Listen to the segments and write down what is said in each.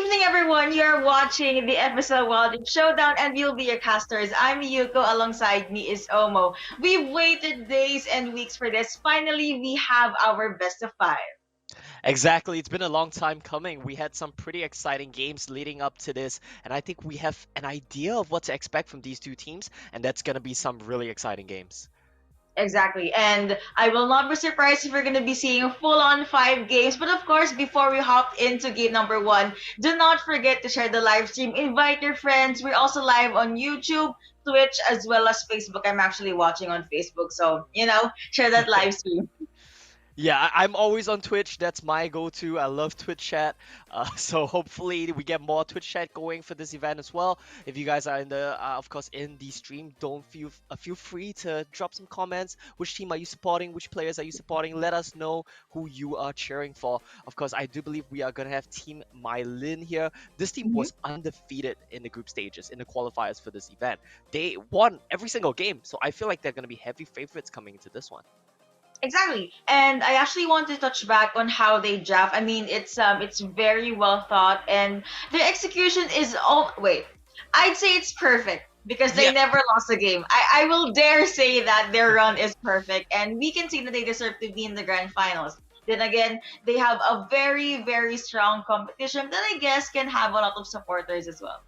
evening, everyone. You're watching the FSL Wild Showdown, and we'll be your casters. I'm Yuko. Alongside me is Omo. We've waited days and weeks for this. Finally, we have our best of five. Exactly. It's been a long time coming. We had some pretty exciting games leading up to this, and I think we have an idea of what to expect from these two teams, and that's going to be some really exciting games. Exactly. And I will not be surprised if we're going to be seeing full on five games. But of course, before we hop into game number one, do not forget to share the live stream. Invite your friends. We're also live on YouTube, Twitch, as well as Facebook. I'm actually watching on Facebook. So, share that live stream. Yeah, I'm always on Twitch. That's my go-to. I love Twitch chat. So hopefully we get more Twitch chat going for this event as well. If you guys are in of course, in the stream, don't feel free to drop some comments. Which team are you supporting? Which players are you supporting? Let us know who you are cheering for. Of course, I do believe we are gonna have Team MaiLinh here. This team was undefeated in the group stages, in the qualifiers for this event. They won every single game, so I feel like they're gonna be heavy favorites coming into this one. Exactly. And I actually want to touch back on how they draft. I mean, it's very well thought and their execution is all wait. I'd say it's perfect because they Yeah. never lost a game. I will dare say that their run is perfect and we can see that they deserve to be in the grand finals. Then again, they have a very, very strong competition that I guess can have a lot of supporters as well.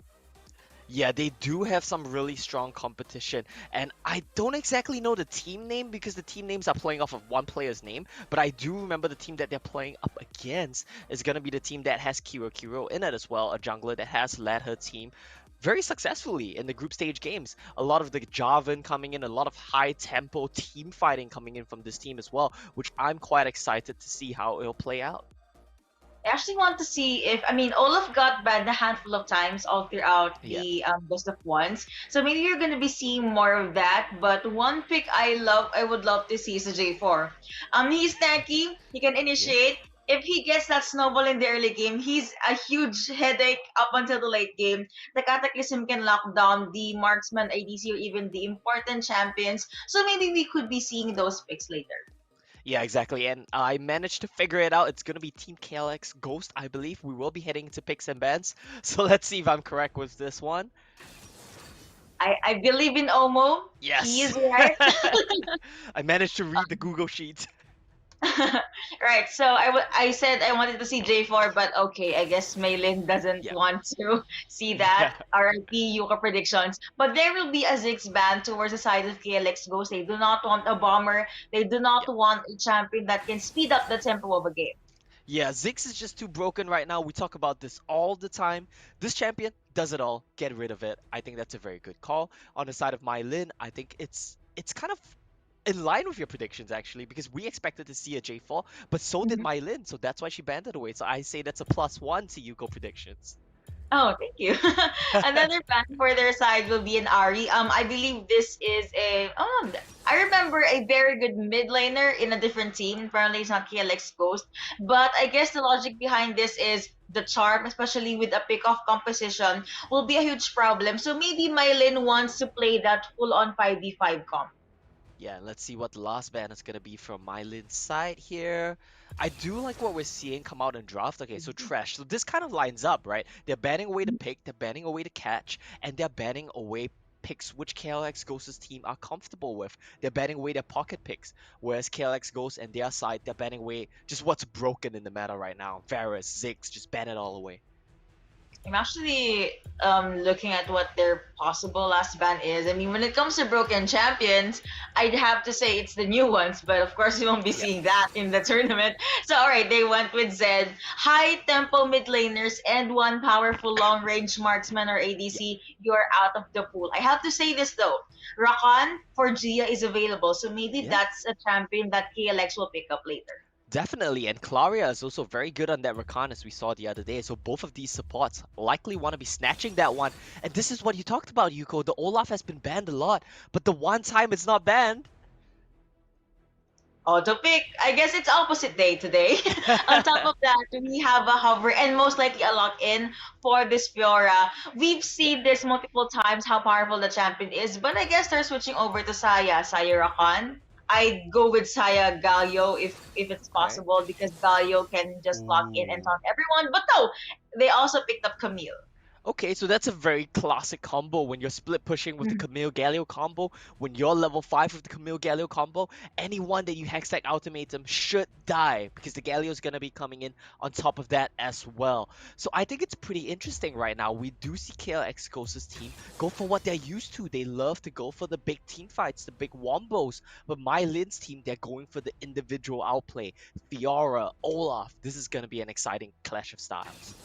Yeah, they do have some really strong competition, and I don't exactly know the team name because the team names are playing off of one player's name, but I do remember the team that they're playing up against is going to be the team that has Kiro in it as well, a jungler that has led her team very successfully in the group stage games. A lot of the Jarvan coming in, a lot of high tempo team fighting coming in from this team as well, which I'm quite excited to see how it'll play out. I actually want to see if Olaf got banned a handful of times all throughout Yeah. the best of ones. So maybe you're gonna be seeing more of that. But one pick I would love to see is a J4. He's tanky. He can Yeah. initiate. If he gets that snowball in the early game, he's a huge headache up until the late game. The Cataclysm can lock down the marksman ADC or even the important champions. So maybe we could be seeing those picks later. Yeah, exactly. And I managed to figure it out. It's going to be Team KLX Ghost, I believe. We will be heading to picks and bans. So let's see if I'm correct with this one. I believe in Omo. He Yes. is right. I managed to read the Google Sheet. Right. So I said I wanted to see J4, but okay, I guess MaiLinh doesn't Yeah. want to see Yeah. that. RIP Yuka predictions. But there will be a Ziggs ban towards the side of KLX Ghost. They do not want a bomber. They do not Yeah. want a champion that can speed up the tempo of a game. Yeah, Ziggs is just too broken right now. We talk about this all the time. This champion does it all. Get rid of it. I think that's a very good call. On the side of MaiLinh, I think it's kind of in line with your predictions actually, because we expected to see a J4, but so did Mhm. MaiLinh, so that's why she banned it away. So I say that's a +1 to Yuko predictions. Oh, thank you. Another plan for their side will be an Ari. I believe this is I remember a very good mid laner in a different team. Apparently, it's not KLX Ghost, but I guess the logic behind this is the charm, especially with a pick off composition, will be a huge problem. So maybe Mylin wants to play that full on 5v5 comp. Yeah, let's see what the last ban is gonna be from MaiLinh's side here. I do like what we're seeing come out in draft. Okay, so trash. So this kind of lines up, right? They're banning away the pick, they're banning away the catch, and they're banning away picks which KLX Ghost's team are comfortable with. They're banning away their pocket picks, whereas KLX Ghost and their side, they're banning away just what's broken in the meta right now. Varus, Ziggs, just ban it all away. I'm actually looking at what their possible last ban is. I mean, when it comes to broken champions, I'd have to say it's the new ones, but of course we won't be Yeah. seeing that in the tournament. So alright, they went with Zed, high tempo mid laners, and one powerful long range marksman or ADC. You're out of the pool. I have to say this though, Rakan for Gia is available, so maybe Yeah. that's a champion that KLX will pick up later. Definitely, and Claria is also very good on that Rakan as we saw the other day, so both of these supports likely want to be snatching that one. And this is what you talked about, Yuko. The Olaf has been banned a lot, but the one time it's not banned. Auto pick. I guess it's opposite day today. On top of that, we have a hover and most likely a lock in for this Fiora. We've seen this multiple times how powerful the champion is, but I guess they're switching over to Saya. Saya Rakan. I'd go with Saya Galio if it's Okay. possible because Galio can just lock in and Ooh. taunt everyone. But no, they also picked up Camille. Okay, so that's a very classic combo when you're split pushing with the Camille Galio combo. When you're level 5 with the Camille Galio combo, anyone that you Hextech ultimatum should die because the Galio is going to be coming in on top of that as well. So I think it's pretty interesting right now. We do see KLX Ghost's team go for what they're used to. They love to go for the big team fights, the big wombos. But MaiLinh's team, they're going for the individual outplay. Fiora, Olaf, this is going to be an exciting clash of styles.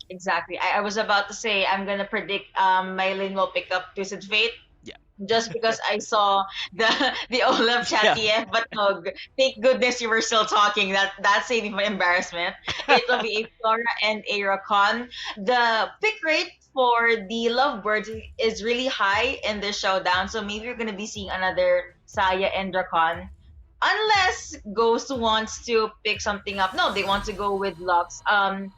Exactly. I was about to say I'm gonna predict MaiLin will pick up Twisted Fate Yeah. just because I saw the the Olaf chat Yeah. TF, but no, thank goodness you were still talking. That saved me from embarrassment. It will be a Flora and a Racon. The pick rate for the Lovebirds is really high in this showdown, so maybe you're gonna be seeing another Saya and Racon. Unless Ghost wants to pick something up. No, they want to go with Lux.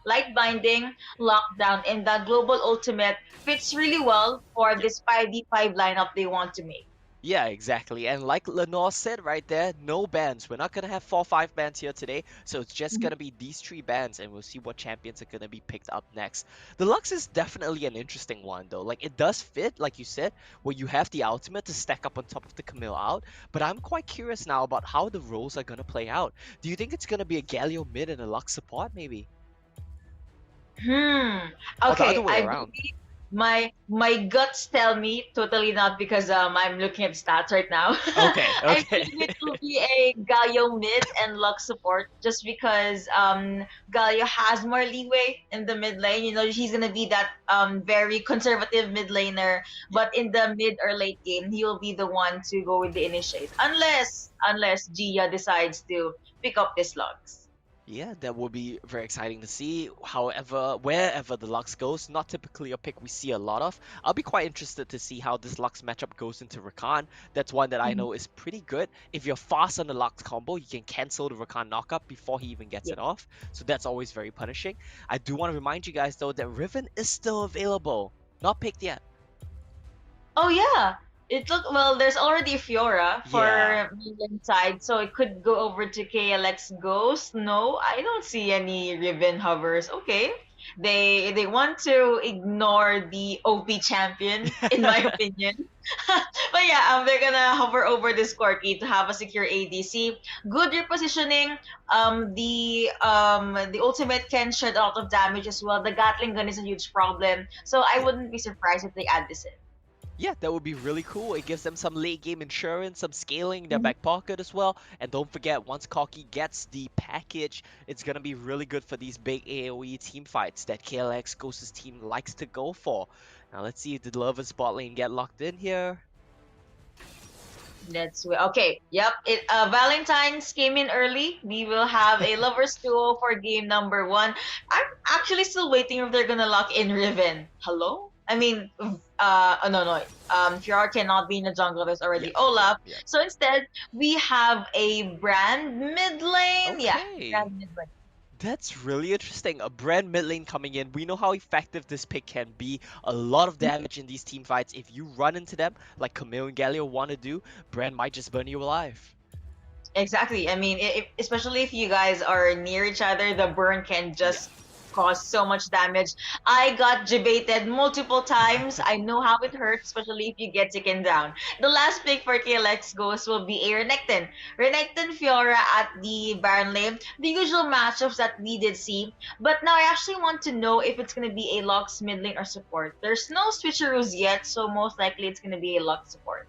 Light Binding, Lockdown, and the Global Ultimate fits really well for Yeah. this 5v5 lineup they want to make. Yeah, exactly. And like Lenore said right there, no bans. We're not gonna have 4-5 bans here today, so it's just Mhm. gonna be these 3 bans, and we'll see what champions are gonna be picked up next. The Lux is definitely an interesting one though. Like it does fit, like you said, where you have the ultimate to stack up on top of the Camille out. But I'm quite curious now about how the roles are gonna play out. Do you think it's gonna be a Galio mid and a Lux support maybe? Hmm. Or the other Okay, way I around? believe my guts tell me totally not because I'm looking at stats right now. Okay, I okay. believe it will be a Galio mid and Lux support just because Galio has more leeway in the mid lane. You know, he's gonna be that very conservative mid laner, Yeah. but in the mid or late game, he will be the one to go with the initiate. Unless Gia decides to pick up this Lux. Yeah, that would be very exciting to see. However, wherever the Lux goes, not typically a pick we see a lot of. I'll be quite interested to see how this Lux matchup goes into Rakan. That's one that I Mhm. know is pretty good. If you're fast on the Lux combo, you can cancel the Rakan knockup before he even gets Yeah. it off. So that's always very punishing. I do want to remind you guys though that Riven is still available. Not picked yet. Oh yeah, it look well. There's already Fiora Yeah. for Milan side, so it could go over to KLX Ghost. No, I don't see any Riven hovers. Okay, they want to ignore the OP champion, in my opinion. But yeah, they're gonna hover over this Corki to have a secure ADC. Good repositioning. The ultimate can shed a lot of damage as well. The Gatling gun is a huge problem, so I Yeah. wouldn't be surprised if they add this in. Yeah, that would be really cool. It gives them some late game insurance, some scaling in their Mhm. back pocket as well. And don't forget, once Koki gets the package, it's gonna be really good for these big AoE team fights that KLX Ghost's team likes to go for. Now let's see if the lovers bot lane get locked in here. Okay. Yep. It Valentine's came in early. We will have a lovers duo for game number one. I'm actually still waiting if they're gonna lock in Riven. Hello? I mean, oh, no, no. Fiora cannot be in the jungle. There's Yeah, already yeah, Olaf. yeah. So instead, we have a brand mid lane. Yeah, Okay. brand mid lane. That's really interesting. A brand mid lane coming in. We know how effective this pick can be. A lot of damage in these team fights. If you run into them, like Camille and Galio want to do, Brand might just burn you alive. Exactly. I mean, especially if you guys are near each other, the burn can Yeah. just cause so much damage. I got debated multiple times. I know how it hurts, especially if you get taken down. The last pick for KLX Ghost will be a Renekton. Renekton Fiora at the Baron lane. The usual matchups that we did see. But now I actually want to know if it's going to be a Lux mid lane or support. There's no switcheroos yet, so most likely it's going to be a Lux support.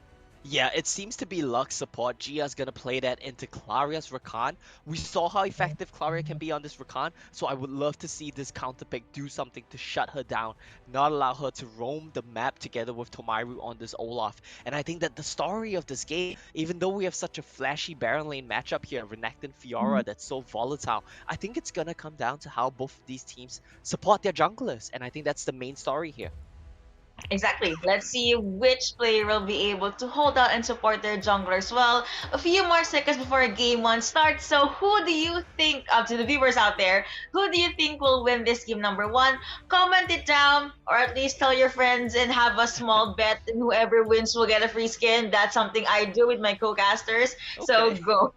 Yeah, it seems to be Lux support. Gia's gonna play that into Claria's Rakan. We saw how effective Claria can be on this Rakan, so I would love to see this counter pick do something to shut her down, not allow her to roam the map together with Tomairu on this Olaf. And I think that the story of this game, even though we have such a flashy Baron lane matchup here, Renekton Fiora that's so volatile, I think it's gonna come down to how both of these teams support their junglers, and I think that's the main story here. Exactly. Let's see which player will be able to hold out and support their junglers well. A few more seconds before game one starts. So, who do you think, to the viewers out there, who do you think will win this game number one? Comment it down, or at least tell your friends and have a small bet, and whoever wins will get a free skin. That's something I do with my co-casters. So, Okay. go.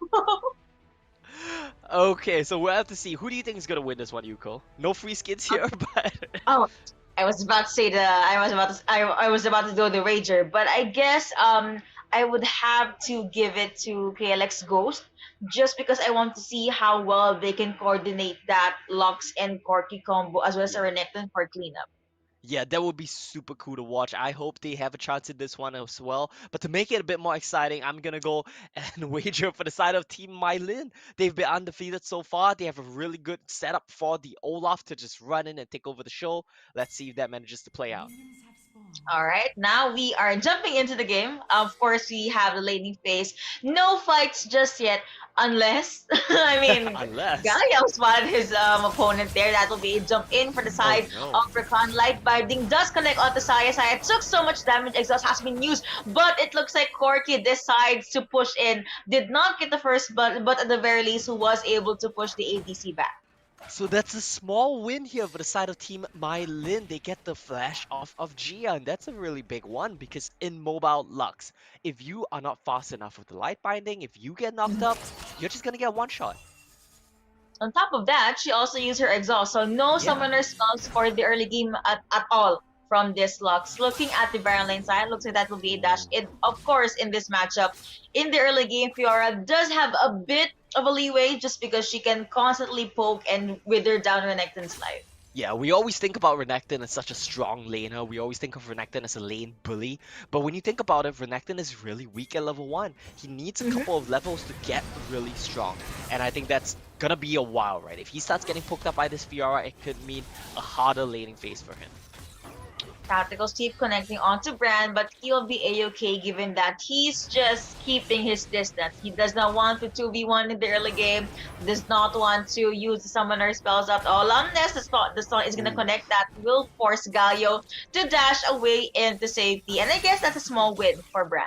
Okay, so we'll have to see. Who do you think is gonna win this one, Yuko? No free skins here, but Oh, I was about to say I was about to do the Rager, but I guess I would have to give it to KLX Ghost just because I want to see how well they can coordinate that Lux and Corky combo as well as a yeah. Renekton for cleanup. Yeah, that would be super cool to watch. I hope they have a chance in this one as well. But to make it a bit more exciting, I'm gonna go and wager for the side of Team MaiLin. They've been undefeated so far. They have a really good setup for the Olaf to just run in and take over the show. Let's see if that manages to play out. All right, now we are jumping into the game. Of course, we have the laning phase. No fights just yet, unless I mean, Unless. Gaia spotted his opponent there. That will be a jump in for the Oh side no. of Recon. Light binding does connect onto Saya. Saya took so much damage. Exhaust has been used, but it looks like Corky decides to push in. Did not get the first, but at the very least, who was able to push the ADC back. So that's a small win here for the side of Team MaiLin. They get the flash off of Gia, and that's a really big one because in mobile Lux, if you are not fast enough with the light binding, if you get knocked up, you're just gonna get one shot. On top of that, she also used her exhaust, so no Yeah. summoner spells for the early game at all from this Lux. Looking at the Baron lane side, looks like that will be a dash. Ooh. It, of course, in this matchup, in the early game, Fiora does have a bit of a leeway just because she can constantly poke and wither down Renekton's life. Yeah, we always think about Renekton as such a strong laner. We always think of Renekton as a lane bully. But when you think about it, Renekton is really weak at level 1. He needs a couple of levels to get really strong. And I think that's gonna be a while, right? If he starts getting poked up by this Fiora, it could mean a harder laning phase for him. Tacticals keep connecting onto Bran, but he'll be a-okay given that he's just keeping his distance. He does not want to 2v1 in the early game, does not want to use the summoner spells at all unless the stun is going to Ooh. connect. That will force Galio to dash away into safety. And I guess that's a small win for Bran.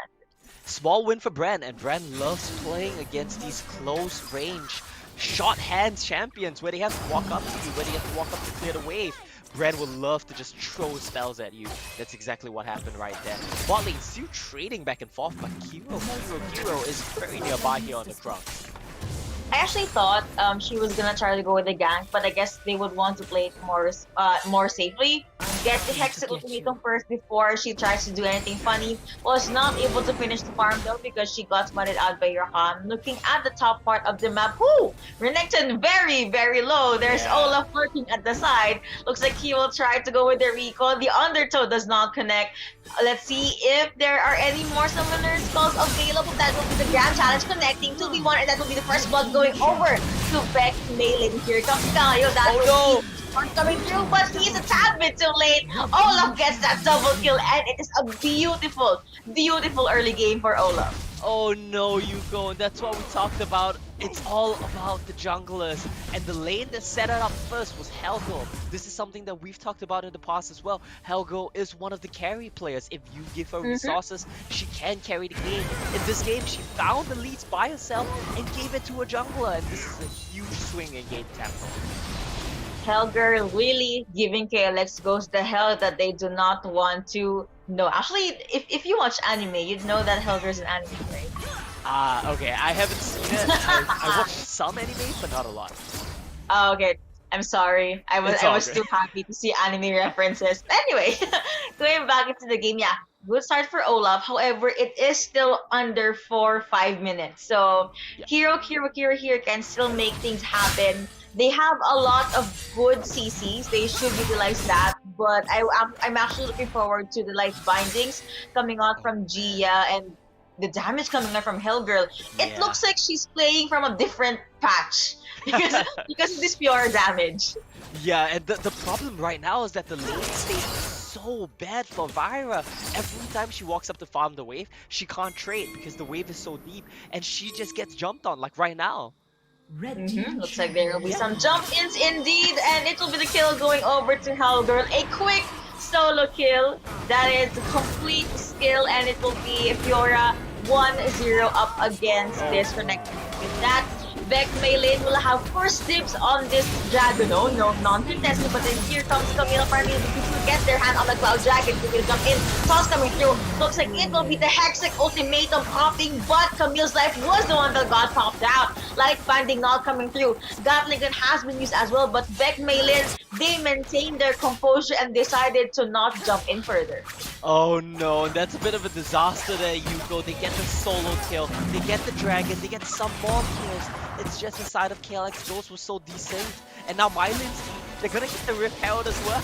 Small win for Bran, and Bran loves playing against these close range shot hands champions where they have to walk up to you, where they have to walk up to clear the wave. Bran would love to just throw spells at you. That's exactly what happened right there. Bot lane still trading back and forth, but Kiro is very nearby here on the trunk. I actually thought she was gonna try to go with the gank, but I guess they would want to play it more safely. Get the Hex To get you. ultimatum first before she tries to do anything funny. Was not able to finish the farm though because she got spotted out by Rakan. Looking at the top part of the map, whoo! Renekton very, very low. There's Yeah. Olaf lurking at the side. Looks like he will try to go with the recall. The undertow does not connect. Let's see if there are any more summoner spells available. That will be the Grand Challenge connecting 2v1, and that will be the first blood going over to VEC MaiLinh. Here comes Galio. That Oh will no! be one coming through, but he's a tad bit too late. Olaf gets that double kill, and it is a beautiful, beautiful early game for Olaf. Oh no, Yuko, and that's what we talked about. It's all about the junglers, and the lane that set it up first was Helgo. This is something that we've talked about in the past as well. Helgo is one of the carry players. If you give her resources, she can carry the game. In this game, she found the leads by herself and gave it to a jungler, and this is a huge swing in game tempo. Helger really giving KLX Ghost the hell that they do not want to know. Actually, if you watch anime, you'd know that Helger is an anime, right? Ah, okay, I haven't seen it. I watched some anime, but not a lot. Oh, okay. I'm sorry. It's I all was good. too happy to see anime references. Anyway, going back into the game, yeah, good start for Olaf. However, it is still under 4 or 5 minutes. So Yeah. Kiro here can still make things happen. They have a lot of good CCs. They should utilize that. But I'm actually looking forward to the light bindings coming out from Gia and the damage coming out from Hellgirl. It Yeah. looks like she's playing from a different patch because of this pure damage. Yeah, and the problem right now is that the lane state is so bad for Vyra. Every time she walks up to farm the wave, she can't trade because the wave is so deep and she just gets jumped on, like right now. Looks like there will be Yeah. some jump ins indeed, and it will be the kill going over to Hellgirl. A quick solo kill. That is complete skill, and it will be Fiora 1-0 up against this Renekton. With that, VEC MaiLinh will have first dibs on this dragon. Oh no, non-contested, but then here comes Camille finally to get their hand on the Cloud Dragon. Camille jump in, toss coming through. Looks like it will be the Hexic ultimatum popping, but Camille's life was the one that got popped out. Like finding not coming through. Gatling gun has been used as well, but VEC MaiLinh, they maintained their composure and decided to not jump in further. Oh no, that's a bit of a disaster there, Yuko. They get the solo kill, they get the dragon, they get some more kills. It's just the side of KLX Ghost was so decent. And now MaiLinh's team, they're gonna get the Rift Herald as well.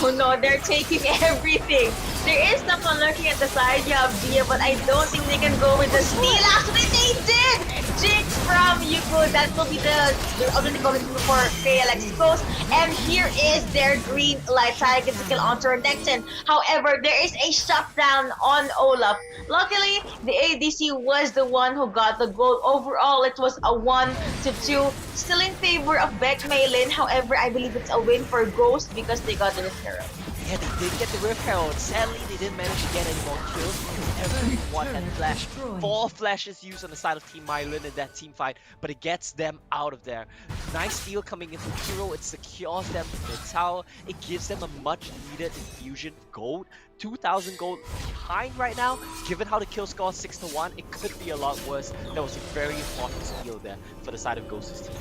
Oh no, they're taking everything. There is someone lurking at the side, you have Gia, but I don't think they can go with the steal. Actually, they did! Jinx from Yuko, that will be they're already going for KLX Ghost. And here is their green light target to kill onto Renekton. However, there is a shutdown on Olaf. Luckily, the ADC was the one who got the goal. Overall, it was a 1-2, still in favor of VEC MaiLinh. However, I believe it's a win for Ghost because they got the Rift Herald. Yeah, they did get the Rift Herald. Sadly, they didn't manage to get any more kills because everyone had flash. 4 flashes used on the side of Team MaiLinh in that team fight, but it gets them out of there. Nice steal coming in from Hero. It secures them from the tower. It gives them a much needed infusion of gold. 2,000 gold behind right now. Given how the kill score is 6-1, it could be a lot worse. That was a very important steal there for the side of Ghost's team.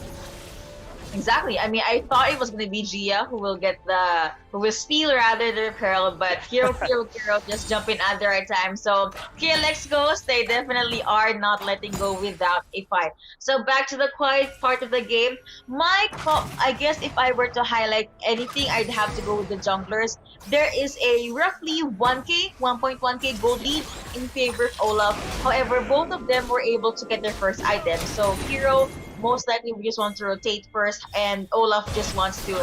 Exactly. I mean, I thought it was going to be Gia who will steal rather the Pearl, but Hero just jump in at the right time. So KLX Ghost, they definitely are not letting go without a fight. So back to the quiet part of the game. I guess if I were to highlight anything, I'd have to go with the junglers. There is a roughly 1.1k gold lead in favor of Olaf. However, both of them were able to get their first item. So Hero most likely we just want to rotate first, and Olaf just wants to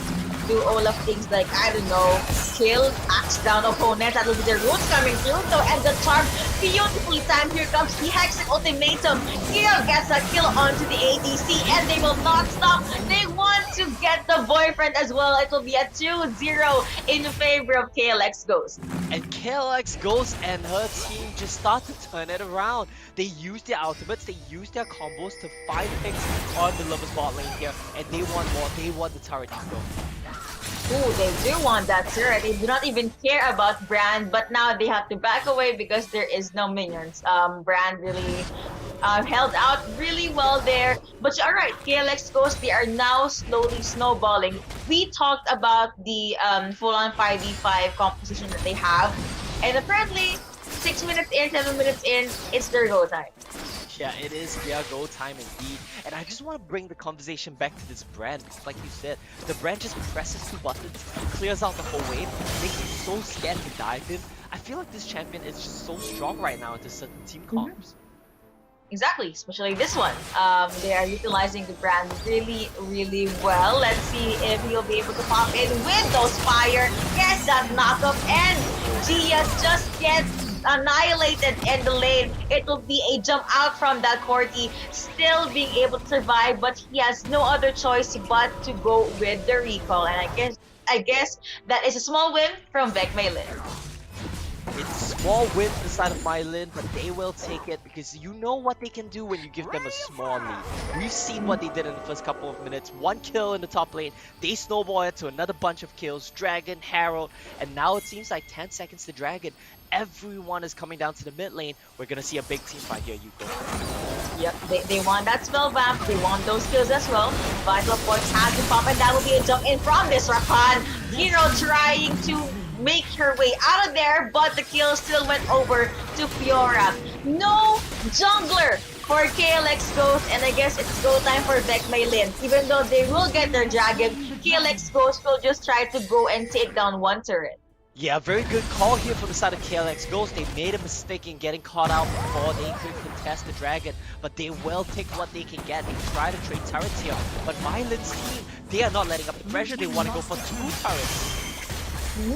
do Olaf things like, I don't know, kill, axe down opponent. That will be their roots coming through. So, and the charm beautifully timed. Here comes the Hexic ultimatum. Here gets a kill onto the ADC, and they will not stop. They want to get the boyfriend as well. It will be a 2-0 in favor of KLX Ghost. And KLX Ghost and her team just start to turn it around. They use their ultimates, they use their combos to find picks on the Lovers bot lane here, and they want more. They want the turret to go. Ooh, they do want that turret. They do not even care about Brand, but now they have to back away because there is no minions. Brand really held out really well there. But alright, KLX Ghost, they are now slowly snowballing. We talked about the full-on 5v5 composition that they have, and apparently 6 minutes in, 7 minutes in, it's their go time. Yeah, it is their go time indeed. And I just want to bring the conversation back to this Brand, because like you said, the Brand just presses 2 buttons, clears out the whole wave, makes you so scared to dive in. I feel like this champion is just so strong right now into certain team comps. Exactly, especially this one. They are utilizing the Brand really, really well. Let's see if he'll be able to pop in with those fire. Yes, that knockup, and Gia just gets annihilated in the lane. It will be a jump out from that Corti, still being able to survive, but he has no other choice but to go with the recall. And I guess that is a small win from VEC MaiLinh. It's a small win for the side of MaiLinh, but they will take it because you know what they can do when you give them a small lead. We've seen what they did in the first couple of minutes. 1 kill in the top lane, they snowball it to another bunch of kills, Dragon, Herald, and now it seems like 10 seconds to Dragon. Everyone is coming down to the mid lane. We're gonna see a big team fight here, Yuko. Yep, they want that spell vamp, they want those kills as well. Vital Force has to pop, and that will be a jump in from this Rakan. Hero trying to make her way out of there, but the kill still went over to Fiora. No jungler for KLX Ghost, and I guess it's go time for VEC MaiLinh. Even though they will get their dragon, KLX Ghost will just try to go and take down one turret. Yeah, very good call here from the side of KLX Ghost. They made a mistake in getting caught out before they could contest the dragon, but they will take what they can get. They try to trade turrets here, but MaiLinh's team, they are not letting up the pressure. They want to go for 2 turrets.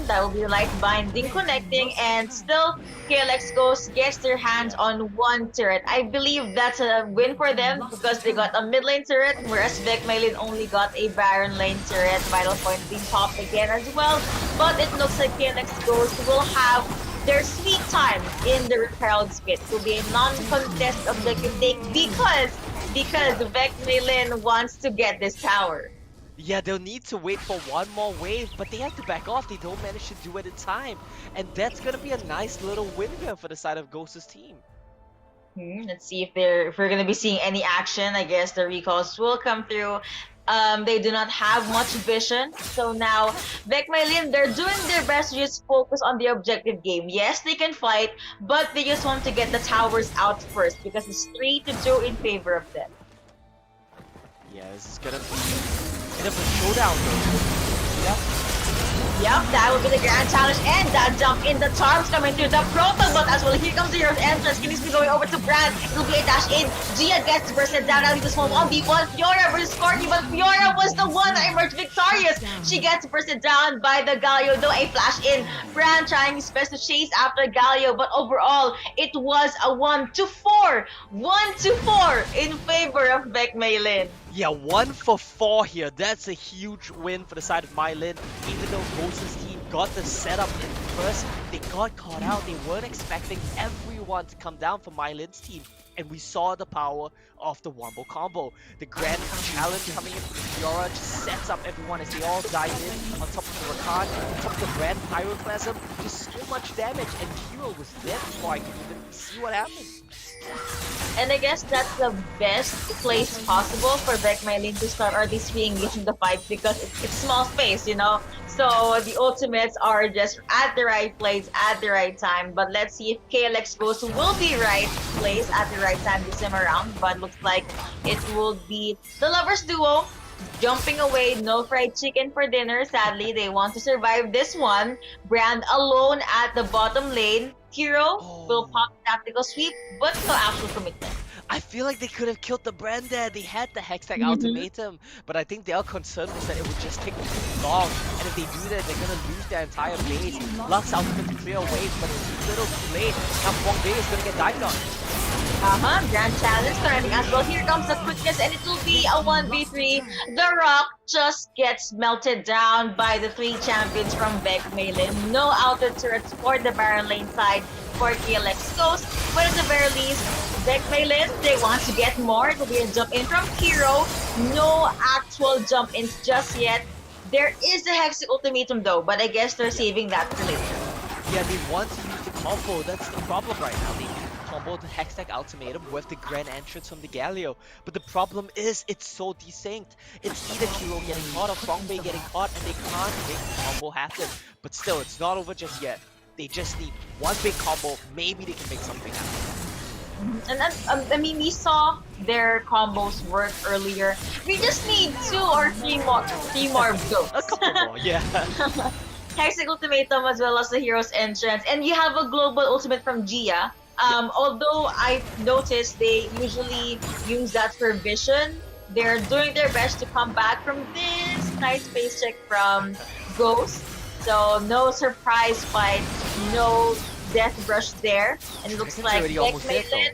That will be Light Binding connecting, and still KLX Ghost gets their hands on one turret. I believe that's a win for them because they got a mid lane turret, whereas VEC MaiLinh only got a Baron lane turret. Vital Point being popped again as well. But it looks like KLX Ghost will have their sweet time in the Herald Spit. It will be a non-contest objective take because VEC MaiLinh wants to get this tower. Yeah, they'll need to wait for one more wave, but they have to back off. They don't manage to do it in time. And that's gonna be a nice little win here for the side of Ghost's team. Let's see if we're gonna be seeing any action. I guess the recalls will come through. They do not have much vision, so now VEC MaiLinh, they're doing their best to just focus on the objective game. Yes, they can fight, but they just want to get the towers out first because it's 3-2 in favor of them. Yeah, this is gonna be a bit of a showdown though. Yep. Yep, that will be the grand challenge, and that jump in the charms coming through the proto, but as well, here comes the hero's entrance. Kinney's going over to Brand. It'll be a dash in. Gia gets bursted down. Now this one 1v1. Fiora versus Corky, but Fiora was the one that emerged victorious. She gets bursted down by the Galio, though a flash in. Brand trying his best to chase after Galio, but overall, it was a 1-4. 1-4 in favor of VEC MaiLinh. Yeah, 1-for-4 here. That's a huge win for the side of MaiLinh. Even though Ghost's team got the setup in first, they got caught out. They weren't expecting everyone to come down for MaiLinh's team. And we saw the power of the Wombo combo. The grand challenge coming in from Fiora just sets up everyone as they all dive in on top of the Rakan, on top of the grand Pyroclasm. Just so much damage, and Hero was dead before I could even see what happened. And I guess that's the best place possible for VEC MaiLinh to start RD3 engaging the fight because it's small space, you know? So the ultimates are just at the right place at the right time. But let's see if KLX Ghost will be right place at the right time this time around. But looks like it will be the Lovers Duo jumping away. No fried chicken for dinner. Sadly, they want to survive this one. Brand alone at the bottom lane. Hero will pop tactical sweep, but no actual commitment. I feel like they could have killed the brand there. They had the Hextech ultimatum, but I think their concern was that it would just take too long. And if they do that, they're gonna lose their entire base. Lux ultimate to clear away, but it's a little too late. Now Kwong Bay is gonna get dived on. Grand challenge starting as well. Here comes the quickness, and it will be a 1v3. The Rock just gets melted down by the 3 champions from VEC MaiLinh. No outer turrets for the Baron lane side for KLX Ghost, but at the very least, VEC MaiLinh, they want to get more. It will be a jump in from Hero. No actual jump ins just yet. There is a Hextech ultimatum though, but I guess they're saving that for later. Yeah, they want to use the combo. That's the problem right now. They combo the Hextech ultimatum with the grand entrance from the Galio. But the problem is it's so desynced. It's either Hero getting caught or Kwong Bay getting caught, and they can't make the combo happen. But still, it's not over just yet. They just need one big combo. Maybe they can make something happen. And then, I mean, we saw their combos work earlier. We just need 2 or 3 more goes. A couple more, yeah. Hextech ultimatum as well as the hero's entrance, and you have a global ultimate from Gia. Although I've noticed they usually use that for vision, they're doing their best to come back from this nice space check from Ghost. So no surprise fight, no death brush there, and it looks like VEC MaiLinh.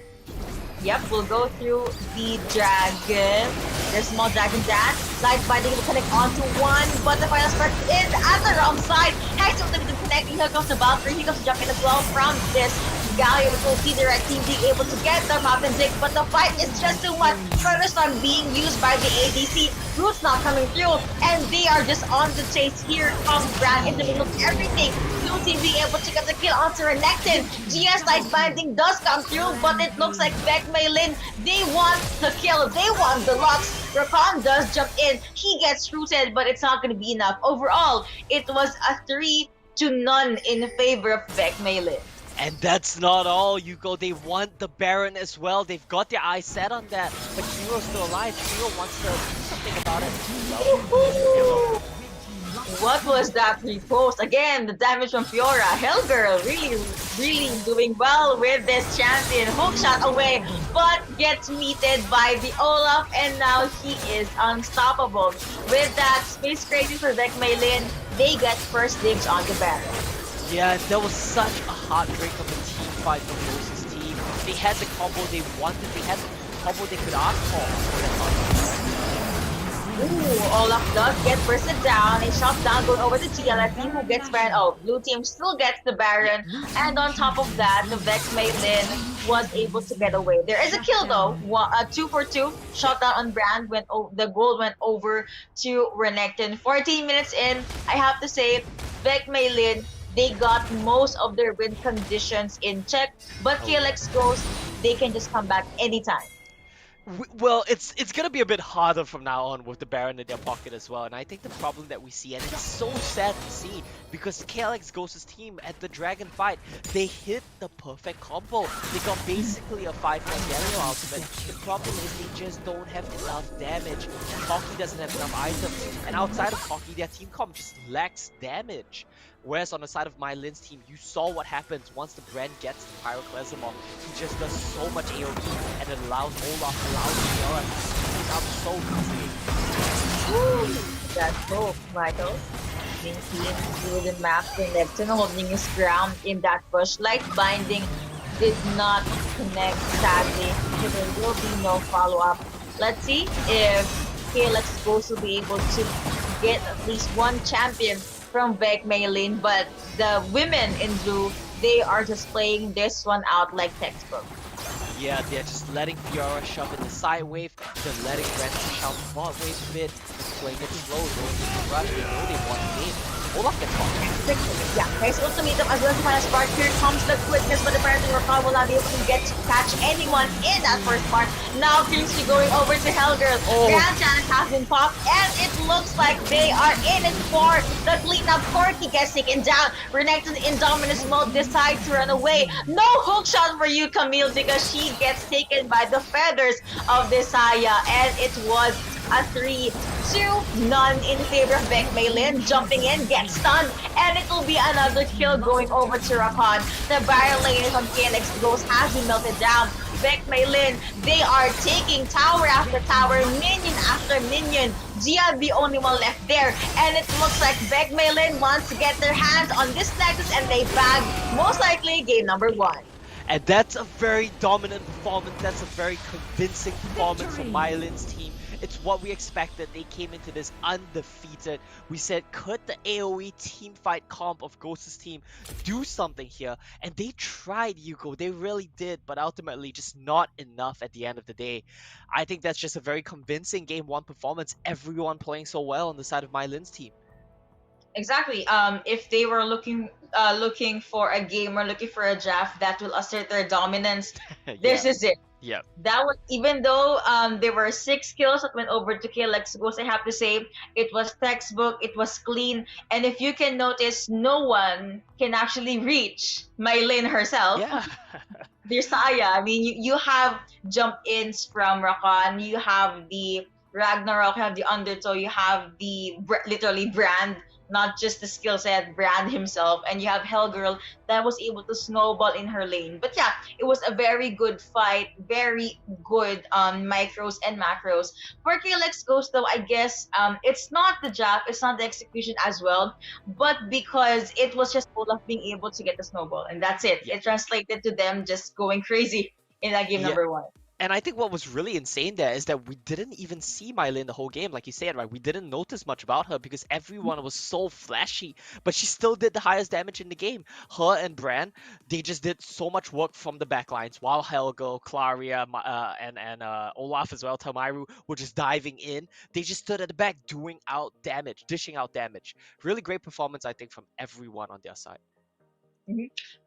Yep, we'll go through the dragon. There's small dragon dance. Light Binding will connect onto one, but the final spark is at the wrong side. Hex will connect. Here comes the Valkyrie. Here comes the jump in as well from this Galio, which will see the red team being able to get the Map and Dig, but the fight is just too much. Thunderstorm being used by the ADC. Root's not coming through, and they are just on the chase. Here comes Brand in the middle of everything. Blue team being able to get the kill onto Renekton. GS Light Binding does come through, but it looks like VEC MaiLinh, they want the kill. They want the Lux. Rakan does jump in. He gets rooted, but it's not going to be enough. Overall, it was a 3-0 in favor of VEC MaiLinh. And that's not all, Yuko. They want the Baron as well. They've got their eyes set on that. But Hero's still alive. Hero wants to do something about it. What was that repost? Again, the damage from Fiora. Hellgirl really doing well with this champion. Hookshot away, but gets meted by the Olaf, and now he is unstoppable. With that, space crazy for VEC MaiLinh. they get first dibs on the Baron. Yeah, that was such a heartbreak of a team fight from Rose's team. They had the combo they wanted, they had the combo they could ask for. Ooh, Olaf does get bursted down. A shot down going over to TLS team who gets Baron. Oh, blue team still gets the Yeah. Baron. And on top of that, the VEC MaiLinh was able to get away. There is a kill though. 2 for 2. Yeah. Shot down on Brand. The gold went over to Renekton. 14 minutes in, I have to say, VEC MaiLinh, they got most of their win conditions in check. But Oh, yeah. KLX Ghost, they can just come back anytime. Well, it's gonna be a bit harder from now on with the Baron in their pocket as well, and I think the problem that we see, and it's so sad to see, because KLX Ghost's team at the Dragon fight, they hit the perfect combo. They got basically a 5-1 Galio ultimate. The problem is they just don't have enough damage. Hockey doesn't have enough items, and outside of Hockey, their team comp just lacks damage. Whereas on the side of MaiLinh's team, you saw what happens once the Brand gets the Pyroclasm off. He just does so much AoE and it allows Olaf, allows Fiora to squeeze out so easily. That's hope, Michael. Being seen through the map, Renekton holding his ground in that bush. Light binding did not connect, sadly. So there will be no follow-up. Let's see if KLX Ghost will be able to get at least one champion from VEC MaiLinh, but the women in blue, they are just playing this one out like textbook. Yeah, they're just letting Fiora shove in the side wave, they're letting Brand shove the bot wave a bit, playing it slow, going into the rush, they know they won the game. Olaf gets caught. Yeah, nice ultimatum as well to find a spark. Here comes the quickness, but apparently Rakan will not be able to get to catch anyone in that first part. Now Kingsley going over to Hellgirl. Grand challenge has been popped, and it looks like they are in it for the cleanup. Corky gets taken down. Renekton in dominance mode decides to run away. No hook shot for you, Camille, because she gets taken by the feathers of Desaya, and it was a 3-2 none in favor of VEC MaiLinh. Jumping in, gets stunned, and it will be another kill going over to Rakan. The barrel lane from KLX Ghost has been melted down. VEC MaiLinh, they are taking tower after tower, minion after minion. Gia the only one left there, and it looks like VEC MaiLinh wants to get their hands on this Nexus, and they bag most likely game number 1. And that's a very dominant performance, that's a very convincing performance from MaiLinh's team. It's what we expected. They came into this undefeated. We said, could the AoE team fight comp of Ghost's team do something here? And they tried, Yuko. They really did, but ultimately just not enough at the end of the day. I think that's just a very convincing Game 1 performance. Everyone playing so well on the side of MaiLinh's team. Exactly. If they were looking for a gamer, looking for a draft that will assert their dominance, this is it. Yeah. That was, even though there were 6 kills that went over to KLX Ghost, I have to say it was textbook, it was clean, and if you can notice, no one can actually reach MaiLinh herself. Yeah. There's Saya. I mean, you have jump ins from Rakan, you have the Ragnarok, you have the Undertow, you have the literally Brand, not just the skill set, Brand himself, and you have Hellgirl that was able to snowball in her lane. But yeah, it was a very good fight, very good micros and macros. For KLX Ghost though, I guess it's not the jab, it's not the execution as well, but because it was just Olaf being able to get the snowball, and that's it. It translated to them just going crazy in that game number 1. And I think what was really insane there is that we didn't even see MaiLinh the whole game, like you said, right? We didn't notice much about her because everyone was so flashy, but she still did the highest damage in the game. Her and Bran, they just did so much work from the backlines, while Helga, Claria, and Olaf as well, Tamaru, were just diving in. They just stood at the back doing out damage, dishing out damage. Really great performance, I think, from everyone on their side.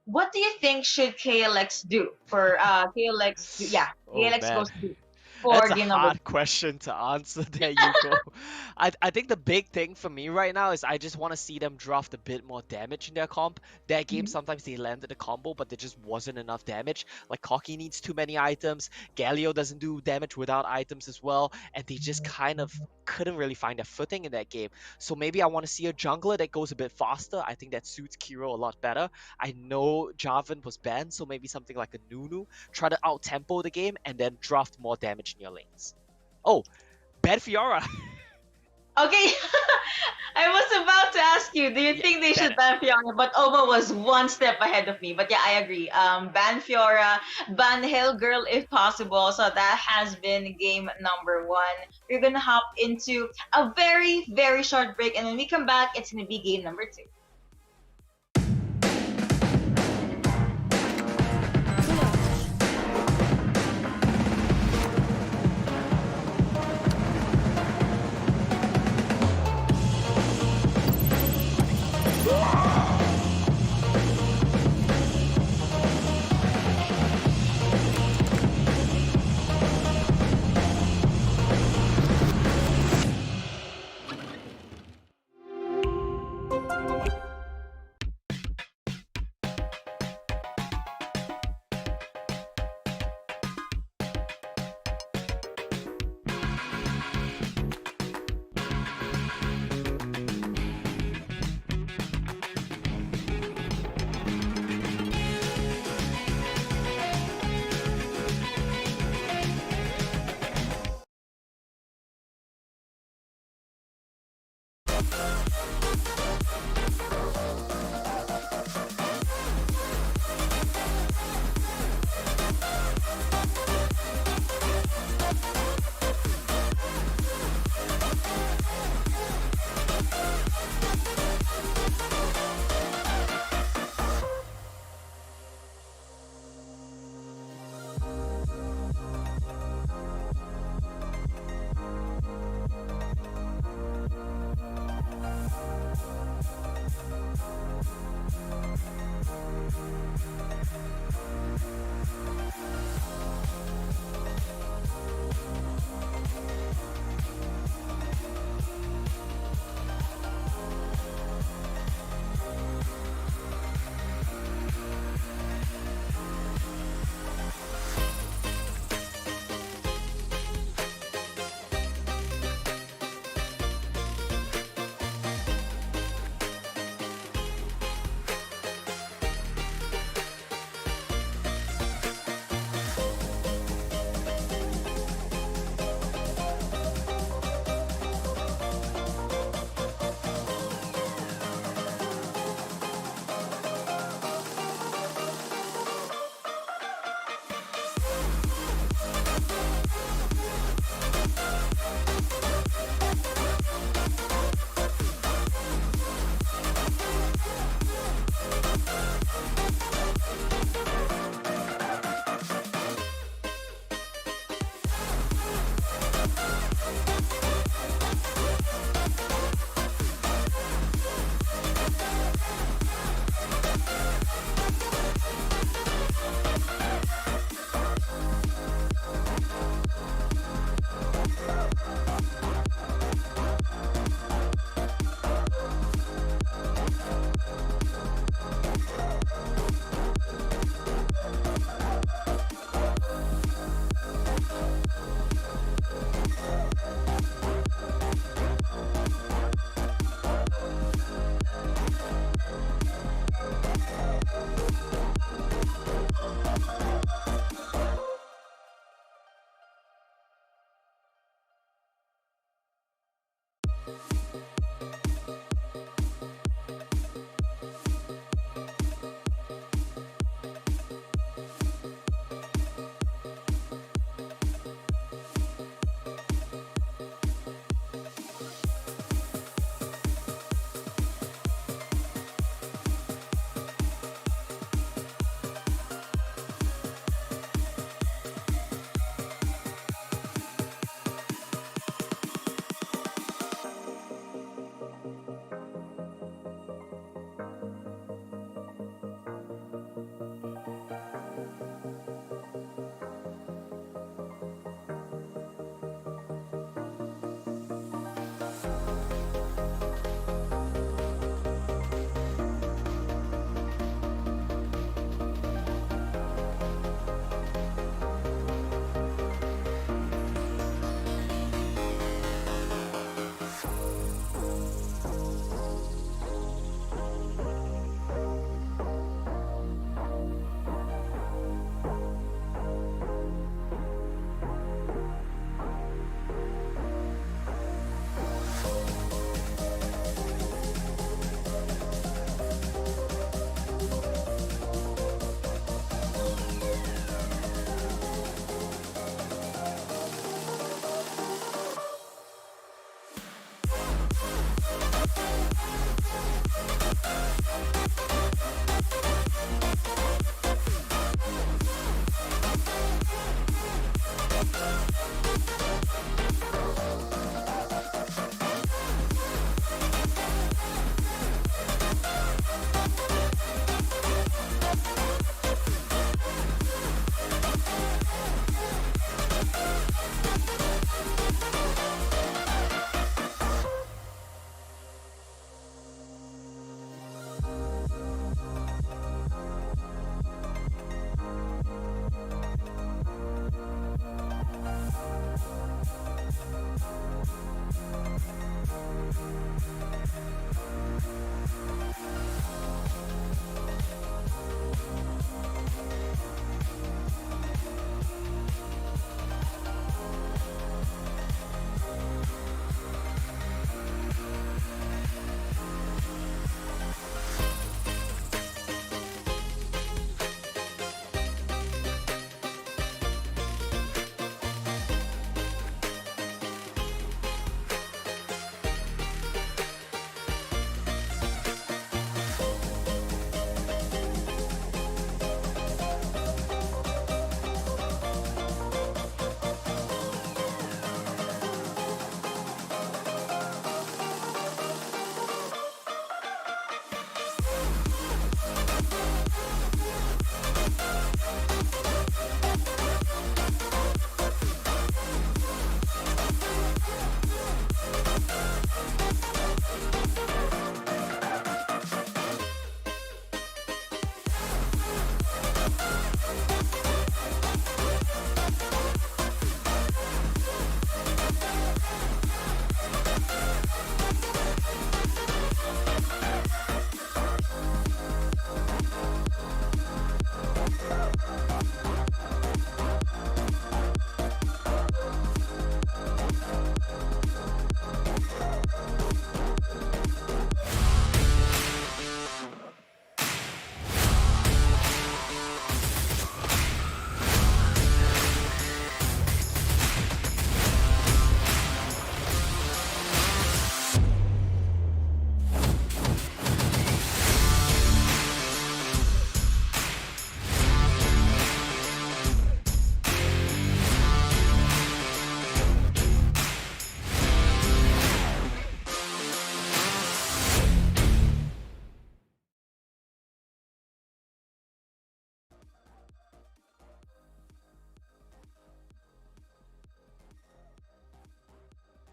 What do you think should KLX do for KLX? Yeah, KLX man. goes to do for That's a game number. hard question to answer there, Yuko. I think the big thing for me right now is I just want to see them draft a bit more damage in their comp. That game, sometimes they landed a combo, but there just wasn't enough damage. Like, Koki needs too many items, Galio doesn't do damage without items as well, and they just kind of couldn't really find their footing in that game. So maybe I want to see a jungler that goes a bit faster. I think that suits Kiro a lot better. I know Jarvan was banned, so maybe something like a Nunu. Try to out-tempo the game and then draft more damage in your lanes. Oh, bad Fiora. Okay, I was about to ask you, do you Yeah, think they should better. ban Fiora? But Oma was one step ahead of me. But yeah, I agree. Ban Fiora, ban Hell Girl if possible. So that has been game number one. We're gonna hop into a very, very short break, and when we come back, it's gonna be game number two.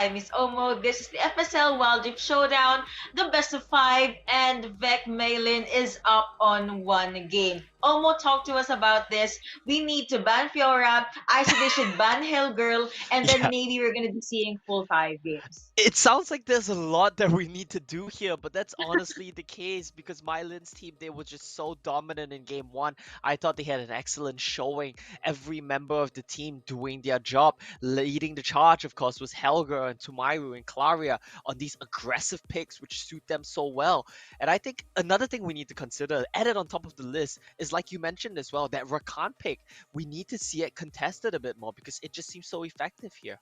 Miss Omo. This is the FSL Wild Rift Showdown, the best of five, and VEC MaiLinh is up on one game. Omo, talk to us about this. We need to ban Fiora. I said they should ban Hellgirl, and then Yeah, maybe we're gonna be seeing full 5 games. it sounds like there's a lot that we need to do here, but that's honestly the case because MaiLinh's team, they were just so dominant in game one. I thought they had an excellent showing. Every member of the team doing their job. Leading the charge, of course, was Helga and Tumaru and Claria on these aggressive picks, which suit them so well. And I think another thing we need to consider, added on top of the list, is like you mentioned as well, that Rakan pick. We need to see it contested a bit more because it just seems so effective here.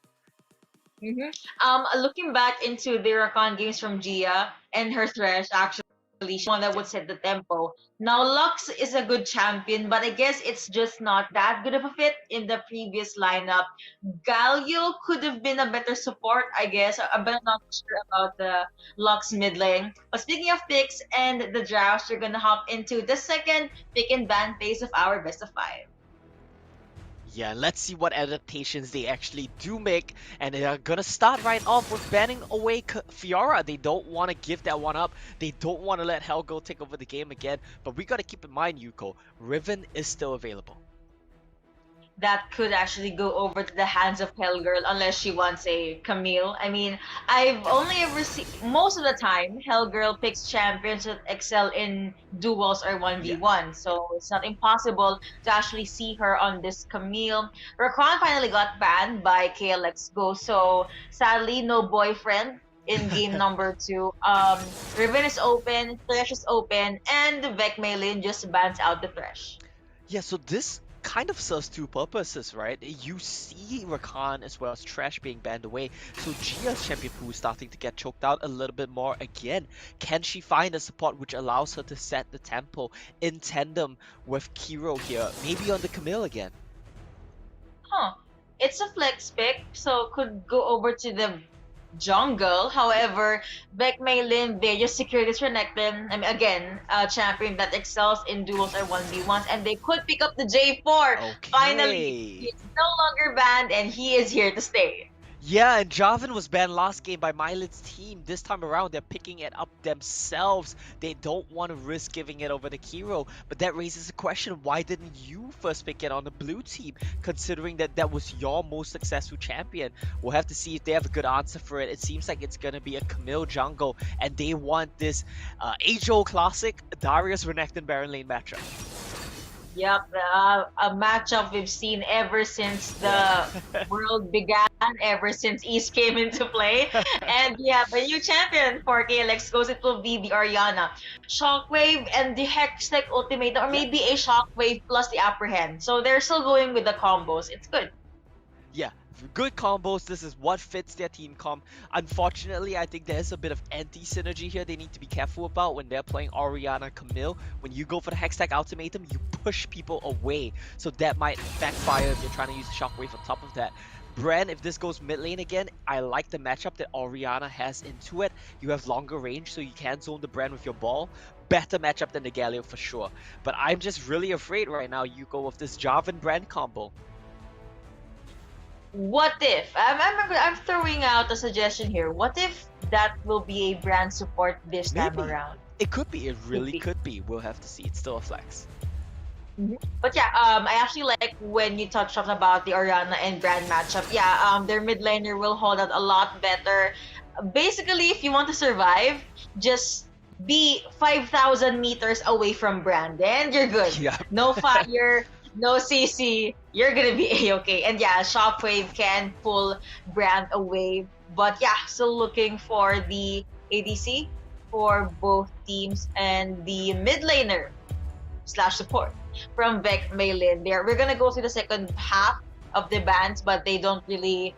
Looking back into the Rakan games from Gia and her Thresh, actually, she's one that would set the tempo. Now, Lux is a good champion, but I guess it's just not that good of a fit in the previous lineup. Galio could have been a better support, I guess, but I'm not sure about the Lux mid lane. But speaking of picks and the drafts, we're gonna hop into the second pick and ban phase of our best of five. Yeah, let's see what adaptations they actually do make. And they are gonna start right off with banning away Fiora. They don't want to give that one up. They don't want to let Helgo take over the game again. But we gotta keep in mind, Yuko, Riven is still available. That could actually go over to the hands of Hellgirl unless she wants a Camille. I mean, I've only ever seen, most of the time, Hellgirl picks champions that excel in duels or 1v1. So it's not impossible to actually see her on this Camille. Rakan finally got banned by KLX Ghost, so sadly, no boyfriend in game number 2. Riven is open, Thresh is open, and VEC MaiLinh just bans out the Thresh. Yeah, so this kind of serves two purposes, right? You see Rakan as well as Trash being banned away, so Gia's champion pool is starting to get choked out a little bit more again. Can she find a support which allows her to set the tempo in tandem with Kiro here, maybe on the Camille again? Huh. It's a flex pick, so could go over to the jungle. However, VEC MaiLinh, they just secure this Renekton. I mean, again, a champion that excels in duels or 1v1s, and they could pick up the J4. Finally, he's no longer banned, and he is here to stay. Yeah, and Jarvan was banned last game by MaiLinh's team. This time around, they're picking it up themselves. They don't want to risk giving it over to Kiro. But that raises a question, why didn't you first pick it on the blue team, considering that that was your most successful champion? We'll have to see if they have a good answer for it. It seems like it's going to be a Camille jungle, and they want this age-old classic Darius Renekton Baron lane matchup. Yep, a matchup we've seen ever since the world began, ever since East came into play. And yeah, the new champion for KLX Ghost, it will be the Orianna. Shockwave and the Hextech Ultimate, or maybe a Shockwave plus the Apprehend. So they're still going with the combos. It's good. Yeah, good combos. This is what fits their team comp. Unfortunately, I think there's a bit of anti-synergy here they need to be careful about when they're playing Orianna Camille. When you go for the Hextech Ultimatum, you push people away. So that might backfire if you're trying to use Shockwave on top of that. Bran, if this goes mid lane again, I like the matchup that Orianna has into it. You have longer range, so you can zone the Bran with your ball. Better matchup than the Galio for sure. But I'm just really afraid right now, Yuko, with this Jarvan Bran combo. What if I'm throwing out a suggestion here? What if that will be a brand support this time Maybe. around? It could be. It really be. could be. We'll have to see. It's still a flex. But yeah, I actually like when you touched on about the Orianna and Brand matchup. Yeah, their mid laner will hold out a lot better. Basically, if you want to survive, just be 5,000 meters away from Brand, and you're good. Yeah. No fire, no CC, you're gonna be A-okay. And yeah, Shockwave can pull Brand away. But yeah, still looking for the ADC for both teams and the mid laner / support from VEC MaiLinh. We're gonna go through the second half of the bans, but they don't really,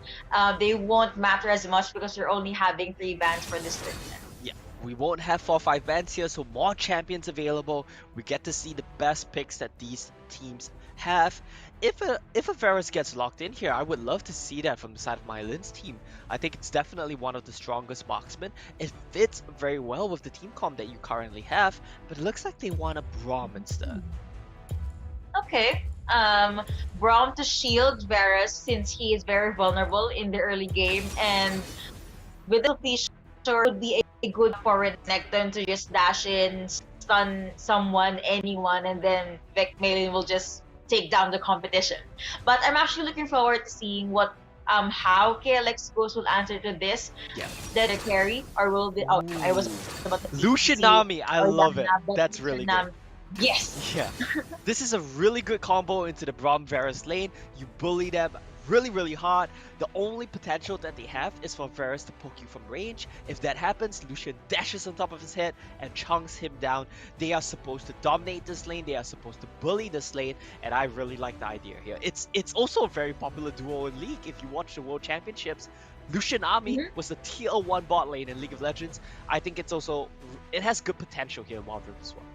they won't matter as much because we're only having 3 bans for this tournament. Yeah. We won't have 4 or 5 bans here, so more champions available. We get to see the best picks that these teams have. If a Varus gets locked in here, I would love to see that from the side of MaiLinh's team. I think it's definitely one of the strongest marksmen. It fits very well with the team comp that you currently have, but it looks like they want a Braum instead. Okay. Braum to shield Varus since he is very vulnerable in the early game, and with the Fleet would be a good forward Necton to just dash in, stun someone, anyone, and then VEC MaiLinh will just take down the competition. But I'm actually looking forward to seeing what how KLX Ghost will answer to this. Yeah. That a carry or will be I was about the Lucian PCC Nami, I or love it. Lana, but That's really good. Nami- Yes. Yeah, this is a really good combo into the Braum Varus lane. You bully them really hard. The only potential that they have is for Varus to poke you from range. If that happens, Lucian dashes on top of his head and chunks him down. They are supposed to dominate this lane. They are supposed to bully this lane, and I really like the idea here. It's also a very popular duo in League. If you watch the World Championships, Lucian Nami was the tier 1 bot lane in League of Legends. I think it has good potential here in Wild Rift as well.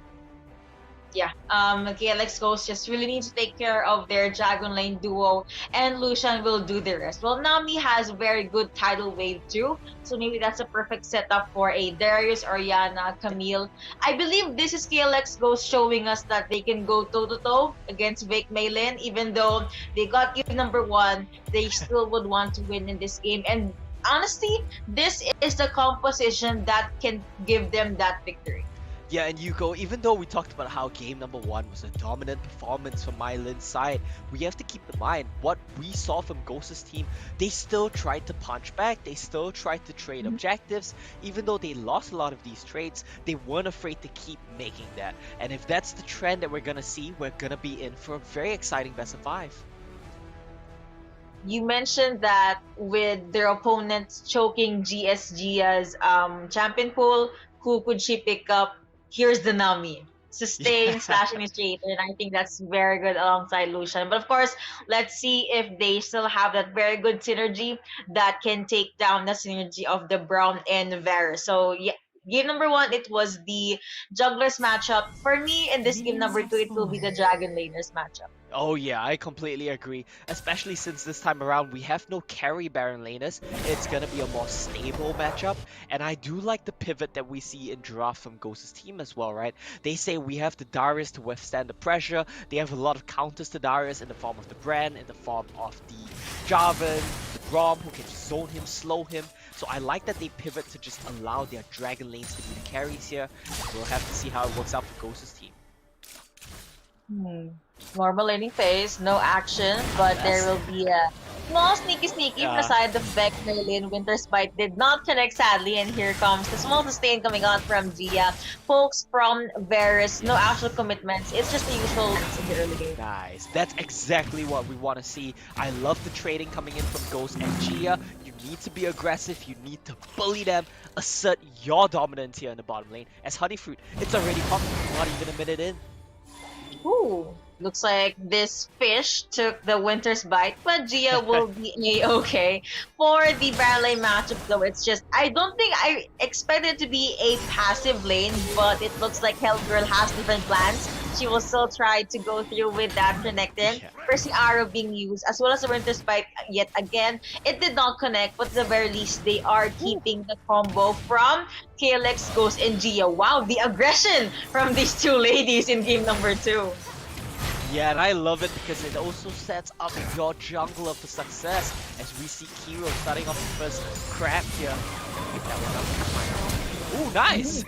Yeah, KLX Ghost just really needs to take care of their Dragon Lane duo, and Lucian will do the rest. Well, Nami has very good tidal wave too, so maybe that's a perfect setup for a Darius, Orianna, Camille. I believe this is KLX Ghost showing us that they can go toe-to-toe against VEC MaiLinh. Even though they got you number 1, they still would want to win in this game. And honestly, this is the composition that can give them that victory. Yeah, and Yuko, even though we talked about how game number 1 was a dominant performance from MaiLinh's side, we have to keep in mind what we saw from Ghost's team. They still tried to punch back, they still tried to trade objectives. Even though they lost a lot of these trades, they weren't afraid to keep making that. And if that's the trend that we're gonna see, we're gonna be in for a very exciting best of 5. You mentioned that with their opponents choking GSG's champion pool, who could she pick up? Here's the Nami. Sustain slash initiator, and I think that's very good alongside Lucian. But of course, let's see if they still have that very good synergy that can take down the synergy of the Braum and Varus. So yeah, game number 1, it was the jugglers matchup. For me, in this game number 2, it will be the Dragon Laners matchup. Oh yeah, I completely agree. Especially since this time around we have no carry Baron laners. It's gonna be a more stable matchup. And I do like the pivot that we see in Giraffe from Ghost's team as well, right? They say we have the Darius to withstand the pressure. They have a lot of counters to Darius in the form of the Bran, in the form of the Jarvan, the Braum who can zone him, slow him. So I like that they pivot to just allow their Dragon lanes to be the carries here. We'll have to see how it works out for Ghost's team. Normal laning phase, no action, but there will be a small sneaky from the side of VEC MaiLinh. Winter's Bite did not connect sadly, and here comes the small sustain coming out from Gia. Pokes from Varus, no actual commitments. It's just the usual in the early game. Nice. That's exactly what we want to see. I love the trading coming in from Ghost and Gia. You need to be aggressive, you need to bully them, assert your dominance here in the bottom lane. As Honeyfruit, it's already popping, not even a minute in. Ooh, looks like this fish took the Winter's Bite, but Gia will be a-okay. For the Barley matchup though, it's just, I don't think I expected it to be a passive lane, but it looks like Hellgirl has different plans. She will still try to go through with that connecting. First the arrow being used, as well as the Winter's Bite yet again. It did not connect, but at the very least, they are keeping the combo from KLX Ghost and Gia. Wow, the aggression from these two ladies in game number 2. Yeah, and I love it because it also sets up your jungler for success as we see Kiro starting off the first crab here. Pick that one up. Ooh, nice!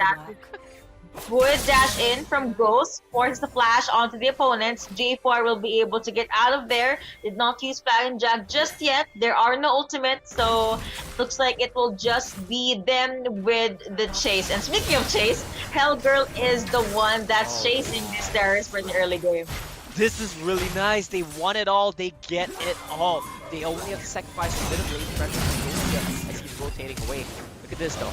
Good dash in from Ghost, forces the flash onto the opponents. J4 will be able to get out of there. Did not use Flying Jag just yet. There are no ultimates, so looks like it will just be them with the chase. And speaking of chase, Hellgirl is the one that's chasing these Darius for the early game. This is really nice. They want it all. They get it all. They only have to sacrifice a bit of lane pressure to Ghost here as he's rotating away. Look at this though.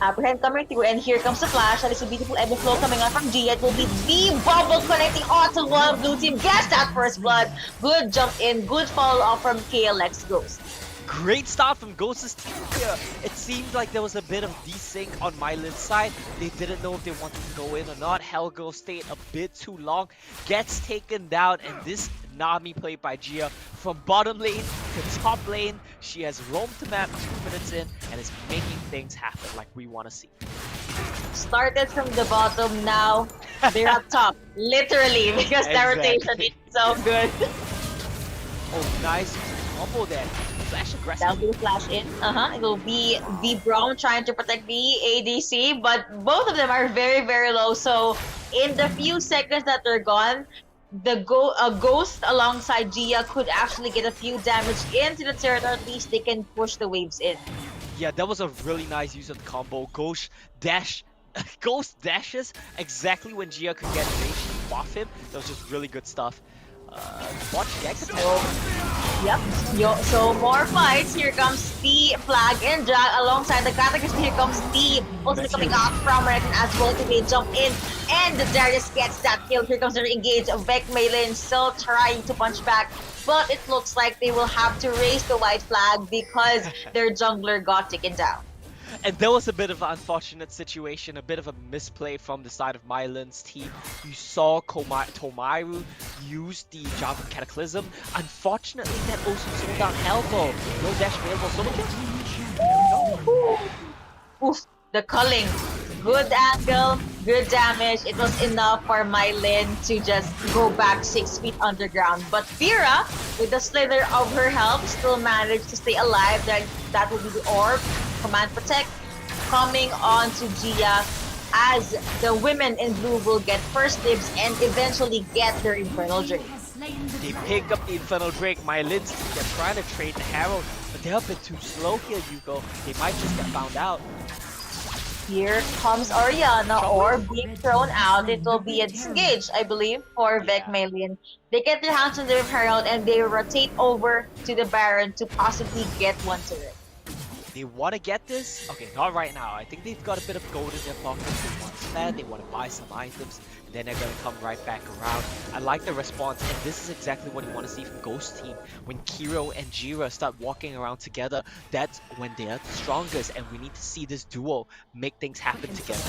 Apprehend coming through, and here comes the flash. That is a beautiful ebb flow coming out from Gia. It will be the bubble connecting onto one. Blue team gets that first blood. Good jump in, good follow up from KLX Ghost. Great start from Ghost's team here. It seemed like there was a bit of desync on MaiLinh's side. They didn't know if they wanted to go in or not. Hellgirl stayed a bit too long. Gets taken down, and this Nami played by Gia from bottom lane to top lane. She has roamed the map 2 minutes in and is making things happen like we want to see. Started from the bottom, now they're up top. Literally, because the rotation is so good. Oh, nice combo there. Flash That'll aggressively. be the flash in. It will be the Braum trying to protect the ADC, but both of them are very, very low. So in the few seconds that they're gone, Ghost alongside Gia could actually get a few damage into the turret, or at least they can push the waves in. Yeah, that was a really nice use of the combo. Dash, Ghost dashes exactly when Gia could get range to buff him. That was just really good stuff. Watch Gek So, yep. So more fights. Here comes the flag and drag alongside the Cataclysm. Here comes the also coming out from Renekton as well. They jump in and Darius gets that kill. Here comes the engage of VEC MaiLinh still trying to punch back. But it looks like they will have to raise the white flag because their jungler got taken down. And there was a bit of an unfortunate situation, a bit of a misplay from the side of MaiLinh's team. You saw Tomaru use the Java Cataclysm. Unfortunately, that also slowed down Helgo. No dash available. Solo kill? Oof, the culling. Good angle, good damage. It was enough for MaiLinh to just go back 6 feet underground. But Fira, with the slither of her health, still managed to stay alive. That will be the orb. Command Protect coming on to Gia as the women in blue will get first dibs and eventually get their Infernal Drake. They pick up the Infernal Drake. MaiLinh's team, they're trying to trade the Herald, but they're a bit too slow here, Yuko. They might just get found out. Here comes Orianna or being thrown out. It will be a disengage, I believe, for VEC MaiLinh. They get their hands on their Herald and they rotate over to the Baron to possibly get one turret. They want to get this? Okay, not right now. I think they've got a bit of gold in their pockets. They want to spend, they want to buy some items, and then they're going to come right back around. I like the response, and this is exactly what you want to see from Ghost Team. When Kiro and Jira start walking around together, that's when they are the strongest, and we need to see this duo make things happen together.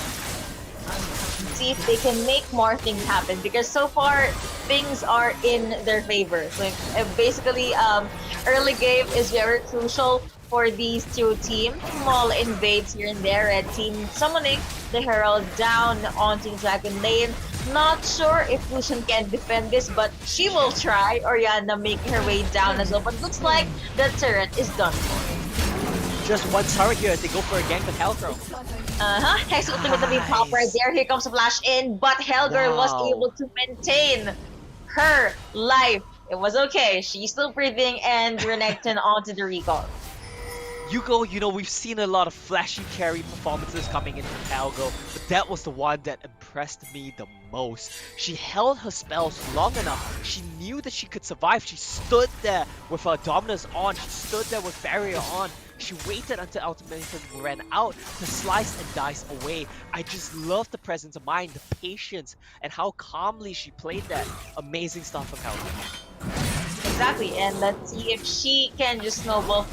See if they can make more things happen, because so far things are in their favor. So basically, early game is very crucial for these two teams. Small invades here and there. Red team summoning the Herald down onto the Dragon Lane. Not sure if Lucian can defend this, but she will try. Orianna making her way down as well, but looks like the turret is done for. Just one turret here. They go for a gank with Hellgirl. Hex ultimately pop right there. Here comes a flash in, but Hellgirl was able to maintain her life. It was okay. She's still breathing, and Renekton onto the recall. Yuko, you know, we've seen a lot of flashy carry performances coming in from Helgo, but that was the one that impressed me the most. She held her spells long enough. She knew that she could survive. She stood there with her Dominus on. She stood there with Barrier on. She waited until ultimatum ran out to slice and dice away. I just love the presence of mind, the patience, and how calmly she played that. Amazing stuff from Helgo. Exactly, and let's see if she can just snowball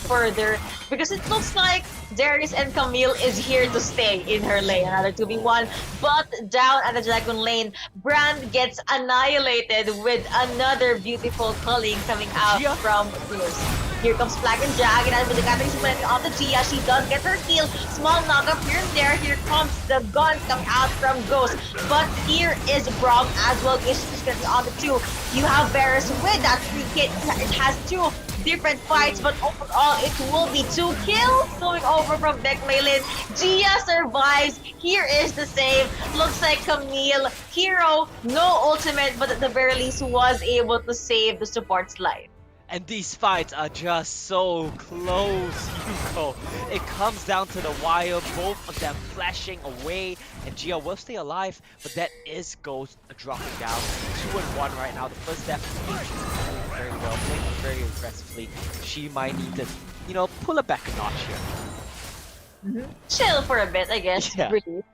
further, because it looks like Darius and Camille is here to stay in her lane. Another 2v1, but down at the Dragon Lane, Brand gets annihilated with another beautiful culling coming out from Fierce. Here comes Flag and Dragon, and with the Catherine playing on the Gia, she does get her kill. Small knockup here and there. Here comes the gun coming out from Ghost. But here is Braum as well. She's going to be on the 2. You have Varus with that free kit. It has 2 different fights, but overall it will be 2 kills going over from VEC MaiLinh. Gia survives. Here is the save. Looks like Camille, hero, no ultimate, but at the very least was able to save the support's life. And these fights are just so close, Yuko. It comes down to the wire, both of them flashing away, and Gia will stay alive, but that is Ghost dropping down. 2-1 right now. The first death is playing very well, playing very aggressively. She might need to, you know, pull it back a notch here. Chill for a bit, I guess. Yeah. Really.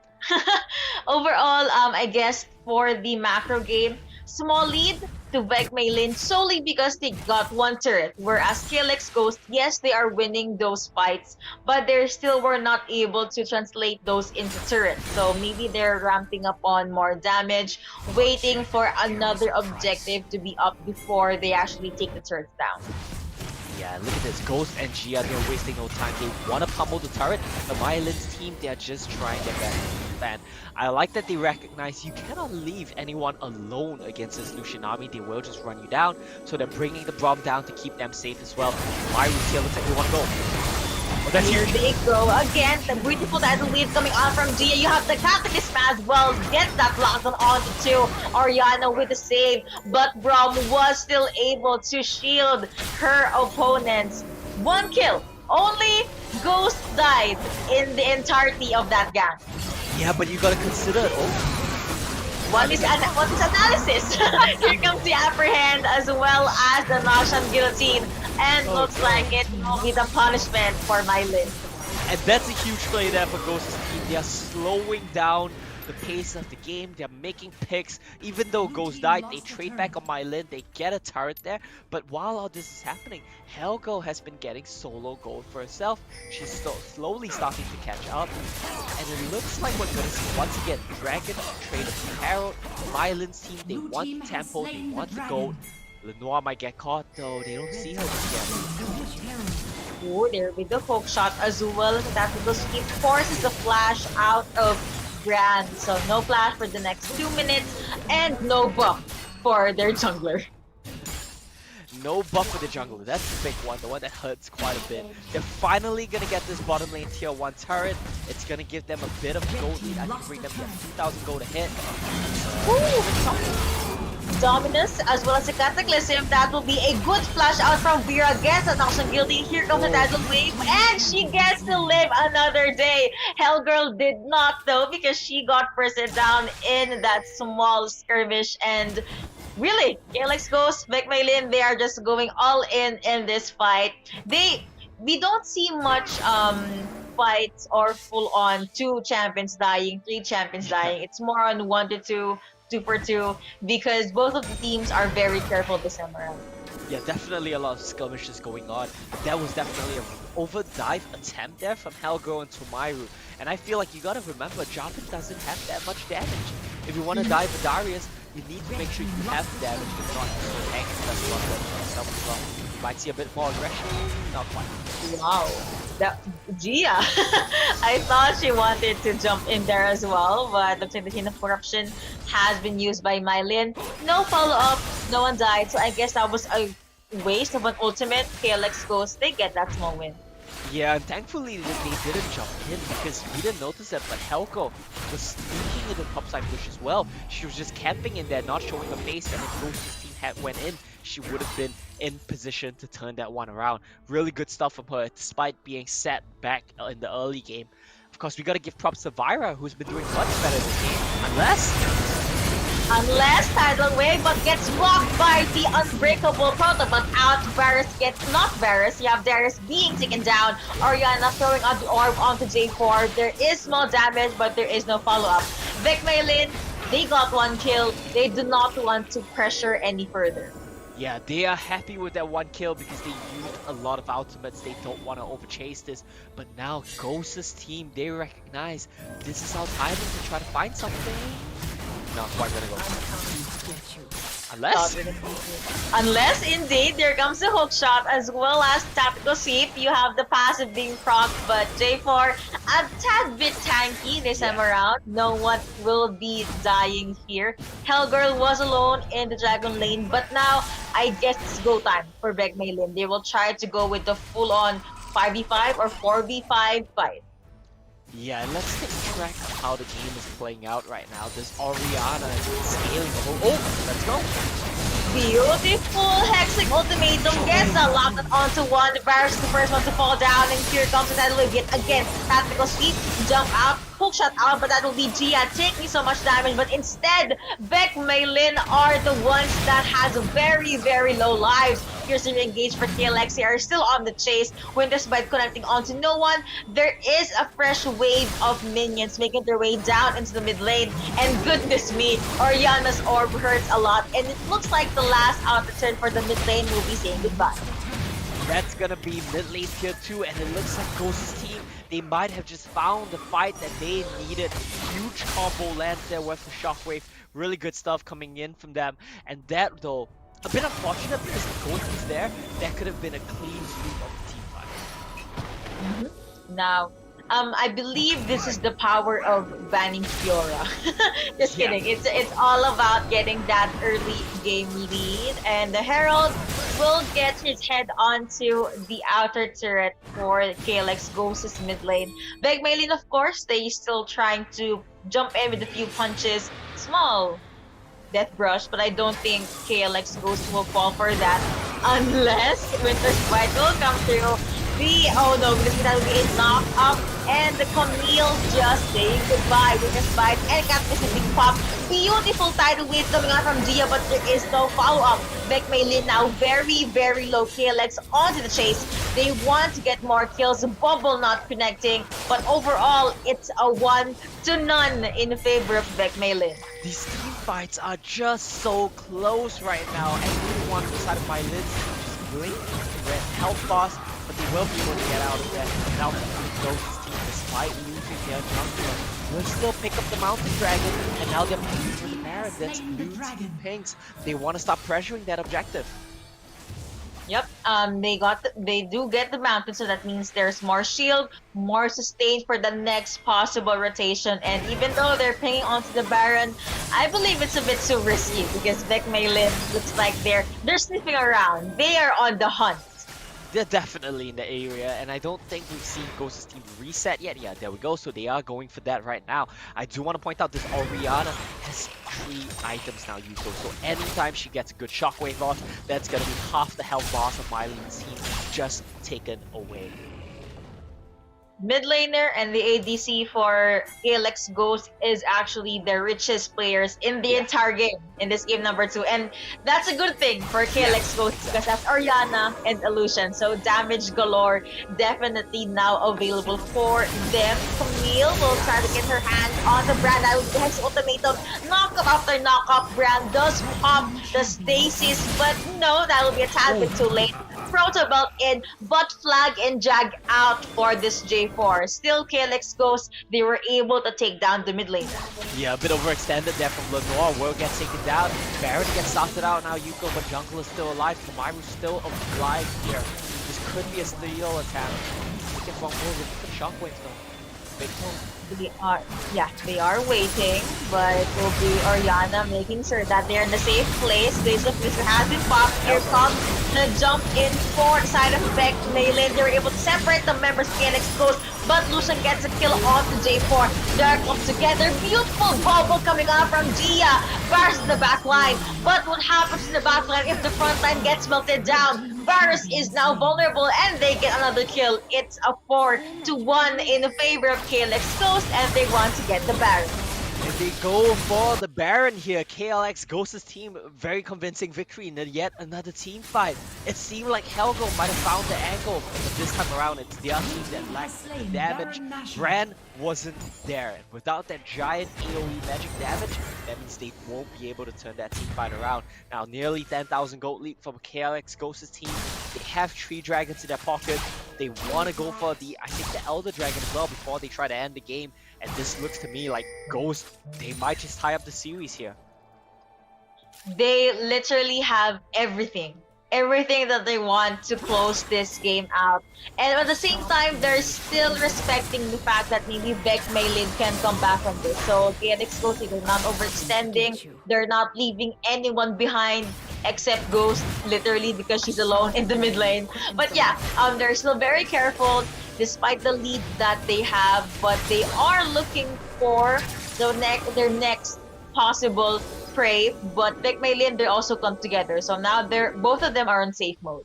Overall, I guess for the macro game, small lead to VEC MaiLinh solely because they got 1 turret, whereas KLX Ghost, yes, they are winning those fights, but they still were not able to translate those into turrets. So maybe they're ramping up on more damage, waiting for another objective to be up before they actually take the turrets down. Yeah, look at this. Ghost and Gia, they're wasting no time. They want to pummel the turret. The MaiLinh's team, they're just trying their best. And I like that they recognize you cannot leave anyone alone against this Lucian army. They will just run you down. So they're bringing the Braum down to keep them safe as well. Myru's here, looks like they want to go. Oh, that's Here huge. they go again. The beautiful tidal wave coming on from Gia. You have the Cataclysm as well. Gets that locked on onto two. Oriana with the save. But Braum was still able to shield her opponents. One kill. Only Ghost died in the entirety of that gang. Yeah, but you gotta consider it. Oh, What is analysis? Here comes the apprehend as well as the Noxian Guillotine. And Oh, looks no. like it will be the punishment for MaiLinh. and that's a huge play there for Ghost's team. They are slowing down the pace of the game. They're making picks. Even though Ghost died, they trade back on MaiLinh. They get a turret there. But while all this is happening, Helgo has been getting solo gold for herself. She's slowly starting to catch up. And it looks like we're gonna see once again Dragon traded to Herald. MaiLinh's team, they want the tempo, they want the gold. Lenoir might get caught though. They don't see her just yet. Oh, there with the hook shot as well. That because he forces the flash out of Brand. So no flash for the next 2 minutes and no buff for their jungler. No buff for the jungler. That's the big one, the one that hurts quite a bit. They're finally gonna get this bottom lane tier 1 turret. It's gonna give them a bit of gold lead. I can bring them to 2,000 gold a hit. Dominus as well as the Cataclysm. That will be a good flash out from Vera. Gets a Noxian Guilty. Here comes the Dazzle Wave. And she gets to live another day. Hellgirl did not though because she got first down in that small skirmish. And really, KLX Ghost, VEC MaiLinh, they are just going all in this fight. We don't see much fights or full on 2 champions dying, 3 champions dying. It's more on 1 to 2, 2 for 2, because both of the teams are very careful this time around. Yeah, definitely a lot of skirmishes going on. That was definitely an overdive attempt there from Helgo and Tomaru. And I feel like you gotta remember, Jarvan doesn't have that much damage. If you want to dive with Darius, you need to make sure you have the damage. If not, tank does not work for yourself as well. You might see a bit more aggression. Not quite. Wow. That Gia. I thought she wanted to jump in there as well, but looks like the Chain of Corruption has been used by MaiLinh. No follow-up, no one died, so I guess that was a waste of an ultimate. KLX Ghost, they get that small win. Yeah, and thankfully they didn't jump in because we didn't notice it, but Helko was sneaking into topside push as well. She was just camping in there, not showing her face, and if Ghost's team had went in, she would have been in position to turn that one around. Really good stuff from her, despite being set back in the early game. Of course, we gotta give props to Vyra, who's been doing much better this game. Unless Tidal Wave, but gets blocked by the Unbreakable Proto, but out Varus gets, not Varus, you have Darius being taken down, Oriana throwing out the orb onto J4, there is small damage, but there is no follow-up. VEC MaiLinh, they got 1 kill, they do not want to pressure any further. Yeah, they are happy with that 1 kill because they used a lot of ultimates. They don't want to overchase this. But now Ghost's team, they recognize this is our timing to try to find something. Not quite gonna go. Unless indeed there comes a hook shot as well as tactical sweep. You have the passive being proc, but J4 a tad bit tanky this time around. No one will be dying here. Hellgirl was alone in the dragon lane, but now I guess it's go time for VEC MaiLinh. They will try to go with the full-on 5v5 or 4v5 fight. Yeah, and let's take track of how the game is playing out right now. This Oriana is scaling the whole... Oh, let's go! Beautiful Hexing Ultimatum gets a locked onto one. Varus is the first one to fall down, and here comes the Tidal Wave yet again. Tactical sweep, jump out, hook shot out, but that will be Gia taking so much damage. But instead, VEC MaiLinh are the ones that has very, very low lives. Here's the engage for KLX. They are still on the chase. Winter's Bite connecting onto no one. There is a fresh wave of minions making their way down into the mid lane. And goodness me, Oriana's orb hurts a lot. And it looks like the last out the turn for the mid lane will be saying goodbye. That's gonna be mid lane tier 2, and it looks like Ghost's team, they might have just found the fight that they needed. Huge combo lands there with the shockwave. Really good stuff coming in from them. And that though, a bit unfortunate because the Ghost was there. That could have been a clean sweep of the team fight. Now, I believe this is the power of banning Fiora. Just Yeah. kidding. It's all about getting that early game lead, and the Herald will get his head onto the outer turret for KLX Ghost's mid lane. VEC MaiLinh, of course, they still trying to jump in with a few punches. Small death brush, but I don't think KLX Ghost will fall for that unless Winter's Bite will come through. Oh no, because that will be a knock up, and the Camille just saying goodbye. Winter's Bite and got this big pop. Beautiful tidal wave coming out from Gia, but there is no follow up. VEC MaiLinh now very low. KLX onto the chase. They want to get more kills. Bubble not connecting, but overall it's a 1-0 in favor of VEC MaiLinh. These team fights are just so close right now, and neither one decided by Lids just blink red health boss, but they will be able to get out of there. Now Ghost's team, despite losing their jungler, will still pick up the Mountain Dragon, and now they're playing for the Baron. That's blue team pinks. They want to stop pressuring that objective. Yep. They do get the mountain, so that means there's more shield, more sustain for the next possible rotation. And even though they're pinging onto the Baron, I believe it's a bit too risky because VEC MaiLinh looks like they're sniffing around. They are on the hunt. They're definitely in the area, and I don't think we've seen Ghost's team reset yet. Yeah, there we go. So they are going for that right now. I do want to point out this Orianna has 3 items now used. So anytime she gets a good shockwave off, that's going to be half the health bars of MaiLinh's team just taken away. Mid laner and the ADC for KLX Ghost is actually the richest players in the entire game in this game number 2, and that's a good thing for KLX Ghost because that's Orianna and Illusion, so damage galore definitely now available for them. Camille will try to get her hands on the Brand. That will be Hex Ultimatum. Knockup after knockup. Brand does pop the stasis, but no, that will be a tad bit too late. Proto Belt in, but Flag and Jag out for this J4. Still KLX Ghost, they were able to take down the mid lane. Yeah, a bit overextended there from Lenore. Will gets taken down. Baron gets started out now. Yuko, but Jungle is still alive. Kamiru's still alive here. This could be a steal attack. Look at one more with the shockwave though. Big move. They are waiting, but it will be Orianna making sure that they're in the safe place. Days of Mr. has been popped. Here comes the jump in for the side of VEC MaiLinh. They were able to separate the members of KLX Ghost, but Lucian gets a kill on the J4. They're up together. Beautiful bubble coming out from Gia. Varus in the back line. But what happens in the back line if the front line gets melted down? Varus is now vulnerable and they get another kill. It's a 4-1 in favor of KLX Ghost, and they want to get the Baron. And they go for the Baron here. KLX Ghost's team, very convincing victory in yet another team fight. It seemed like Helgo might have found the angle, but this time around it's their team that lacked the damage. Brand wasn't there. Without that giant AoE magic damage, that means they won't be able to turn that team fight around. Now nearly 10,000 gold lead from KLX Ghost's team. They have 3 dragons in their pocket. They want to go for the, I think, the Elder Dragon as well before they try to end the game. And this looks to me like Ghost, they might just tie up the series here. They literally have everything that they want to close this game out. And at the same time, they're still respecting the fact that maybe VEC MaiLinh can come back from this. So KLX Ghost, they're not overextending. They're not leaving anyone behind except Ghost, literally, because she's alone in the mid lane. But yeah, they're still very careful despite the lead that they have, but they are looking for their next possible prey. But VEC MaiLinh, they also come together, so now both of them are on safe mode.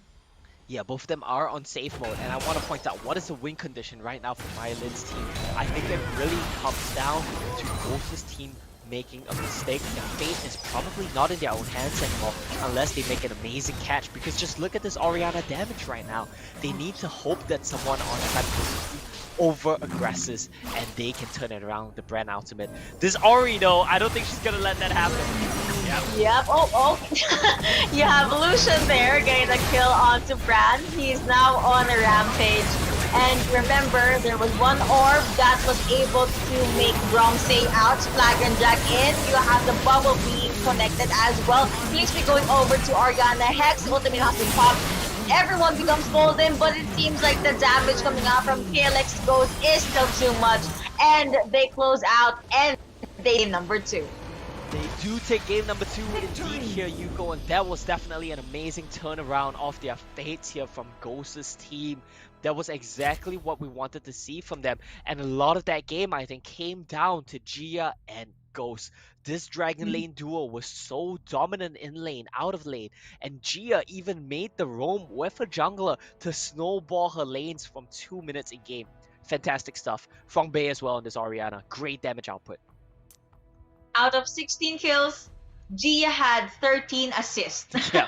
Yeah, both of them are on safe mode, and I want to point out what is the win condition right now for MaiLinh's team. I think it really comes down to Ghost's team making a mistake, and fate is probably not in their own hands anymore unless they make an amazing catch, because just look at this Orianna damage right now. They need to hope that someone on the side of Ghost's team over-aggresses and they can turn it around with the Brand ultimate. This Ori though, I don't think she's gonna let that happen. Yep. Oh. You have Lucian there getting a kill onto Brand. He's now on a rampage. And remember, there was one orb that was able to make Grom stay out, Flag and Jack in. You have the bubble being connected as well. Please be going over to Orianna. Hex ultimate has been popped. everyone becomes golden, but it seems like the damage coming out from KLX Ghost is still too much, and they close out and they number 2. They do take game number 2 indeed here, Yuko, and that was definitely an amazing turnaround of their fates here from Ghost's team. That was exactly what we wanted to see from them, and a lot of that game, I think, came down to Gia and Ghost. This Dragon Lane duo was so dominant in lane, out of lane, and Gia even made the roam with a jungler to snowball her lanes from 2 minutes in game. Fantastic stuff from Bay as well in this Orianna. Great damage output. Out of 16 kills, Gia had 13 assists. Yeah.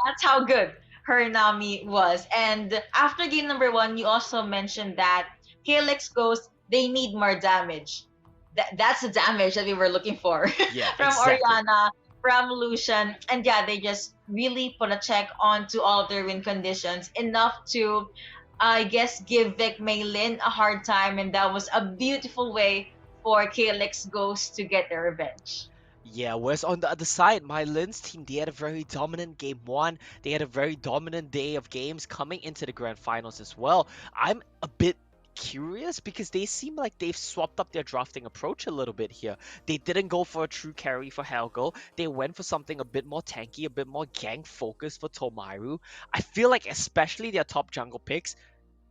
That's how good her Nami was. And after game number 1, you also mentioned that KLX Ghost, they need more damage. That's the damage that we were looking for Yeah, from exactly. Orianna, from Lucian. And yeah, they just really put a check onto all of their win conditions, enough to, I guess, give VEC MaiLinh a hard time. And that was a beautiful way for KLX Ghost to get their revenge. Yeah, whereas on the other side, MaiLinh's team, they had a very dominant game 1. They had a very dominant day of games coming into the grand finals as well. I'm a bit curious because they seem like they've swapped up their drafting approach a little bit here. They didn't go for a true carry for Helgo. They went for something a bit more tanky, a bit more gank focused for Tomaru. I feel like especially their top jungle picks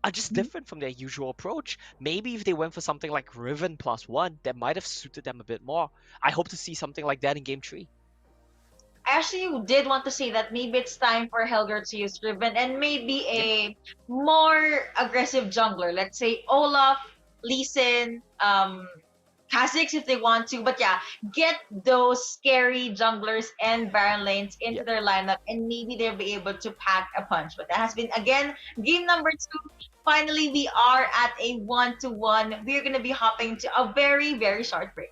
are just different from their usual approach. Maybe if they went for something like Riven +1, that might have suited them a bit more. I hope to see something like that in game 3. I actually did want to say that maybe it's time for Helger to use Riven and maybe a more aggressive jungler. Let's say Olaf, Lee Sin, Kha'Zix if they want to. But yeah, get those scary junglers and Baron lanes into their lineup, and maybe they'll be able to pack a punch. But that has been, again, game number 2. Finally, we are at a 1-1. We're going to be hopping to a very, very short break.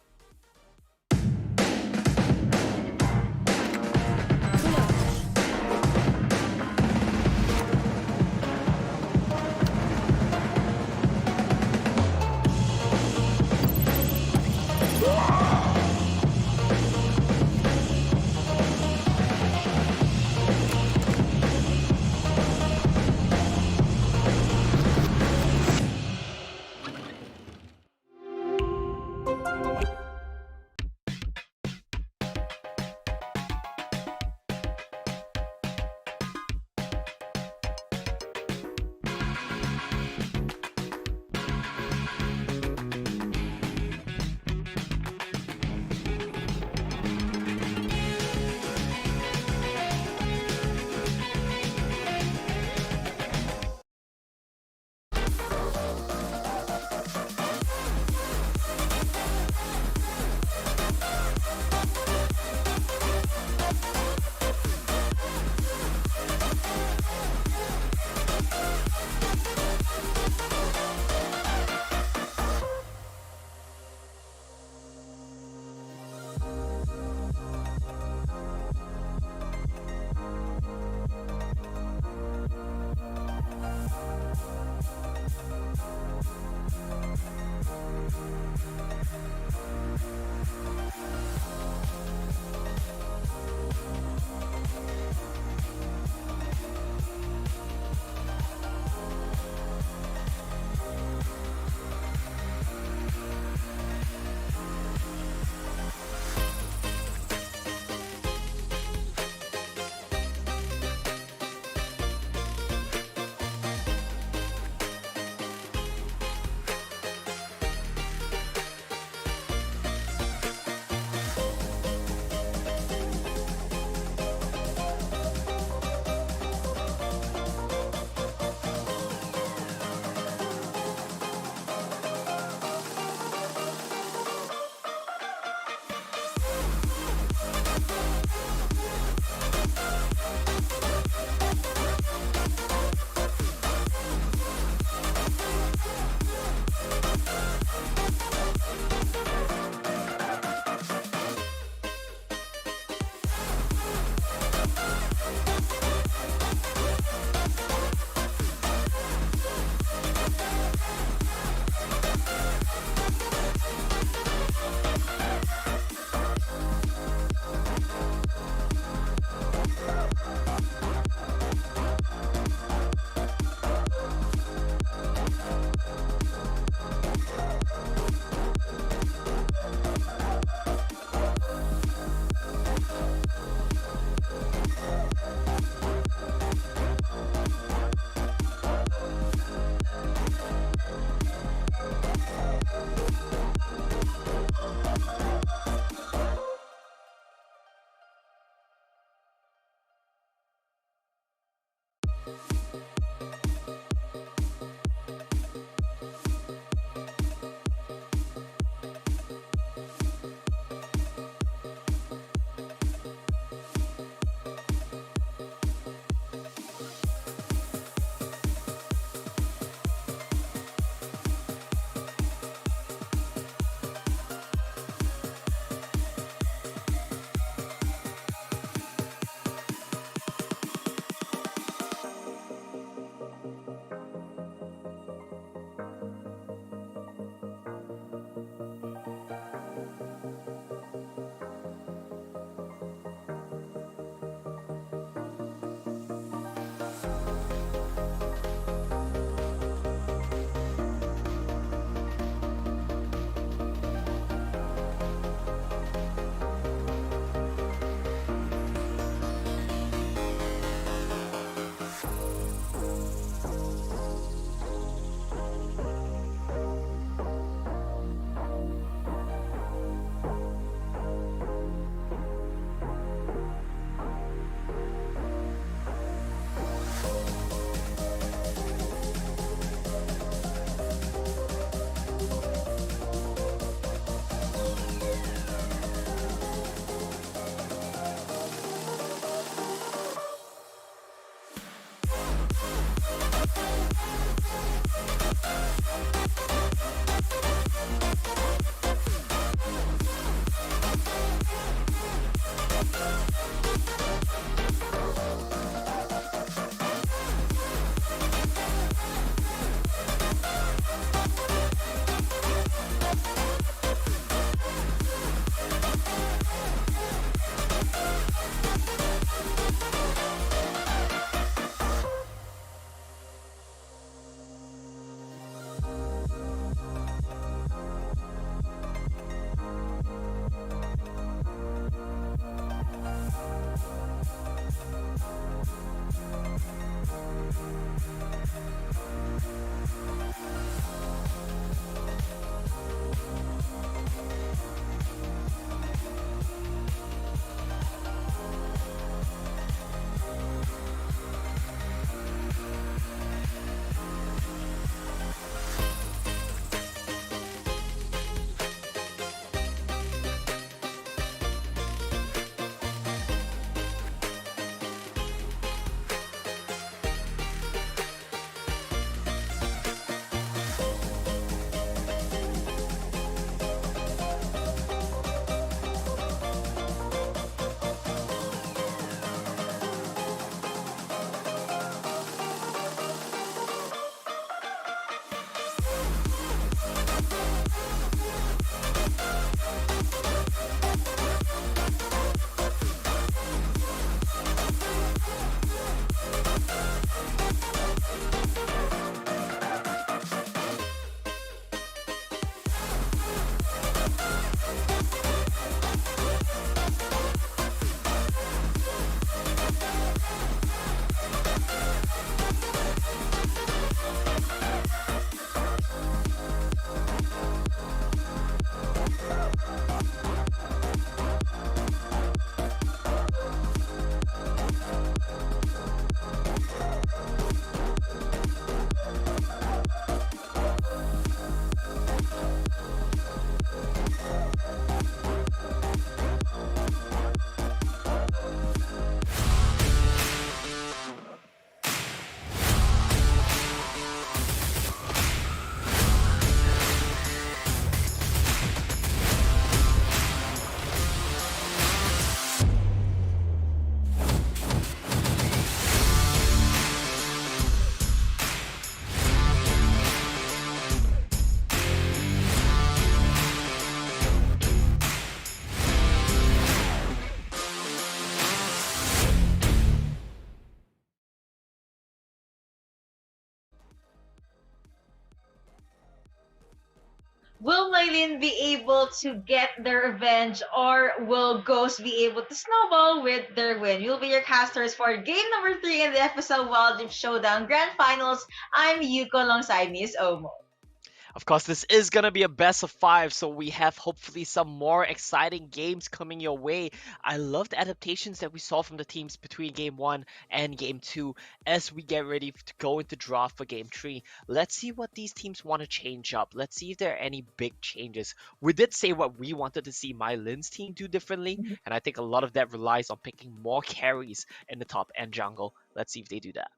Will MaiLinh be able to get their revenge, or will Ghost be able to snowball with their win? You'll be your casters for game number 3 in the FSL Wild Rift Showdown Grand Finals. I'm Yuko, alongside me is Omo. Of course, this is going to be a best of 5, so we have hopefully some more exciting games coming your way. I love the adaptations that we saw from the teams between Game 1 and Game 2 as we get ready to go into draft for Game 3. Let's see what these teams want to change up. Let's see if there are any big changes. We did say what we wanted to see MaiLinh's team do differently, and I think a lot of that relies on picking more carries in the top and jungle. Let's see if they do that.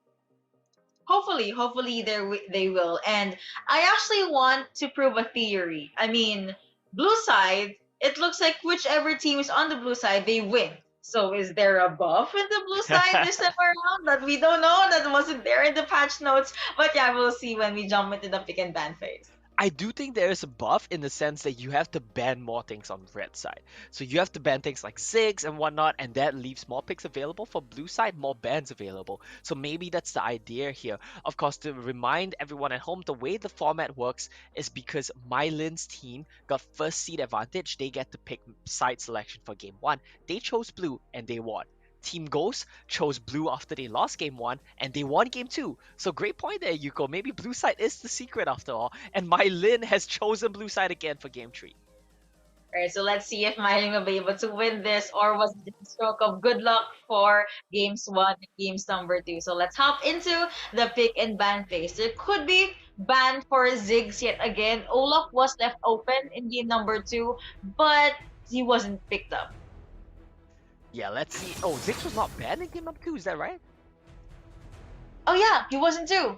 Hopefully they will. And I actually want to prove a theory. I mean, blue side, it looks like whichever team is on the blue side, they win. So is there a buff in the blue side this time around that we don't know, that wasn't there in the patch notes? But yeah, we'll see when we jump into the pick and ban phase. I do think there is a buff in the sense that you have to ban more things on red side. So you have to ban things like Ziggs and whatnot, and that leaves more picks available. For blue side, more bans available. So maybe that's the idea here. Of course, to remind everyone at home, the way the format works is because MaiLinh's team got first seed advantage. They get to pick side selection for game 1. They chose blue and they won. Team Ghost chose blue after they lost game 1 and they won game 2. So great point there, Yuko. Maybe blue side is the secret after all. And MaiLinh has chosen blue side again for game 3. Alright, so let's see if MaiLinh will be able to win this, or was it a stroke of good luck for games 1 and games number 2. So let's hop into the pick and ban phase. There could be ban for Ziggs yet again. Olaf was left open in game number 2, but he wasn't picked up. Yeah, let's see. Oh, Ziggs was not banned in game number 2, is that right? Oh yeah, he wasn't too.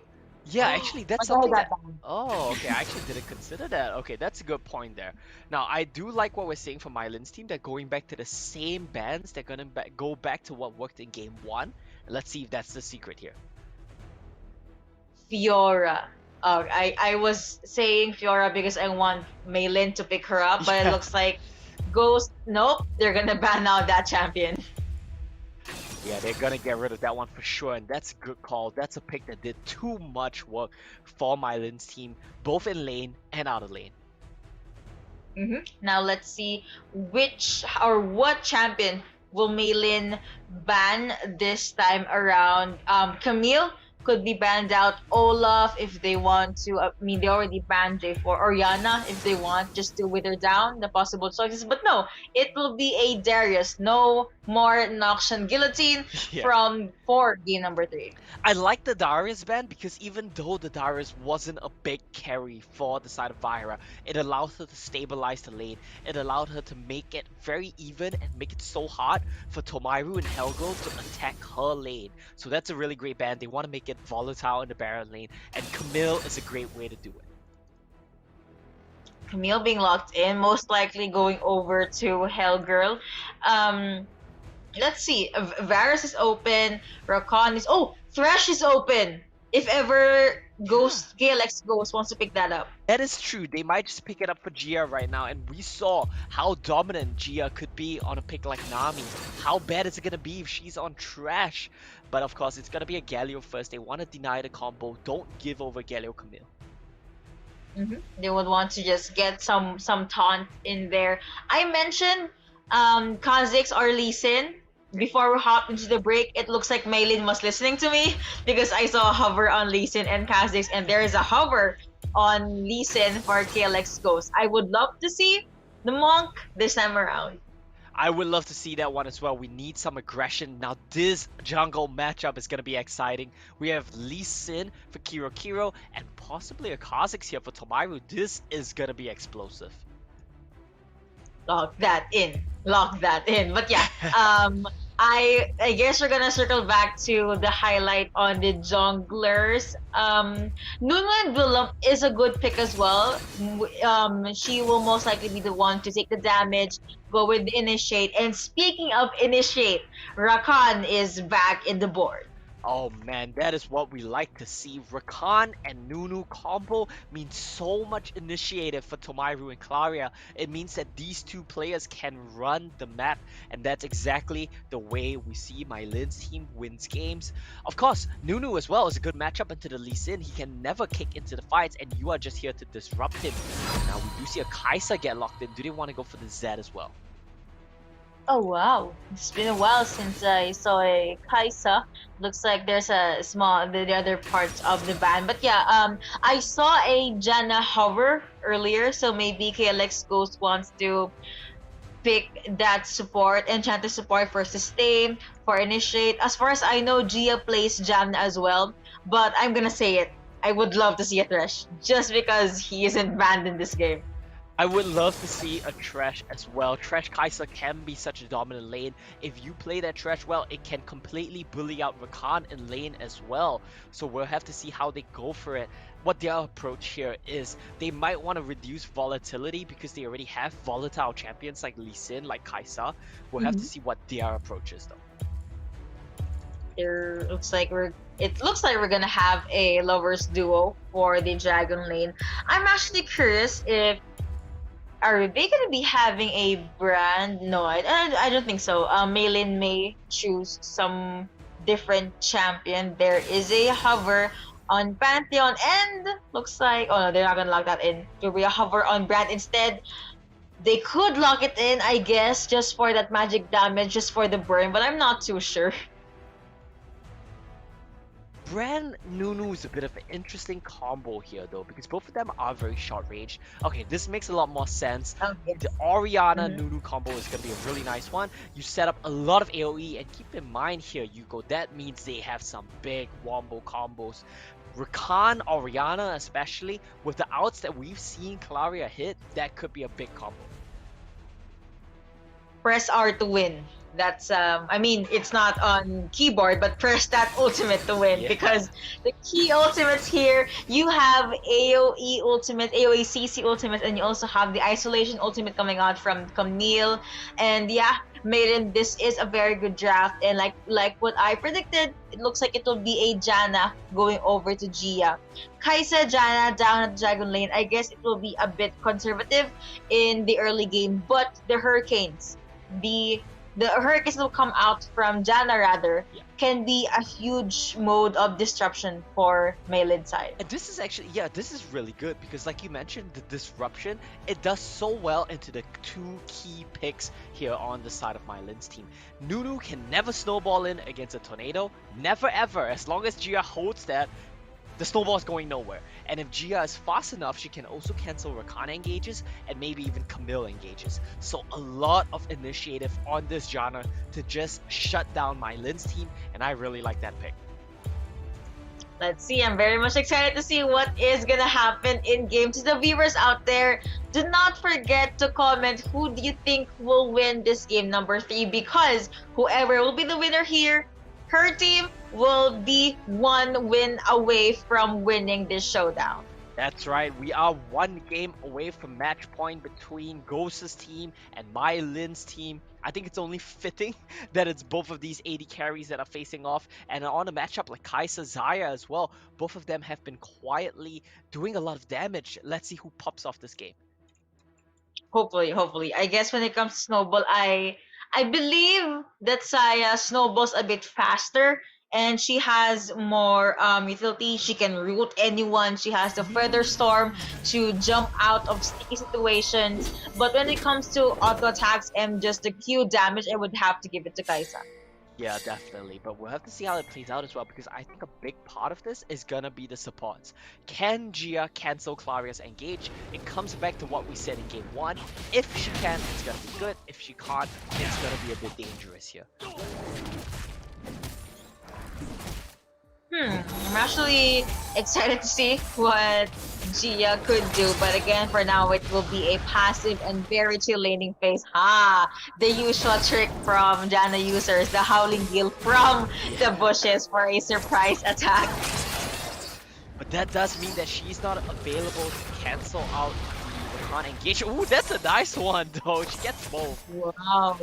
Yeah, actually, that's I got something that... that down. Oh, okay, I actually didn't consider that. Okay, that's a good point there. Now, I do like what we're saying from MaiLinh's team. They're going back to the same bans. They're going to go back to what worked in game 1. Let's see if that's the secret here. Fiora. Oh, I was saying Fiora because I want MaiLinh to pick her up, but Yeah. it looks like Ghost. Nope, they're gonna ban out that champion. Yeah, they're gonna get rid of that one for sure, and that's a good call. That's a pick that did too much work for MaiLinh's team, both in lane and out of lane. Now let's see which or what champion will MaiLinh ban this time around. Camille could be banned out. Olaf, if they want to. I mean, they already banned J4. Oriana, if they want, just to wither down the possible choices. But no, it will be a Darius. No more Noxian Guillotine Yeah. from for game number 3. I like the Darius ban because even though the Darius wasn't a big carry for the side of Vieira, it allowed her to stabilize the lane. It allowed her to make it very even and make it so hard for Tomairu and Helgo to attack her lane. So that's a really great ban. They want to make it volatile in the Baron lane, and Camille is a great way to do it. Camille being locked in, most likely going over to Hellgirl. Let's see. Varus is open. Rakan is. Oh, Thresh is open. If ever Ghost KLX Ghost wants to pick that up. That is true. They might just pick it up for Gia right now, and we saw how dominant Gia could be on a pick like Nami. How bad is it gonna be if she's on trash? But of course, it's gonna be a Galio first. They want to deny the combo. Don't give over Galio Camille. They would want to just get some taunt in there. I mentioned Kha'Zix or Lee Sin. Before we hop into the break, it looks like MaiLinh was listening to me because I saw a hover on Lee Sin and Kha'Zix, and there is a hover on Lee Sin for KLX Ghost. I would love to see the Monk this time around. I would love to see that one as well. We need some aggression. Now this jungle matchup is going to be exciting. We have Lee Sin for Kiro and possibly a Kha'Zix here for Tomairu. This is going to be explosive. Lock that in. But yeah, I guess we're gonna circle back to the highlight on the junglers. Nuno and Willem is a good pick as well. She will most likely be the one to take the damage, go with Initiate. And speaking of Initiate, Rakan is back in the board. Oh man, that is what we like to see. Rakan and Nunu combo means so much initiative for Tomairu and Claria. It means that these two players can run the map, and that's exactly the way we see MaiLin's team wins games. Of course, Nunu as well is a good matchup into the Lee Sin. He can never kick into the fights, and you are just here to disrupt him. Now we do see a Kai'Sa get locked in. Do they want to go for the Z as well? Oh wow, it's been a while since I saw a Kaisa. Looks like there's a small the other parts of the band, but yeah, I saw a Janna hover earlier, so maybe KLX Ghost wants to pick that support, enchanted support for sustain, for initiate. As far as I know, Gia plays Janna as well, but I'm gonna say it. I would love to see a Thresh just because he isn't banned in this game. I would love to see a Thresh as well. Thresh Kai'Sa can be such a dominant lane. If you play that Thresh well, it can completely bully out Rakan in lane as well. So we'll have to see how they go for it. What their approach here is, they might want to reduce volatility because they already have volatile champions like Lee Sin, like Kai'Sa. We'll have to see what their approach is though. There looks like we're gonna have a lovers duo for the dragon lane. I'm actually curious if are they gonna be having a brand? No, I don't think so. MaiLinh may choose some different champion. There is a hover on Pantheon, and looks like oh no, they're not gonna lock that in. There'll be a hover on Brand instead. They could lock it in, I guess, just for that magic damage, just for the burn, but I'm not too sure. Brand Nunu is a bit of an interesting combo here though, because both of them are very short range. Okay, this makes a lot more sense. Oh, yes. The Orianna Mhm. Nunu combo is gonna be a really nice one. You set up a lot of AoE, and keep in mind here, Yuko, that means they have some big wombo combos. Rakan, Orianna especially, with the outs that we've seen Claria hit, that could be a big combo. Press R to win. That's I mean it's not on keyboard, but press that ultimate to win Yeah. because the key ultimates here, you have AoE ultimate, AoE CC ultimate, and you also have the isolation ultimate coming out from Camille. And yeah, Maiden, this is a very good draft, and like what I predicted, it looks like it will be a Janna going over to Gia. Kaisa Janna down at Dragon Lane. I guess it will be a bit conservative in the early game, but the Hurricanes, the Hurricanes will come out from Janna rather, Yeah. can be a huge mode of disruption for MaiLinh side. And this is actually, yeah, this is really good because like you mentioned, the disruption, it does so well into the two key picks here on the side of MaiLin's team. Nunu can never snowball in against a tornado, never ever, as long as Gia holds that, the snowball is going nowhere. And if Gia is fast enough, she can also cancel Rakana engages and maybe even Camille engages. So a lot of initiative on this genre to just shut down MaiLin's team, and I really like that pick. Let's see. I'm very much excited to see what is gonna happen in game. To the viewers out there, do not forget to comment who do you think will win this game number 3, because whoever will be the winner here, her team will be one win away from winning this showdown. That's right, we are one game away from match point between Ghost's team and MaiLin's team. I think it's only fitting that it's both of these AD carries that are facing off, and on a matchup like Kaisa Zaya as well, both of them have been quietly doing a lot of damage. Let's see who pops off this game. Hopefully. I guess when it comes to Snowball, I believe that Saya snowballs a bit faster, and she has more utility. She can root anyone. She has the Feather Storm to jump out of sticky situations. But when it comes to auto attacks and just the Q damage, I would have to give it to Kaisa. Yeah, definitely, but we'll have to see how it plays out as well, because I think a big part of this is gonna be the supports. Can Gia cancel Claria's engage? It comes back to what we said in game 1. If she can, it's gonna be good. If she can't, it's gonna be a bit dangerous here. I'm actually excited to see what Gia could do, but again, for now, it will be a passive and very chill laning phase. The usual trick from Janna users, the Howling Gale from the bushes for a surprise attack. But that does mean that she's not available to cancel out the Rakan engage. Ooh, that's a nice one though. She gets both. Wow.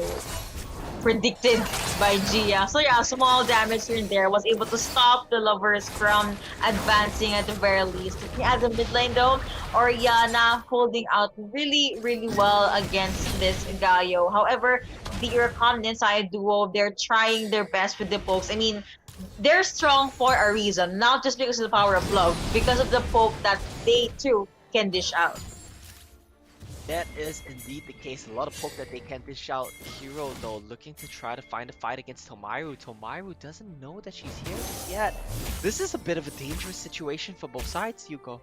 predicted by Gia. So yeah, small damage here and there was able to stop the lovers from advancing at the very least. Looking at the mid lane though, Oriana holding out really well against this Gaio. However, the Iracom inside duo, they're trying their best with the pokes. I mean, they're strong for a reason, not just because of the power of love, because of the poke that they too can dish out. That is indeed the case. A lot of poke that they can dish out. Hero though looking to try to find a fight against Tomaru. Tomaru doesn't know that she's here just yet. This is a bit of a dangerous situation for both sides, Yuko.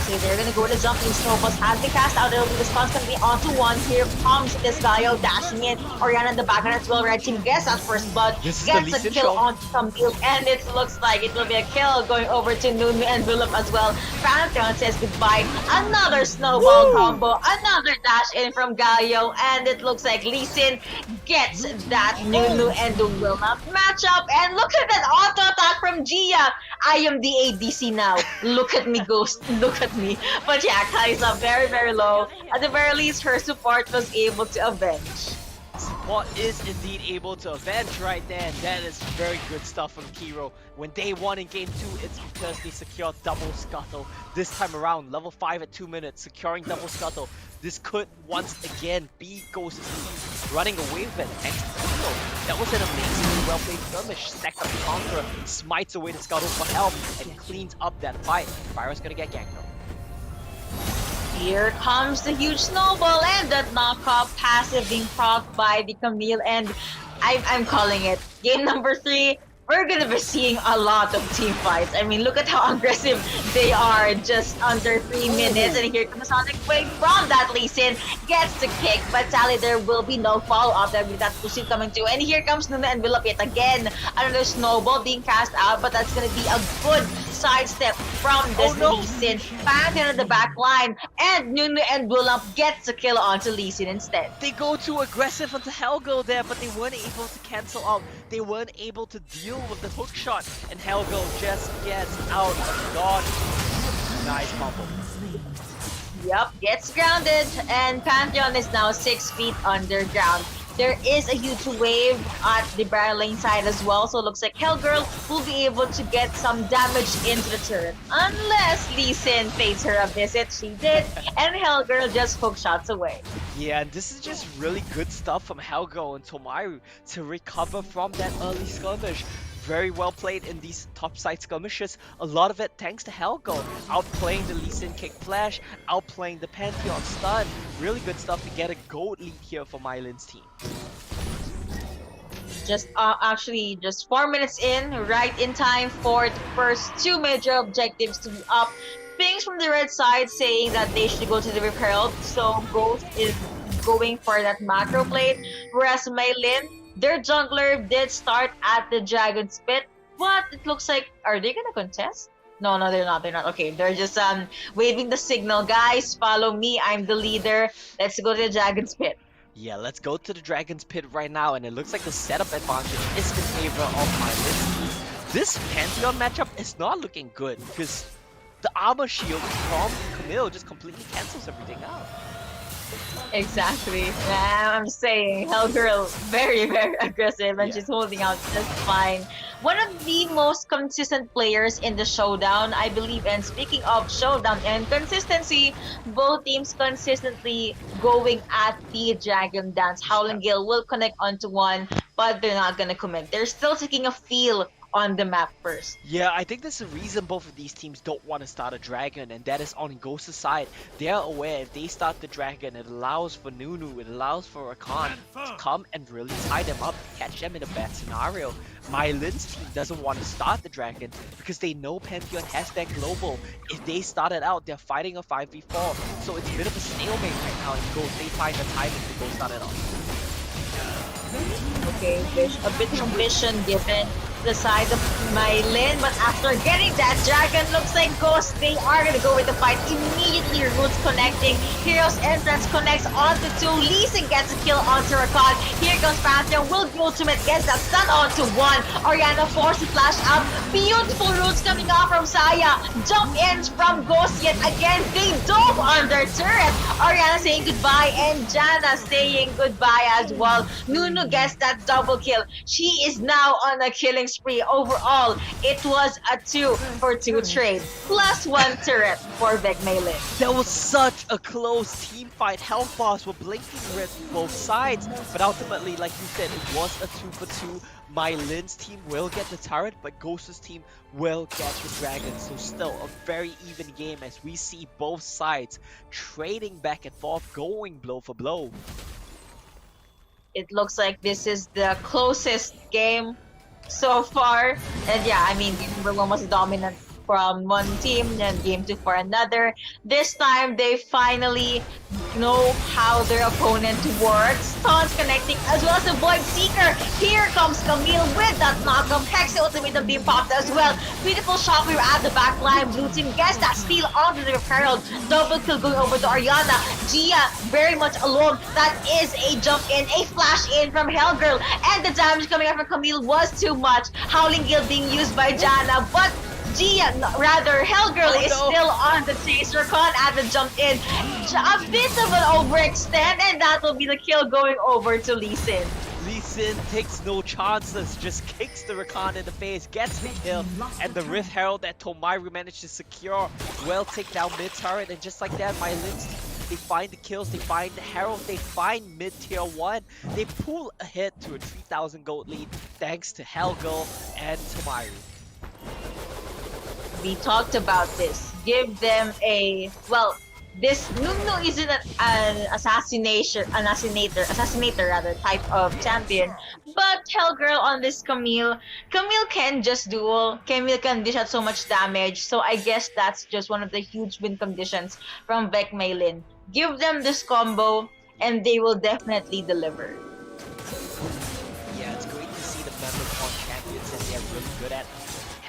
So they're gonna go to jumping snowballs, has been cast out, it'll be response gonna be onto one. Here comes this Gaio dashing in. Oriana in the background as well. Red team gets that first blood, This is gets the a Lee Sin kill show. onto Camille, and it looks like it will be a kill going over to Nunu and Willem as well. Pantheon says goodbye. Another snowball combo, another dash in from Gaio, and it looks like Lee Sin gets that Nunu and the Willem matchup. And look at that auto attack from Gia. I am the ADC now. Look at me, Ghost. Look at me. But yeah, Kai's up very low. At the very least, her support was able to avenge. Support is indeed able to avenge right there, and that is very good stuff from Kiro. When they won in game 2, it's because they secured double scuttle. This time around, level 5 at 2 minutes, securing double scuttle. This could once again be Ghost's team running away with it. Thanks to Kiro. That was an amazingly well played skirmish. Stacked up the Conqueror, smites away the scuttle for help, and cleans up that fight. Byron's gonna get ganked though. Here comes the huge snowball and that knockoff passive being procced by the Camille, and I'm calling it. Game number 3, we're gonna be seeing a lot of team fights. I mean, look at how aggressive they are just under 3 minutes. And here comes Sonic Wave from that Lee Sin. Gets the kick, but sadly there will be no follow-up. There will be that pursuit coming through. And here comes Nuna and Willop yet again. Another snowball being cast out, but that's gonna be a good sidestep from this Lee Sin. Back into the back line, and Nunu and Willop gets the kill onto Lee Sin instead. They go too aggressive onto Helgo there, but they weren't able to cancel out. They weren't able to deal with the hook shot, and Helgo just gets out of dodge. Nice combo. Yep, gets grounded, and Pantheon is now 6 feet underground. There is a huge wave at the barrel lane side as well, so it looks like Hellgirl will be able to get some damage into the turret. Unless Lee Sin pays her a visit, she did, and Hellgirl just hook shots away. Yeah, and this is just really good stuff from Helgo and Tomaru to recover from that early skirmish. Very well played in these topside skirmishes. A lot of it thanks to Helgo. Outplaying the Lee Sin kick flash, outplaying the Pantheon stun. Really good stuff to get a gold lead here for MaiLinh's team. Actually just 4 minutes in, right in time for the first 2 major objectives to be up. Things from the red side saying that they should go to the Repelled, so Ghost is going for that macro plate, whereas MaiLinh, their jungler did start at the Dragon's Pit, but it looks like, are they gonna contest? No, they're not. Okay, they're just waving the signal. Guys, follow me. I'm the leader. Let's go to the Dragon's Pit. Yeah, let's go to the Dragon's Pit right now, and it looks like the setup advantage is in favor of MaiLinh's team. This Pantheon matchup is not looking good, because the armor shield from Camille just completely cancels everything out. Exactly. I'm saying, Hellgirl, very aggressive, and she's holding out just fine. One of the most consistent players in the Showdown, I believe. And speaking of Showdown and consistency, both teams consistently going at the Dragon Dance. Howling Gale will connect onto one, but they're not gonna commit. They're still taking a feel on the map first. Yeah, I think there's a reason both of these teams don't want to start a dragon, and that is on Ghost's side. They are aware if they start the dragon, it allows for Nunu, it allows for Rakan to come and really tie them up, catch them in a bad scenario. MaiLinh's team doesn't want to start the dragon because they know Pantheon has that global. If they start it out, they're fighting a 5v4, so it's a bit of a stalemate right now in Ghost. They find the timing to go start it off. Okay, there's a bit of mission given the side of MaiLinh, but after getting that dragon, looks like Ghost, they are gonna go with the fight. Immediately, roots connecting. Hero's entrance connects onto two. Lee Sin gets a kill onto Rakan. Here comes Pantheon, will the ultimate, gets that stun onto one. Orianna forced to flash up. Beautiful roots coming off from Saya. Jump in from Ghost yet again. They dove under turret. Orianna saying goodbye and Janna saying goodbye as well. Nunu gets that double kill. She is now on a killing spree. Overall, it was a 2-for-2 trade. Plus 1 turret for VEC MaiLinh. That was such a close team fight. Health bars were blinking red from both sides, but ultimately, like you said, it was a 2-for-2. MaiLinh's team will get the turret, but Ghost's team will get the dragon. So still a very even game as we see both sides trading back and forth, going blow for blow. It looks like this is the closest game so far. And yeah, I mean, game number 1 was dominant from one team, and game 2 for another. This time, they finally know how their opponent works. Taunts connecting as well as the Void Seeker. Here comes Camille with that knockup. Hex ultimatum being popped as well. Beautiful shockwave at the back line. Blue team gets that steal onto the Herald. Double kill going over to Orianna. Gia very much alone. That is a jump in, a flash in from Hellgirl. And the damage coming out from Camille was too much. Howling Guild being used by Janna, but Hellgirl is still on the chase. Rakan at the jump in. A bit of an overextend, and that will be the kill going over to Lee Sin. Lee Sin takes no chances, just kicks the Rakan in the face, gets the kill, and the Rift Herald that Tomairu managed to secure will take down mid turret, and just like that, MaiLinh's team, they find the kills, they find the Herald, they find mid tier 1, they pull ahead to a 3,000 gold lead thanks to Hellgirl and Tomairu. We talked about this. Give them a, well, this Nunu isn't an assassinator rather, type of champion. But Hellgirl on this Camille can just duel. Camille can dish out so much damage. So I guess that's just one of the huge win conditions from VEC MaiLinh. Give them this combo and they will definitely deliver. Yeah, it's great to see the members on champions that they're really good at.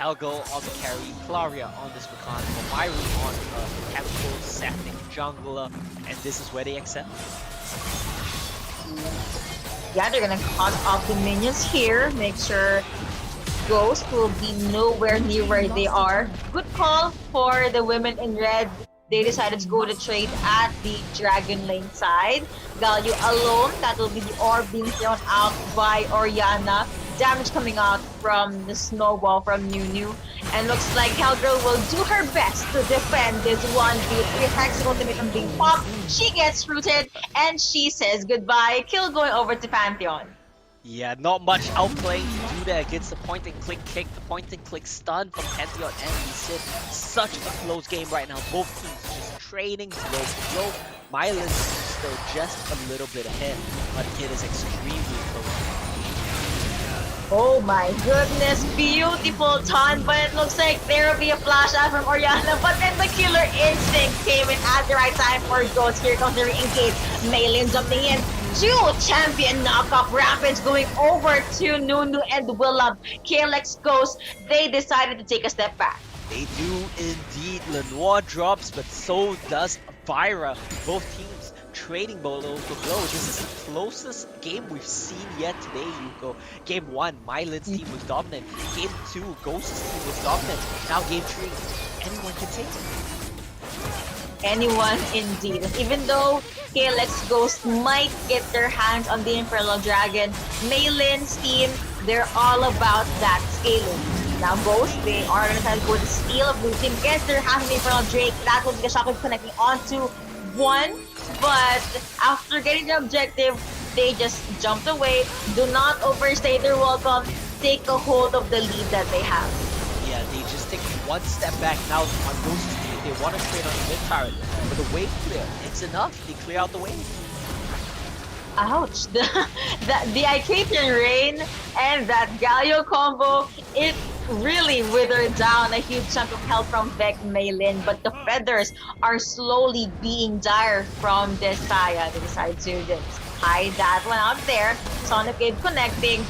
Hellgirl on the carry, Claria on this Rakan, Tomairu on Chemical, Septic, Jungler, and this is where they excel. Yeah, they're gonna cut off the minions here, make sure Ghost will be nowhere near where they are. Good call for the women in red. They decided to go to trade at the Dragon Lane side. Galio alone, that will be the orb being thrown out by Orianna. Damage coming out from the snowball from Nunu. And looks like Hellgirl will do her best to defend this 1v3. Hex ultimatum being popped. She gets rooted and she says goodbye. Kill going over to Pantheon. Yeah, not much outplaying to do that against the point and click kick, the point and click stun from Pantheon and Lee Sin. Such a close game right now. Both teams just trading blow for blow. MaiLinh's is still just a little bit ahead, but it is extremely close. Oh my goodness, beautiful taunt, but it looks like there will be a flash out from Orianna, but then the killer instinct came in at the right time for Ghost. Here comes the re-engage. MaiLinh jumping in. Two champion knockoff rapids going over to Nunu and Willem. KLX Ghost, they decided to take a step back. They do indeed. Lenoir drops, but so does Vira. Both teams trading blow for blow. This is the closest game we've seen yet today, Yuko. Game 1, MaiLinh's team was dominant. Game 2, Ghost's team was dominant. Now game 3, anyone can take it. Anyone indeed. Even though KLX Ghost might get their hands on the Infernal Dragon, MaiLinh's team, they're all about that scaling. Now Ghost, they are going to try to go to steal of blue team, gets their hands on the Infernal Drake. That will be the shockwave connecting onto one, but after getting the objective, they just jumped away. Do not overstay their welcome. Take a hold of the lead that they have. Yeah, they just take one step back now on Ghost's team. They want to trade on the mid turret, but the wave clear, it's enough. They clear out the wave. Ouch! The Icatian Rain and that Galio combo, it really withered down a huge chunk of health from VEC MaiLinh, but the feathers are slowly being dire from this Saya. They decide to just hide that one out there. Sonic Wave connecting.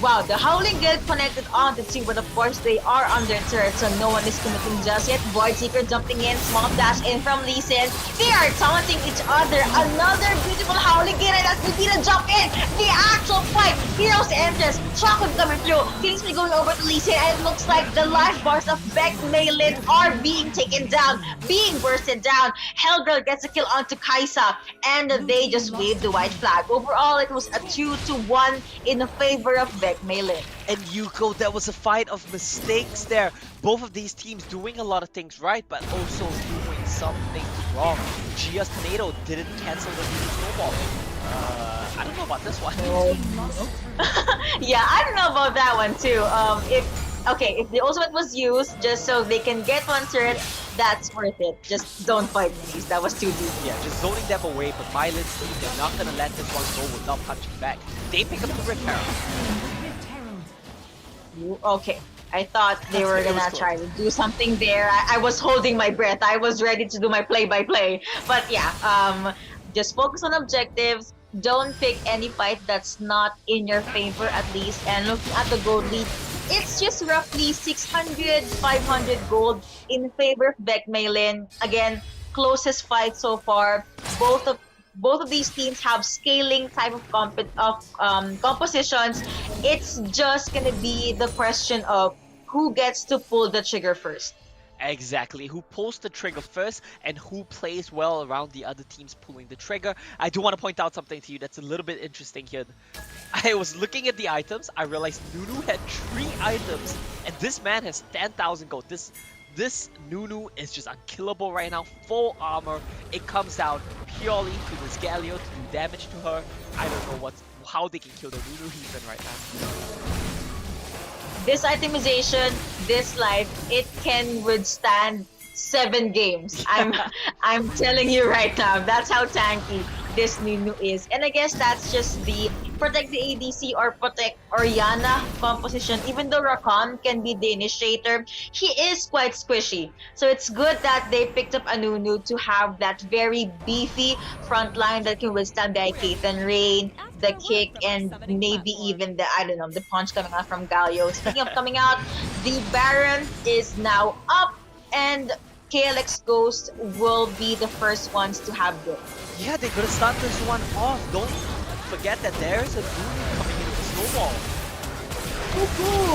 Wow, the Howling Gale connected on the two, but of course they are under turret, so no one is committing just yet. Void Seeker jumping in, small dash in from Lee Sin. They are taunting each other. Another beautiful Howling Gale, and that's Nikita jump in. The actual fight. Heroes enters. Chocolate coming through. Kingsley going over to Lee Sin, and it looks like the life bars of VEC MaiLinh are being taken down, being bursted down. Hellgirl gets a kill onto Kaisa, and they just waved the white flag. Overall, it was a 2-1 in favor of VEC MaiLinh. And Yuko, there was a fight of mistakes there. Both of these teams doing a lot of things right, but also doing some things wrong. Gia's Tornado didn't cancel the snowball. I don't know about this one. Yeah, I don't know about that one too. If the ultimate was used just so they can get one turret, that's worth it. Just don't fight these. That was too deep. Yeah, just zoning them away, but MaiLinh's team, they're not gonna let this one go without punching back. They pick up the Rift Herald. Okay. I thought they were gonna try to do something there. I was holding my breath. I was ready to do my play-by-play. But yeah, just focus on objectives. Don't pick any fight that's not in your favor at least. And looking at the gold lead, it's just roughly 600, 500 gold in favor of VEC MaiLinh. Again, closest fight so far. Both of these teams have scaling type of compositions. It's just gonna be the question of who gets to pull the trigger first. Exactly, who pulls the trigger first and who plays well around the other teams pulling the trigger. I do want to point out something to you that's a little bit interesting here. I was looking at the items, I realized Nunu had 3 items and this man has 10,000 gold. This Nunu is just unkillable right now, full armor. It comes down purely to this Galio to do damage to her. I don't know how they can kill the Nunu he's in right now. This itemization, this life, it can withstand 7 games. I'm telling you right now, that's how tanky this Nunu is. And I guess that's just the protect the ADC or protect Orianna composition. Even though Rakan can be the initiator, he is quite squishy. So it's good that they picked up a Nunu to have that very beefy front line that can withstand the Iketan Rain, the kick, and maybe even the, I don't know, the punch coming out from Galio. Speaking of coming out, the Baron is now up, and KLX Ghost will be the first ones to have it. Yeah, they're gonna start this one off. Don't forget that there's a Nunu coming in with a snowball.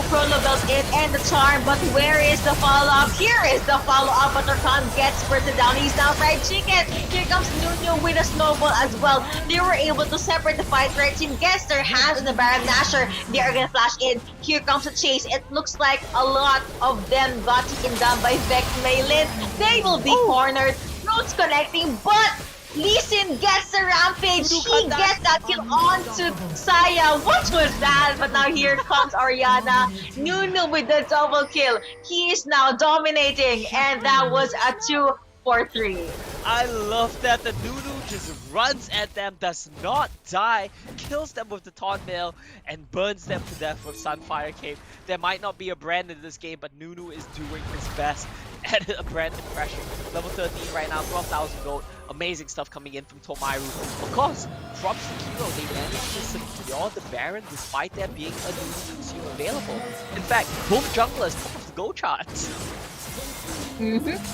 Chrono Belt in and the charm, but where is the follow-up? Here is the follow-up, but Rakan gets spurted down. He's now fried chicken. Here comes Nunu with a snowball as well. They were able to separate the fight. Red team gets their hands on the Baron Nashor. They are gonna flash in. Here comes the chase. It looks like a lot of them got taken down by VEC MaiLinh. They will be cornered. Roots connecting, but Lee Sin gets the rampage. He gets that kill onto Saya. What was that? But now here comes Orianna. Nunu with the double kill. He is now dominating, and that was a 2-4-3. I love that the Nunu just runs at them, does not die, kills them with the taunt mail, and burns them to death with Sunfire Cape. There might not be a brand in this game, but Nunu is doing his best at a brand impression. Level 13 right now, 12,000 gold. Amazing stuff coming in from Tomaru. Of course, props to Kiro, they managed to secure the Baron despite there being a Nunu team available. In fact, both junglers top of the go charts.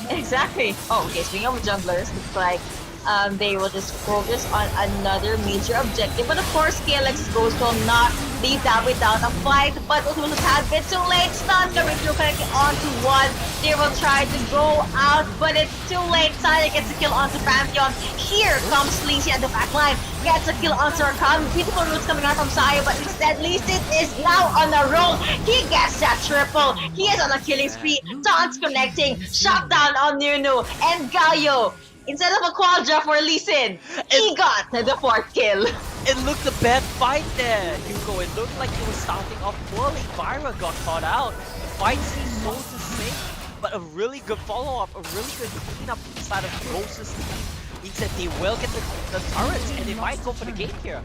Exactly. Oh, okay, speaking of junglers, looks like they will just focus on another major objective. But of course, KLX Ghost will not leave that without a fight. But it was a tad bit too late. Stun coming through, connecting onto one. They will try to go out, but it's too late. Saya gets a kill onto Pantheon. Here comes Lee Sin at the back line. Gets a kill onto Rakan. Beautiful roots coming out from Saya, but instead Lee Sin is now on a roll. He gets that triple. He is on a killing spree. Taunts connecting. Shot down on Nunu. And Galio, instead of a quadra for Lee Sin, he got the 4th kill. It looked a bad fight there, Hugo. It looked like it was starting off poorly. Byra got caught out. The fight seems so the same, but a really good follow-up, a really good cleanup inside of Ghost's team means that they will get the turrets and they might go for the game here.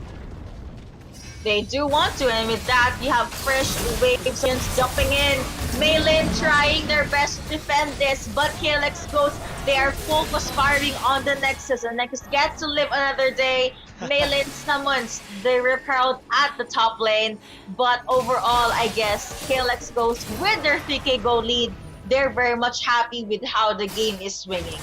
They do want to, and with that, you have fresh waves jumping in. MaiLinh trying their best to defend this, but KLX Ghost, they are focus firing on the Nexus. The Nexus gets to live another day. MaiLinh summons the Repelled at the top lane, but overall, I guess KLX goes with their 3K goal lead. They're very much happy with how the game is swinging.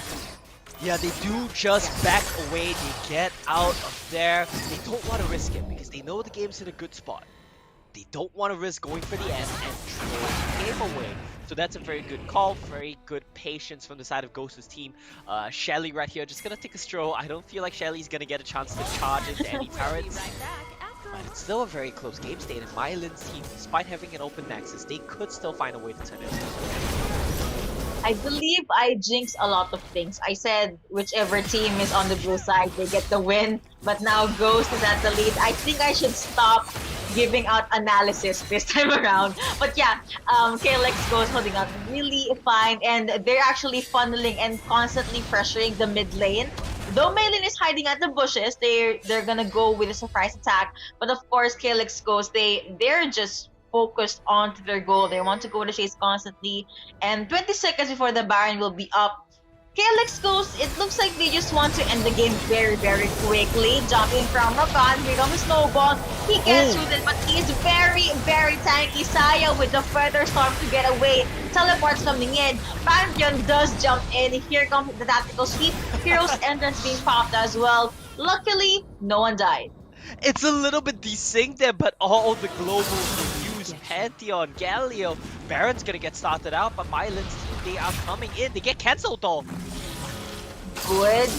Yeah, they do just back away. They get out of there. They don't want to risk it because they know the game's in a good spot. They don't want to risk going for the end and throwing the game away. So that's a very good call, very good patience from the side of Ghost's team. Shelly right here just gonna take a stroll. I don't feel like Shelly's gonna get a chance to charge into any turrets. But it's still a very close game state, and MaiLinh's team, despite having an open nexus, they could still find a way to turn it. I believe I jinx a lot of things. I said whichever team is on the blue side, they get the win. But now Ghost is at the lead. I think I should stop giving out analysis this time around. But yeah, KLX Ghost holding out really fine. And they're actually funneling and constantly pressuring the mid lane. Though MaiLinh is hiding at the bushes, they're gonna go with a surprise attack. But of course, KLX Ghost, they're just focused onto their goal. They want to go to chase constantly. And 20 seconds before the Baron will be up, KLX Ghost, it looks like they just want to end the game very, very quickly. Jumping from Rakan, here comes Snowball. He gets through it, but he's very, very tanky. Saya with the Feather Storm to get away. Teleports coming in. Pantheon does jump in. Here comes the tactical sweep. Hero's entrance being popped as well. Luckily, no one died. It's a little bit desynced there, but all the globals will use Pantheon, Galileo. Baron's gonna get started out, but MaiLinh's team, they are coming in. They get cancelled though. Good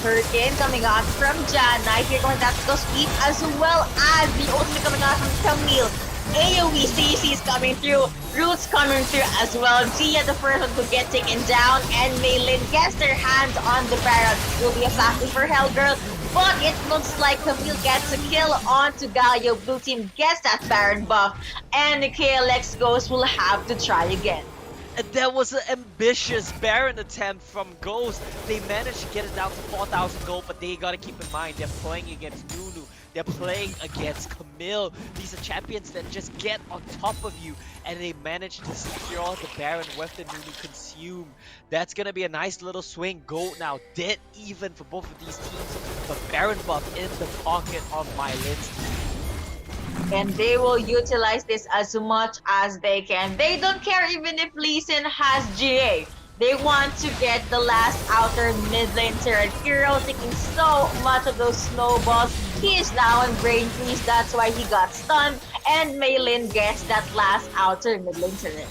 Hurricane coming out from Janai. Here going tactical sweep as well as the ultimate coming out from Camille. AoE CC is coming through. Roots coming through as well. Gia the first one to get taken down, and MaiLinh gets their hands on the Baron. Will be a flashing for Hellgirl, but it looks like Camille gets a kill onto Galio. Blue team gets that Baron buff, and the KLX Ghost will have to try again. And that was an ambitious Baron attempt from Ghost. They managed to get it down to 4,000 gold, but they gotta keep in mind they're playing against Nunu. They're playing against Camille. These are champions that just get on top of you, and they managed to secure the Baron with the Nunu consume. That's gonna be a nice little swing. Gold now dead even for both of these teams, but Baron buff in the pocket of MaiLinh's team. And they will utilize this as much as they can. They don't care even if Lee Sin has GA. They want to get the last outer mid lane turret. Hero taking so much of those snowballs. He is now on brain freeze, that's why he got stunned. And MaiLinh gets that last outer mid lane turret.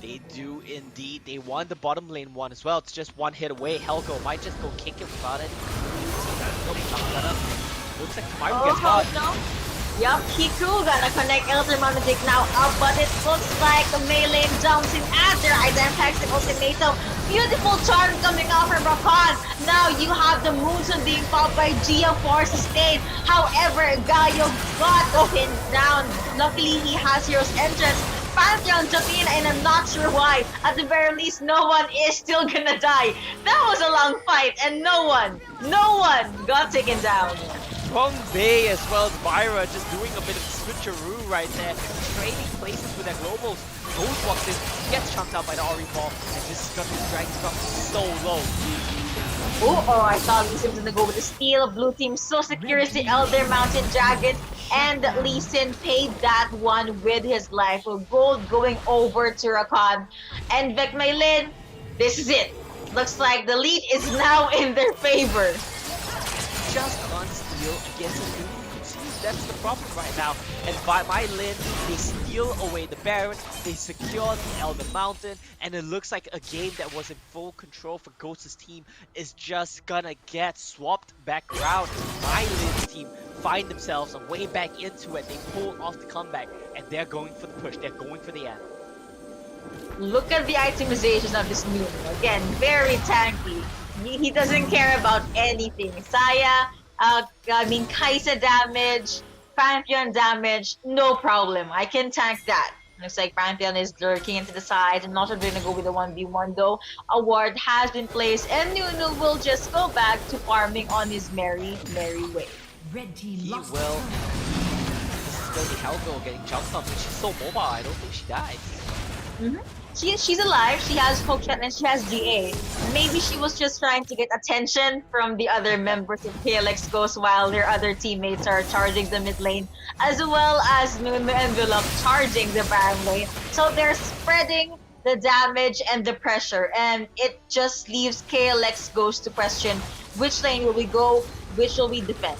They do indeed. They won the bottom lane one as well. It's just one hit away. Helgo might just go kick it without it. Nope, not gonna. Looks like Myro gets caught. No. Yup, Kiku gonna connect Elder Magic now up, but it looks like MaiLinh jumps in after Item Hexing Ultimatum. Beautiful charm coming out from Rakan. Now you have the Moonstone being popped by Gia for sustain. However, Galio got pinned down. Luckily, he has Hero's entrance. Pantheon jumping in, and I'm not sure why. At the very least, no one is still gonna die. That was a long fight, and no one got taken down. From Bay as well as Myra just doing a bit of switcheroo right there, trading places with their globals. Ghost walks in, gets chunked out by the Ori ball, and this is gonna be dragged from so low. Oh, I thought Lee Sin was gonna go with the steal. Blue team so secures the Elder Mountain Dragon, and Lee Sin paid that one with his life. So gold going over to Rakan. And VEC MaiLinh, this is it. Looks like the lead is now in their favor. Just on steal against a Nunu consume. That's the problem right now. And by MaiLinh, they steal away the Baron, they secure the Elder Mountain, and it looks like a game that was in full control for Ghost's team is just gonna get swapped back around. MaiLinh's team find themselves a way back into it. They pull off the comeback, and they're going for the push. They're going for the end. Look at the itemization of this Nunu. Again, very tanky. He doesn't care about anything. Saya, Kaisa damage, Pantheon damage, no problem. I can tank that. Looks like Pantheon is lurking into the side. I'm not sure they're gonna go with the 1v1 though. A ward has been placed, and Nunu will just go back to farming on his merry way. He will. This is gonna be Helgo getting jumped on, but she's so mobile, I don't think she dies. she's alive. She has hookshot and she has GA. Maybe she was just trying to get attention from the other members of KLX Ghost while their other teammates are charging the mid lane, as well as Nuno and Envelope charging the Baron lane. So they're spreading the damage and the pressure, and it just leaves KLX Ghost to question which lane will we go, which will we defend.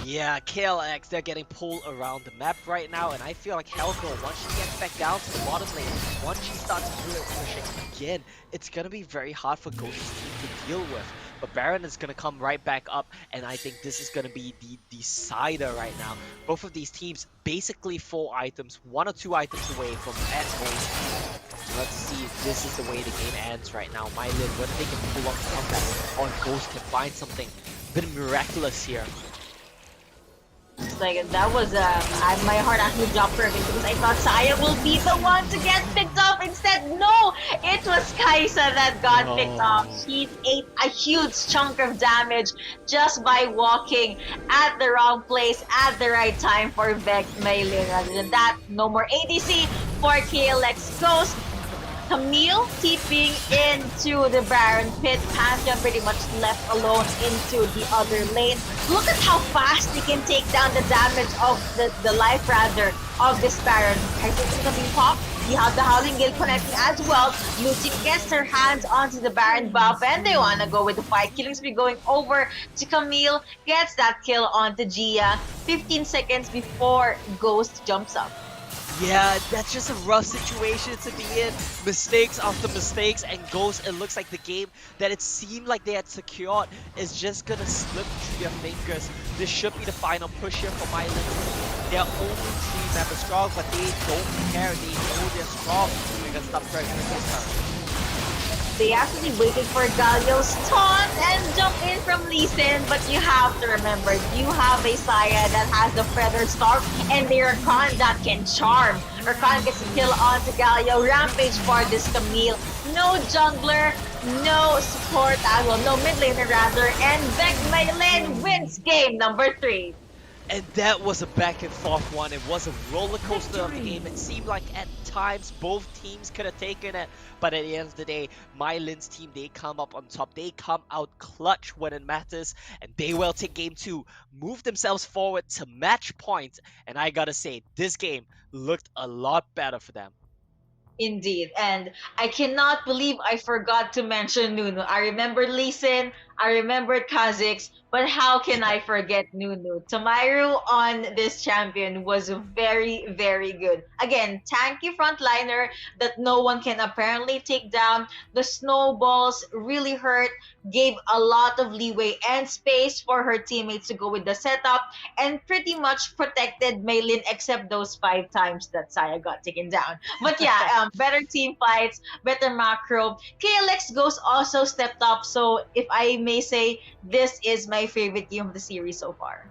Yeah, KLX, they're getting pulled around the map right now, and I feel like Hellgirl, once she gets back down to the bottom lane, once she starts pushing again, it's gonna be very hard for Ghost's team to deal with. But Baron is gonna come right back up, and I think this is gonna be the decider right now. Both of these teams basically 4 items, 1 or 2 items away from at home. Let's see if this is the way the game ends right now. MaiLinh, whether they can pull off the comeback, or Ghost can find something a bit miraculous here. It's like that was my heart actually dropped for a bit because I thought Saya will be the one to get picked up. Instead, no, it was Kaisa that got picked up. She ate a huge chunk of damage just by walking at the wrong place at the right time for VEC MaiLinh. Rather than that, no more ADC for KLX Ghost. Camille TPing into the Baron pit. Pantheon pretty much left alone into the other lane. Look at how fast they can take down the damage of the life rather of this Baron. Kaiser's gonna be popped. You have the Howling Gale connecting as well. Lucy gets her hands onto the Baron buff and they wanna go with the fight. Killing spree going over to Camille. Gets that kill onto Gia 15 seconds before Ghost jumps up. Yeah, that's just a rough situation to be in. Mistakes after mistakes, and Ghost, it looks like the game that it seemed like they had secured is just gonna slip through their fingers. This should be the final push here for MaiLinh. They're only 3 members strong, but they don't care. They know they're strong. We're gonna stop dragging this time. They actually waited for Galio's taunt and jump in from Lee Sin, but you have to remember, you have a Saya that has the Feathered Scarf and the Rakan that can charm. Rakan gets a kill onto Galio, rampage for this Camille. No jungler, no support as well, no mid laner rather, and VEC MaiLinh wins game number 3. And that was a back and forth one. It was a roller coaster of the game. It seemed like at times both teams could have taken it, but at the end of the day, MaiLinh's team, they come up on top. They come out clutch when it matters, and they will take game 2, move themselves forward to match point. And I gotta say, this game looked a lot better for them. Indeed, and I cannot believe I forgot to mention Nunu. I remember Lee Sin, I remembered Kha'Zix, but how can I forget Nunu? Tamairu on this champion was very, very good. Again, tanky frontliner that no one can apparently take down. The snowballs really hurt, gave a lot of leeway and space for her teammates to go with the setup, and pretty much protected MaiLinh except those 5 times that Saya got taken down. But yeah, better team fights, better macro. KLX Ghost also stepped up, so if I may say, this is my favorite game of the series so far.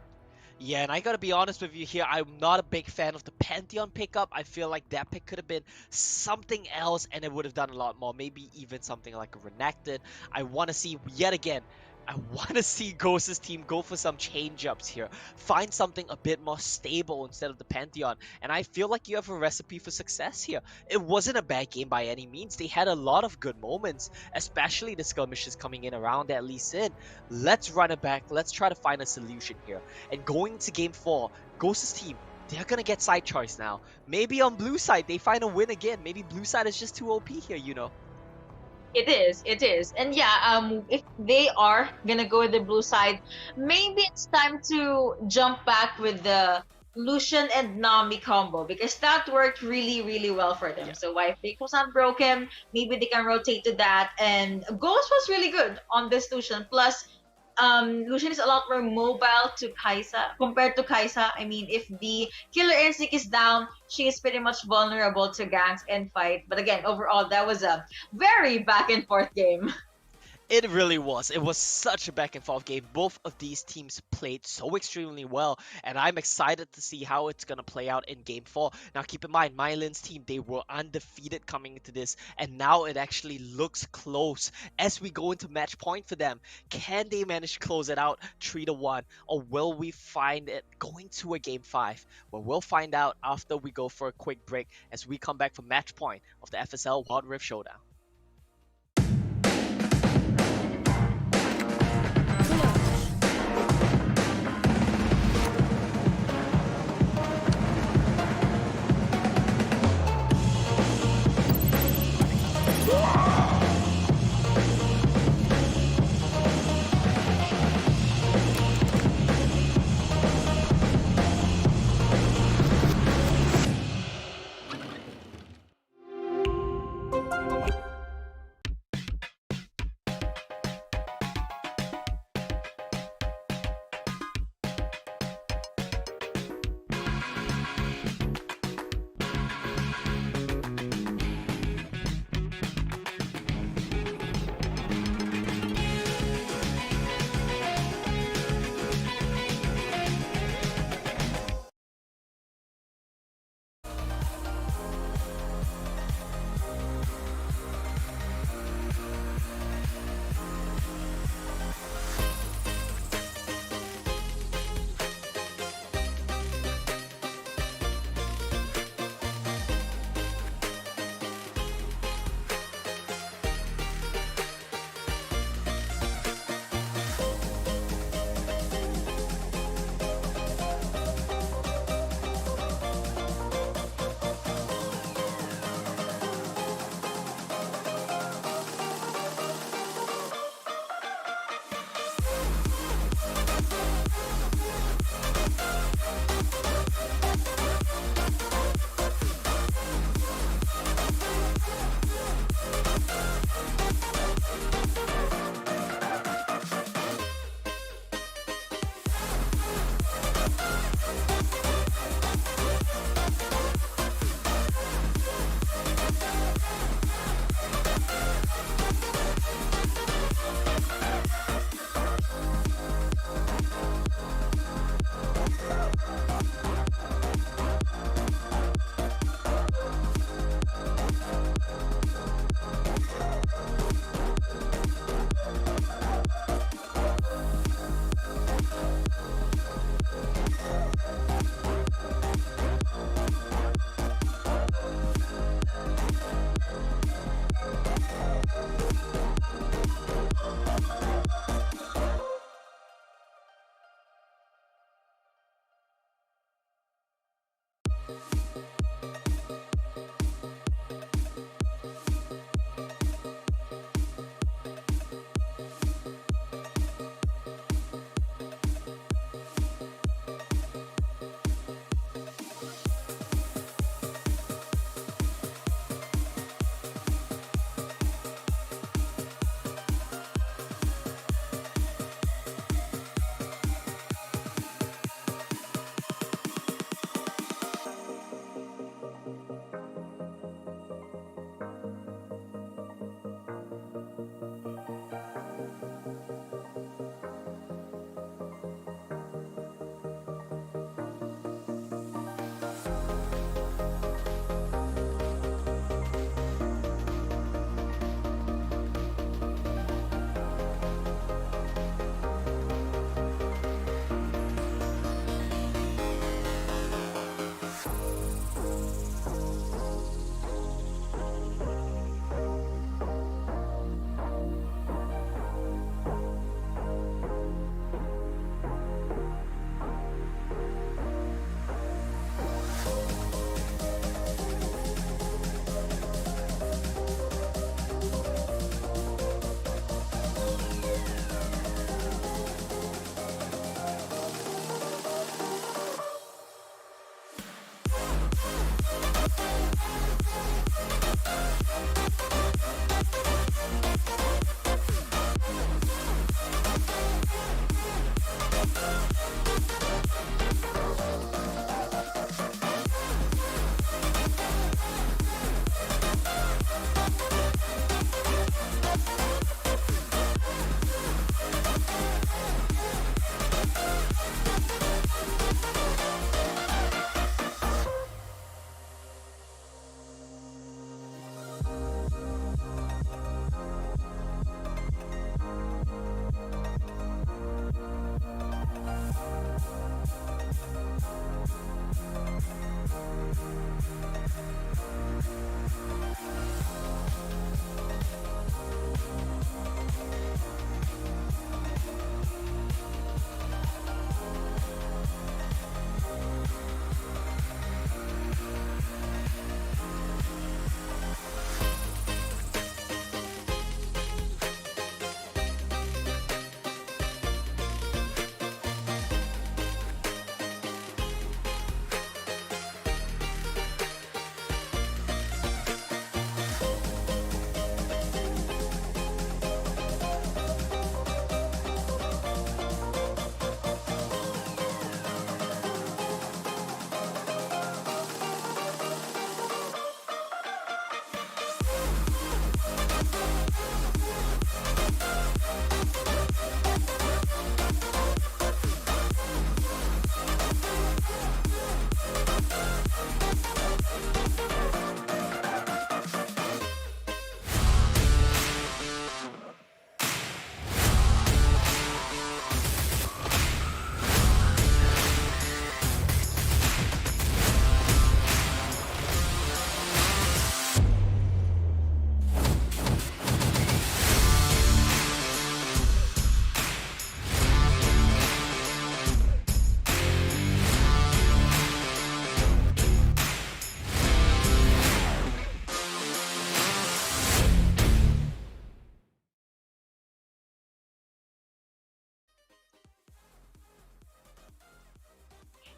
Yeah, and I gotta be honest with you here, I'm not a big fan of the Pantheon pickup. I feel like that pick could have been something else and it would have done a lot more. Maybe even something like a Renekton. I want to see, yet again, I want to see Ghost's team go for some change-ups here. Find something a bit more stable instead of the Pantheon. And I feel like you have a recipe for success here. It wasn't a bad game by any means. They had a lot of good moments, especially the skirmishes coming in around at Lee Sin. Let's run it back. Let's try to find a solution here. And going to game 4, Ghost's team, they're gonna get side choice now. Maybe on blue side, they find a win again. Maybe blue side is just too OP here, you know. It is. And yeah, if they are gonna go with the blue side, maybe it's time to jump back with the Lucian and Nami combo because that worked really, really well for them. Yeah. So if Fake was not broken, maybe they can rotate to that. And Ghost was really good on this Lucian. Plus, Lucian is a lot more mobile to Kaisa compared to Kaisa. I mean, if the killer instinct is down, she is pretty much vulnerable to ganks and fight. But again, overall, that was a very back and forth game. It really was. It was such a back and forth game. Both of these teams played so extremely well, and I'm excited to see how it's gonna play out in game 4. Now keep in mind, MaiLin's team, they were undefeated coming into this, and now it actually looks close as we go into match point for them. Can they manage to close it out 3-1, or will we find it going to a game 5? Well, we'll find out after we go for a quick break as we come back for match point of the FSL Wild Rift Showdown.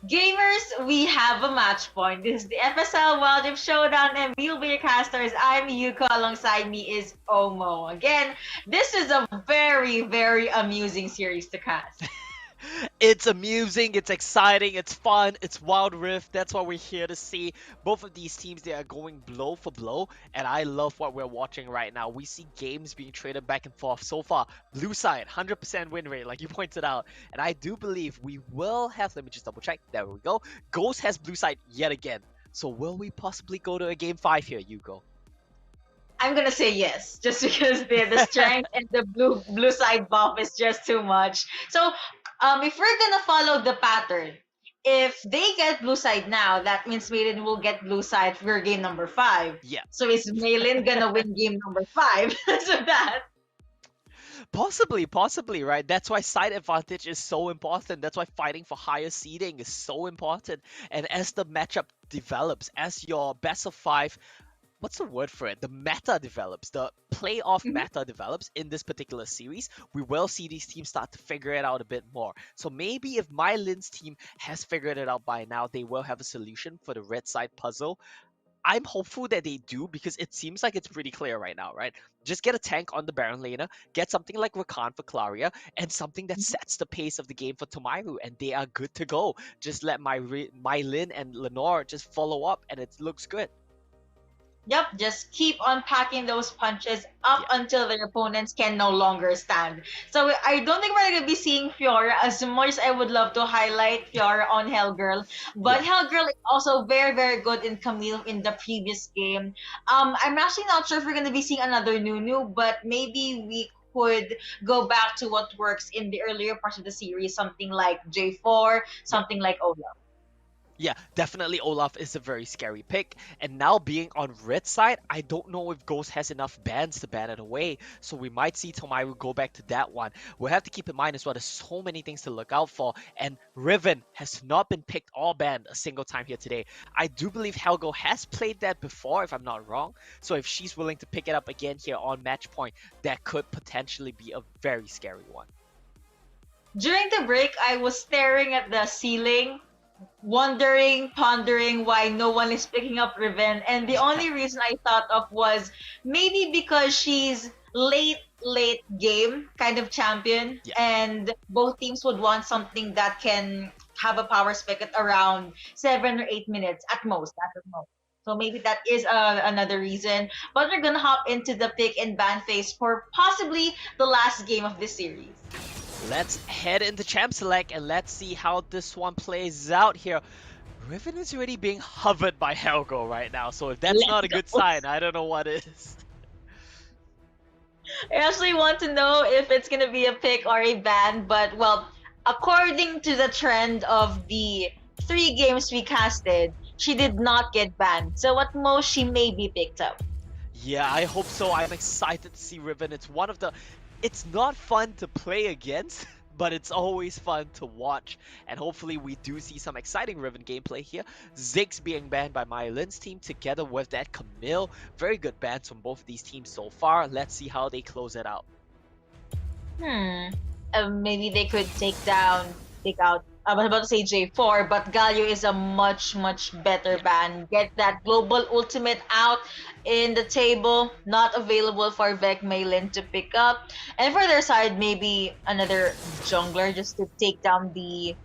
Gamers, we have a match point. This is the FSL Wild Rift Showdown, and we'll be your casters. I'm Yuko. Alongside me is Omo. Again, this is a very, very amusing series to cast. It's amusing, it's exciting, it's fun, it's Wild Rift. That's what we're here to see. Both of these teams, they are going blow for blow, and I love what we're watching right now. We see games being traded back and forth. So far, blue side, 100% win rate, like you pointed out. And I do believe we will have, let me just double check. There we go. Ghost has blue side yet again. So will we possibly go to a game 5 here, Yuko? I'm gonna say yes, just because the strength and the blue side buff is just too much. So, if we're gonna follow the pattern, if they get blue side now, that means MaiLinh will get blue side for game number 5. Yeah. So is MaiLinh gonna win game number 5? So that. Possibly, right? That's why side advantage is so important. That's why fighting for higher seeding is so important. And as the matchup develops, as your best of 5, what's the word for it? The meta develops, the playoff meta develops in this particular series, we will see these teams start to figure it out a bit more. So maybe if MaiLinh's team has figured it out by now, they will have a solution for the red side puzzle. I'm hopeful that they do, because it seems like it's pretty clear right now, right? Just get a tank on the Baron laner, get something like Rakan for Claria, and something that sets the pace of the game for Tomairu, and they are good to go. Just let MaiLinh and Lenore just follow up, and it looks good. Yep, just keep on packing those punches up until their opponents can no longer stand. So I don't think we're going to be seeing Fiora, as much as I would love to highlight Fiora on Hellgirl. But Hellgirl is also very, very good in Camille in the previous game. I'm actually not sure if we're going to be seeing another Nunu, but maybe we could go back to what works in the earlier parts of the series, something like J4, something like Olaf. Yeah, definitely Olaf is a very scary pick. And now being on red side, I don't know if Ghost has enough bans to ban it away. So we might see Tomairu go back to that one. We'll have to keep in mind as well, there's so many things to look out for. And Riven has not been picked or banned a single time here today. I do believe Helgo has played that before, if I'm not wrong. So if she's willing to pick it up again here on match point, that could potentially be a very scary one. During the break, I was staring at the ceiling, wondering, pondering why no one is picking up Riven, and the only reason I thought of was maybe because she's late game kind of champion, and both teams would want something that can have a power spec at around 7 or 8 minutes at most. So maybe that is another reason. But we're gonna hop into the pick and ban phase for possibly the last game of this series. Let's head into Champ Select and let's see how this one plays out here. Riven is already being hovered by Helgo right now, so if that's not a good sign, I don't know what is. I actually want to know if it's gonna be a pick or a ban, but well, according to the trend of the 3 games we casted, she did not get banned. So at most, she may be picked up. Yeah, I hope so. I'm excited to see Riven. It's not fun to play against, but it's always fun to watch. And hopefully we do see some exciting Riven gameplay here. Ziggs being banned by MaiLinh's team together with that Camille. Very good bans from both of these teams so far. Let's see how they close it out. Maybe they could take out, I was about to say J4, but Galio is a much better ban. Get that global ultimate out in the table, not available for VEC MaiLinh to pick up. And for their side, maybe another jungler just to take down the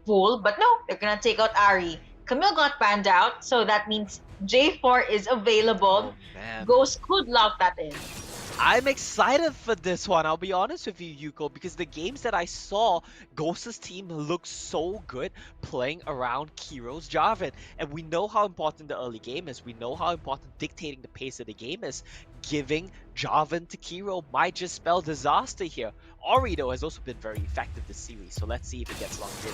pool. But no, they're gonna take out Ahri. Camille got banned out, so that means J4 is available. Ghost could lock that in. I'm excited for this one, I'll be honest with you, Yuko, because the games that I saw, Ghost's team looked so good playing around Kiro's Jarvan. And we know how important the early game is. We know how important dictating the pace of the game is. Giving Jarvan to Kiro might just spell disaster here. Ori, though, has also been very effective this series, so let's see if it gets locked in.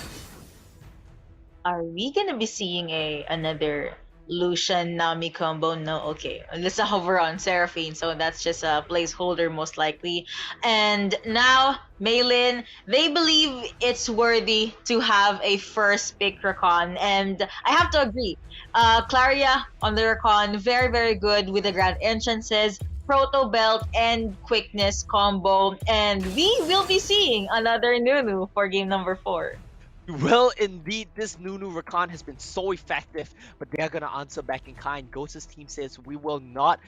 Are we gonna be seeing another Lucian Nami combo? No, okay. Let's hover on Seraphine, so that's just a placeholder most likely. And now MaiLinh, they believe it's worthy to have a first pick Rakan, and I have to agree. Claria on the Rakan, very good with the grand entrances, Proto Belt, and quickness combo, and we will be seeing another Nunu for game number 4. Well, indeed, this Nunu Rakan has been so effective, but they are gonna answer back in kind. Ghost's team says we will not.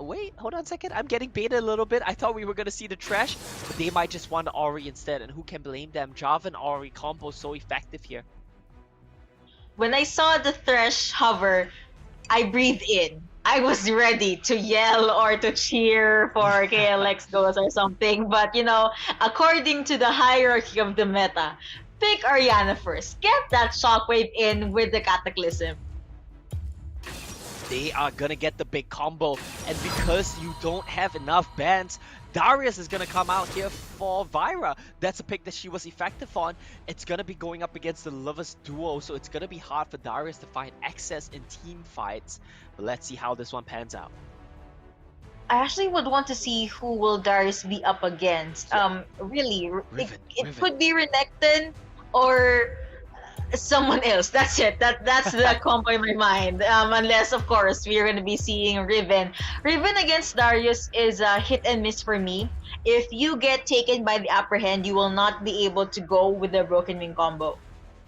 Wait, hold on a second. I'm getting baited a little bit. I thought we were gonna see the trash, but they might just want the Ori instead, and who can blame them? Java and Ori combo so effective here. When I saw the Thresh hover, I breathed in. I was ready to yell or to cheer for KLX Ghost or something, but according to the hierarchy of the meta, pick Ariana first. Get that shockwave in with the Cataclysm. They are gonna get the big combo, and because you don't have enough bans, Darius is gonna come out here for Vyra. That's a pick that she was effective on. It's gonna be going up against the Lovers duo, so it's gonna be hard for Darius to find access in team fights. But let's see how this one pans out. I actually would want to see who will Darius be up against. Really, it Riven. could be Renekton or someone else. That's it. That's the combo in my mind. Unless of course we're gonna be seeing Riven. Riven against Darius is a hit and miss for me. If you get taken by the upper hand, you will not be able to go with the broken wing combo.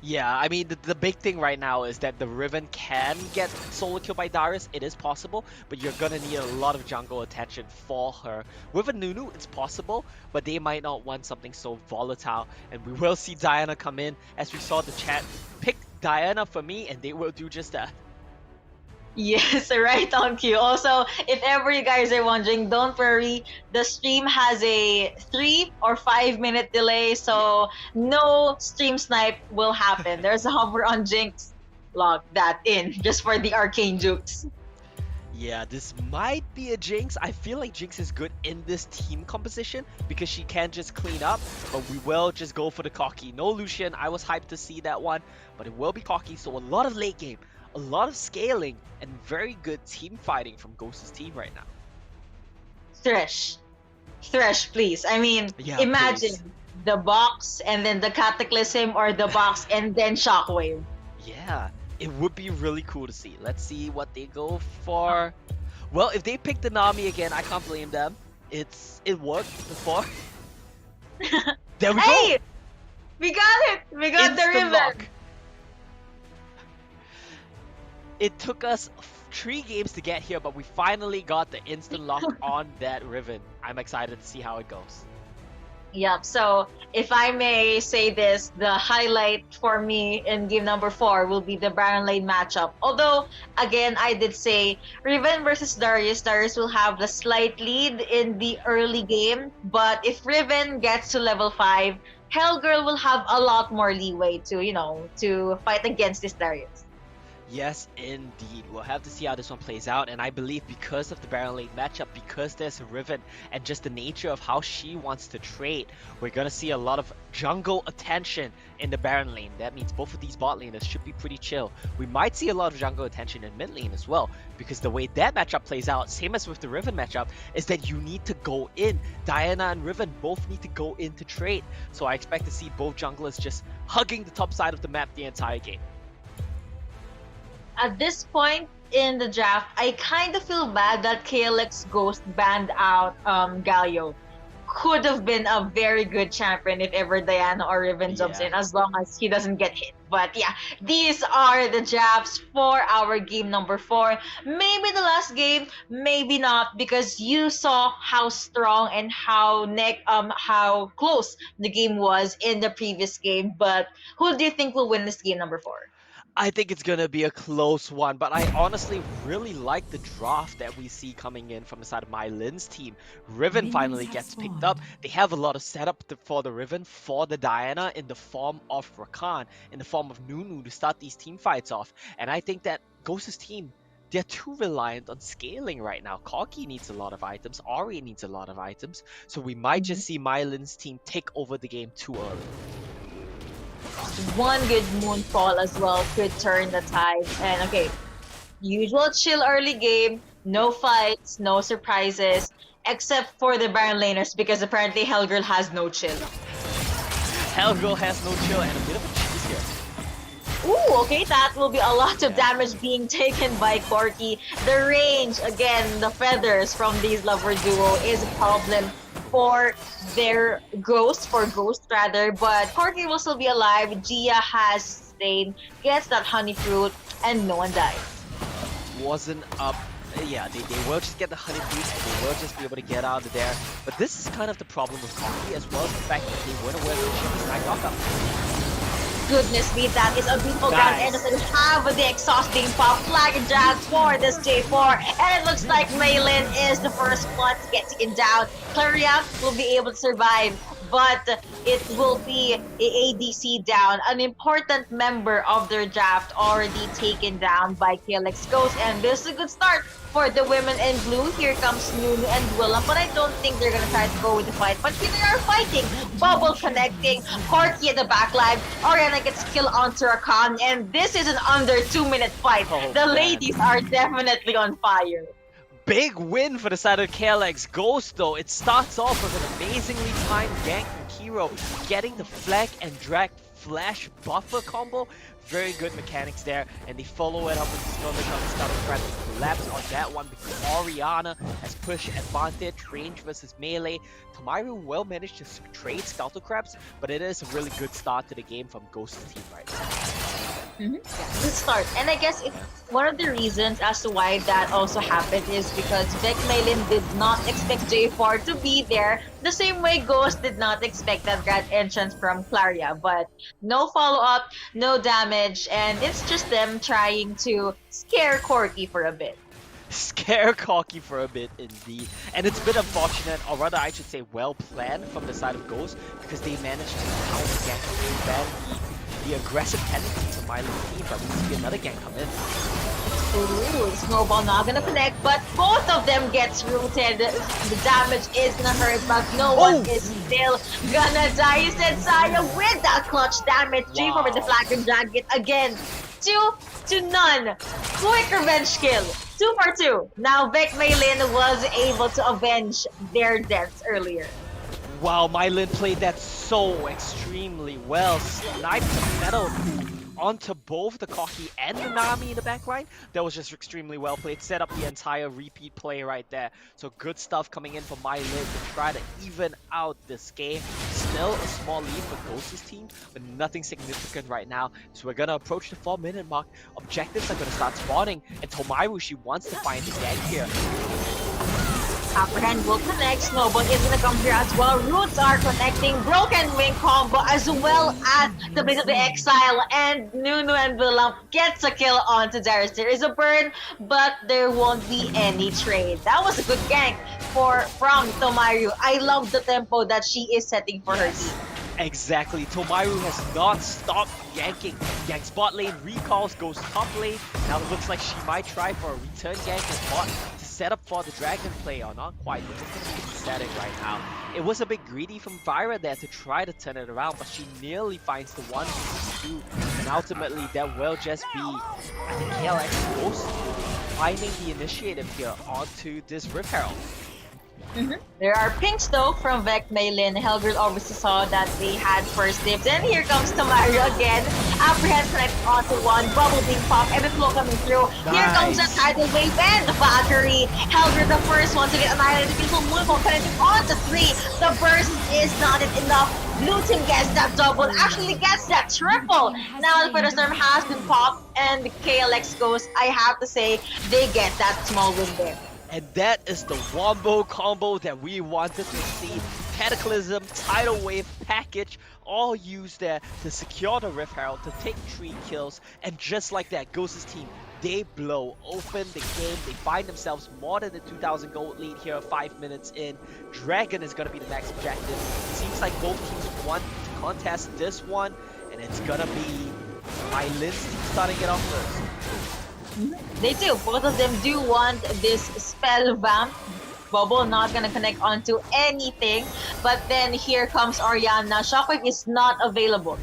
Yeah, I mean, the big thing right now is that the Riven can get solo killed by Darius. It is possible, but you're gonna need a lot of jungle attention for her. With a Nunu, it's possible, but they might not want something so volatile. And we will see Diana come in, as we saw the chat pick Diana for me, and they will do just that. Yes, right on cue. Also, if ever you guys are wondering, don't worry. The stream has a 3 or 5 minute delay, so no stream snipe will happen. There's a hover on Jinx. Log that in just for the arcane jukes. Yeah, this might be a Jinx. I feel like Jinx is good in this team composition because she can just clean up, but we will just go for the cocky. No Lucian, I was hyped to see that one, but it will be cocky, so a lot of late game, a lot of scaling, and very good team fighting from Ghost's team right now. Thresh. Thresh, please. I mean, Yeah, imagine please. the box and then the Cataclysm or the box and then Shockwave. Yeah, it would be really cool to see. Let's see what they go for. Well, if they pick the Nami again, I can't blame them. It worked before. There we go. Hey! We got it! We got the Instant Riven! lock. It took us 3 games to get here, but we finally got the instant lock on that Riven. I'm excited to see how it goes. Yep, so if I may say this, the highlight for me in game number 4 will be the Baron Lane matchup. Although, again, I did say Riven versus Darius. Darius will have the slight lead in the early game, but if Riven gets to level 5, Hellgirl will have a lot more leeway to fight against this Darius. Yes, indeed. We'll have to see how this one plays out, and I believe because of the Baron Lane matchup, because there's a Riven, and just the nature of how she wants to trade, we're gonna see a lot of jungle attention in the Baron Lane. That means both of these bot laners should be pretty chill. We might see a lot of jungle attention in mid lane as well, because the way that matchup plays out, same as with the Riven matchup, is that you need to go in. Diana and Riven both need to go in to trade, so I expect to see both junglers just hugging the top side of the map the entire game. At this point in the draft, I kind of feel bad that KLX Ghost banned out Galio. Could have been a very good champion if ever Diana or Riven jumps in, as long as he doesn't get hit. But yeah, these are the drafts for our game number 4. Maybe the last game, maybe not, because you saw how strong and how close the game was in the previous game. But who do you think will win this game number 4? I think it's gonna be a close one, but I honestly really like the draft that we see coming in from the side of MaiLinh's team. Riven finally gets picked up. They have a lot of setup for the Riven, for the Diana in the form of Rakan, in the form of Nunu to start these team fights off. And I think that Ghost's team, they're too reliant on scaling right now. Corki needs a lot of items, Ori needs a lot of items, so we might just see MaiLinh's team take over the game too early. One good moonfall as well could turn the tide. And okay, usual chill early game, no fights, no surprises, except for the Baron laners because apparently Hellgirl has no chill. Hellgirl has no chill and a bit of a cheese here. Ooh, okay, that will be a lot of damage being taken by Corki. The range, again, the feathers from these lover duo is a problem. for their Ghost, rather, but Corky will still be alive. Gia has stayed, gets that honey fruit, and no one dies. Wasn't up. Yeah, they will just get the honey fruit and they will just be able to get out of there. But this is kind of the problem with Coffee, as well as the fact that they weren't aware that she was not knockup. Goodness me, that is a beautiful ground Nice. end of the have the exhaust being popped, flag and drag for this J4, and it looks like MaiLinh is the first one to get taken down. Claria will be able to survive, but it will be a ADC down, an important member of their draft already taken down by KLX Ghost, and this is a good start for the women in blue. Here comes Nunu and Willam, but I don't think they're gonna try to go with the fight. But here they are fighting. Bubble connecting, Corky at the backline, Oriana gets killed onto Rakan, and this is an under 2-minute fight. Oh, The man. ladies are definitely on fire. Big win for the side of KLX Ghost though. It starts off with an amazingly timed gank from Kiro, getting the flag and drag flash buffer combo. Very good mechanics there, and they follow it up with the skirmish on the Scuttle Crab. They collapse on that one because Oriana has push advantage, range versus melee. Tomaru well managed to trade Scuttle Crabs, but it is a really good start to the game from Ghost's team right now. Good start. And I guess one of the reasons as to why that also happened is because VEC MaiLinh did not expect J4 to be there the same way Ghost did not expect that grand entrance from Claria. But no follow-up, no damage, and it's just them trying to scare Corky for a bit. Scare Cocky for a bit indeed, and it's a bit unfortunate, or rather I should say well planned from the side of Ghost, because they managed to counter gank and prevent the aggressive tendencies of MaiLinh team, but we see another gank come in. Ooh, Snowball not gonna connect, but both of them gets rooted. The damage is gonna hurt, but no one is still gonna die. You said Saya with that clutch damage. J4 with the flag and drag it again. 2-0. Quick revenge kill. 2 for 2. Now VEC MaiLinh was able to avenge their deaths earlier. Wow, MaiLinh played that so extremely well. Sniped the metal onto both the Koki and the Nami in the backline. That was just extremely well played. Set up the entire repeat play right there. So good stuff coming in from MaiLinh to try to even out this game. Still a small lead for Ghost's team, but nothing significant right now. So we're gonna approach the 4-minute mark. Objectives are gonna start spawning, and Tomaru, she wants to find the gank here. Apprehend will connect. Snowball is gonna come here as well. Roots are connecting. Broken Wing combo as well as the Blade of the Exile. And Nunu and Willam gets a kill onto Darius. There is a burn, but there won't be any trade. That was a good gank from Tomaru. I love the tempo that she is setting for her team. Exactly, Tomaru has not stopped yanking. Yank spot lane, recalls, goes top lane. Now it looks like she might try for a return gank and bot to set up for the dragon play, or not quite, but it's gonna be pathetic right now. It was a bit greedy from Vyra there to try to turn it around, but she nearly finds the 1-2, and ultimately that will just be, I think, KLX Ghost finding the initiative here onto this Rift Herald. There are pinks though from VEC MaiLinh. Hellgirl obviously saw that they had first dibs. And here comes Tomaru again. Apprehend connect onto one. Bubble being popped. And the flow coming through. Nice. Here comes the tidal wave and the Valkyrie. Hellgirl the first one to get annihilated. Beautiful moonfall connecting onto 3. The burst is not enough. Blue team gets that double. Actually gets that triple. Now the Feather Storm has been popped. And the KLX Ghost, I have to say, they get that small win there. And that is the wombo combo that we wanted to see. Cataclysm, Tidal Wave, Package, all used there to secure the Rift Herald, to take 3 kills. And just like that, Ghost's team, they blow open the game. They find themselves more than the 2,000 gold lead here 5 minutes in. Dragon is going to be the next objective. It seems like both teams want to contest this one, and it's going to be MaiLinh's team starting it off first. They do. Both of them do want this spell vamp. Bubble not gonna connect onto anything. But then here comes Oriana. Shockwave is not available.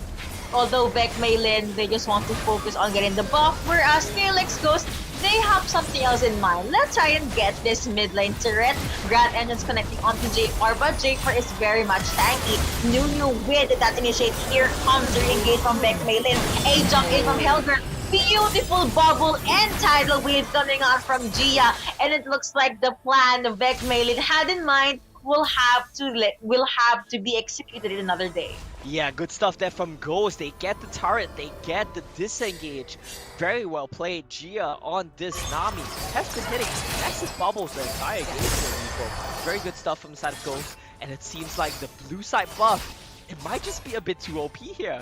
Although VEC MaiLinh, they just want to focus on getting the buff. Whereas KLX Ghost, they have something else in mind. Let's try and get this mid lane turret. Grand Engine's connecting onto J4, but J4 is very much tanky. Nunu with that initiate. Here comes the re-engage from VEC MaiLinh. A jump in from Hellgirl. Beautiful bubble and tidal wave coming out from Gia, and it looks like the plan VEC MaiLinh had in mind will have to be executed in another day. Yeah, good stuff there from Ghost. They get the turret, they get the disengage. Very well played. Gia on this Nami has been hitting massive bubbles the entire game here, Nico. Very good stuff from the side of Ghost. And it seems like the blue side buff, it might just be a bit too OP here.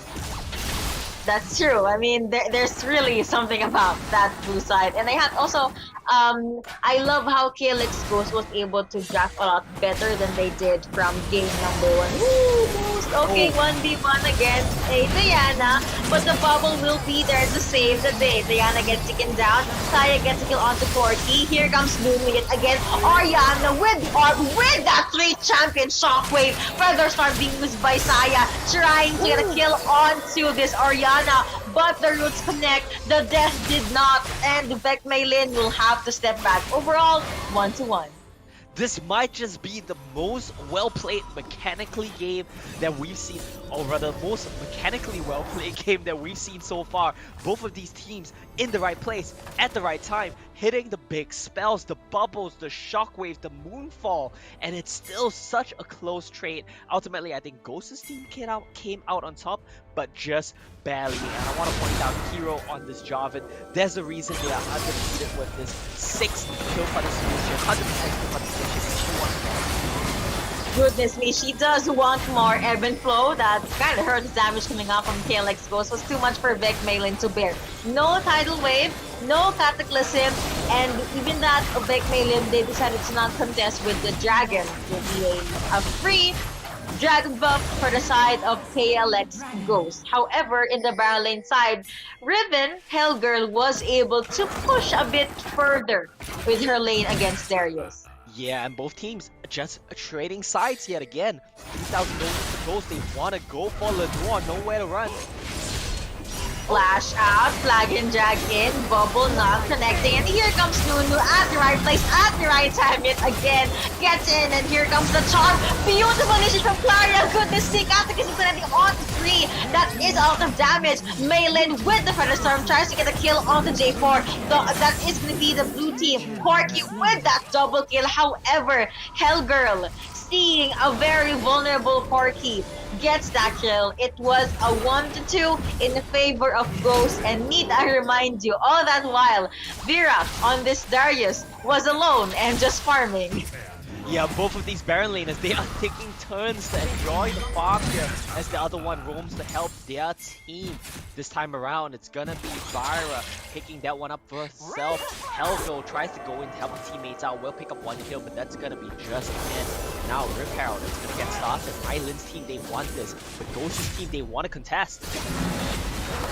That's true. I mean, there's really something about that blue side. And I had also, I love how KLX Ghost was able to draft a lot better than they did from game number 1. Woo, Ghost! Okay, 1v1 against a Diana, but the bubble will be there to save the day. Diana gets taken down, Saya gets a kill onto Corky. Here comes Lulu yet again. Oriana with that 3 champion shockwave. Further start being used by Saya, trying to get a kill onto this Oriana. But the roots connect, the death did not, and VEC MaiLinh will have to step back. Overall, 1-1. This might just be the most well-played mechanically game that we've seen, or rather, most mechanically well-played game that we've seen so far. Both of these teams in the right place, at the right time, hitting the big spells, the bubbles, the shockwave, the moonfall, and it's still such a close trade. Ultimately, I think Ghost's team came out on top, but just barely. And I want to point out Hero on this Jarvan. There's a reason they are undefeated with this 6 kill for the solution, 100% kill for the solution. Goodness me, she does want more ebb and flow. That kind of hurts damage coming up from KLX Ghost. Was too much for VEC MaiLinh to bear. No tidal wave, no cataclysm, and even that VEC MaiLinh, they decided to not contest with the dragon. It will be a free dragon buff for the side of KLX Ghost. However, in the barrel lane side, Riven, Hellgirl, was able to push a bit further with her lane against Darius. Yeah, and both teams just trading sides yet again. 3,000 gold for Ghost. They want to go for Lenoir, nowhere to run. Flash out, flag and drag in, bubble not connecting, and here comes Nunu at the right place, at the right time yet again, gets in, and here comes the charm. Beautiful initiative from Claria, goodness sake, Atticus is landing on 3, that is a lot of damage. MaiLinh with the Feather Storm tries to get a kill on the J4, that is going to be the blue team. Corky with that double kill, however, Hellgirl, seeing a very vulnerable Corky, gets that kill. It was a 1-2 in favor of Ghost, and need I remind you, all that while Vera on this Darius was alone and just farming. Yeah, both of these Baron laners, they are taking turns to enjoy the farm here as the other one roams to help their team. This time around, it's gonna be Vira picking that one up for herself. Hellgirl tries to go in to help her teammates out, will pick up 1 kill, but that's gonna be just it. Now Rip Herald is gonna get started. MaiLinh's team, they want this, but Ghost's team, they want to contest.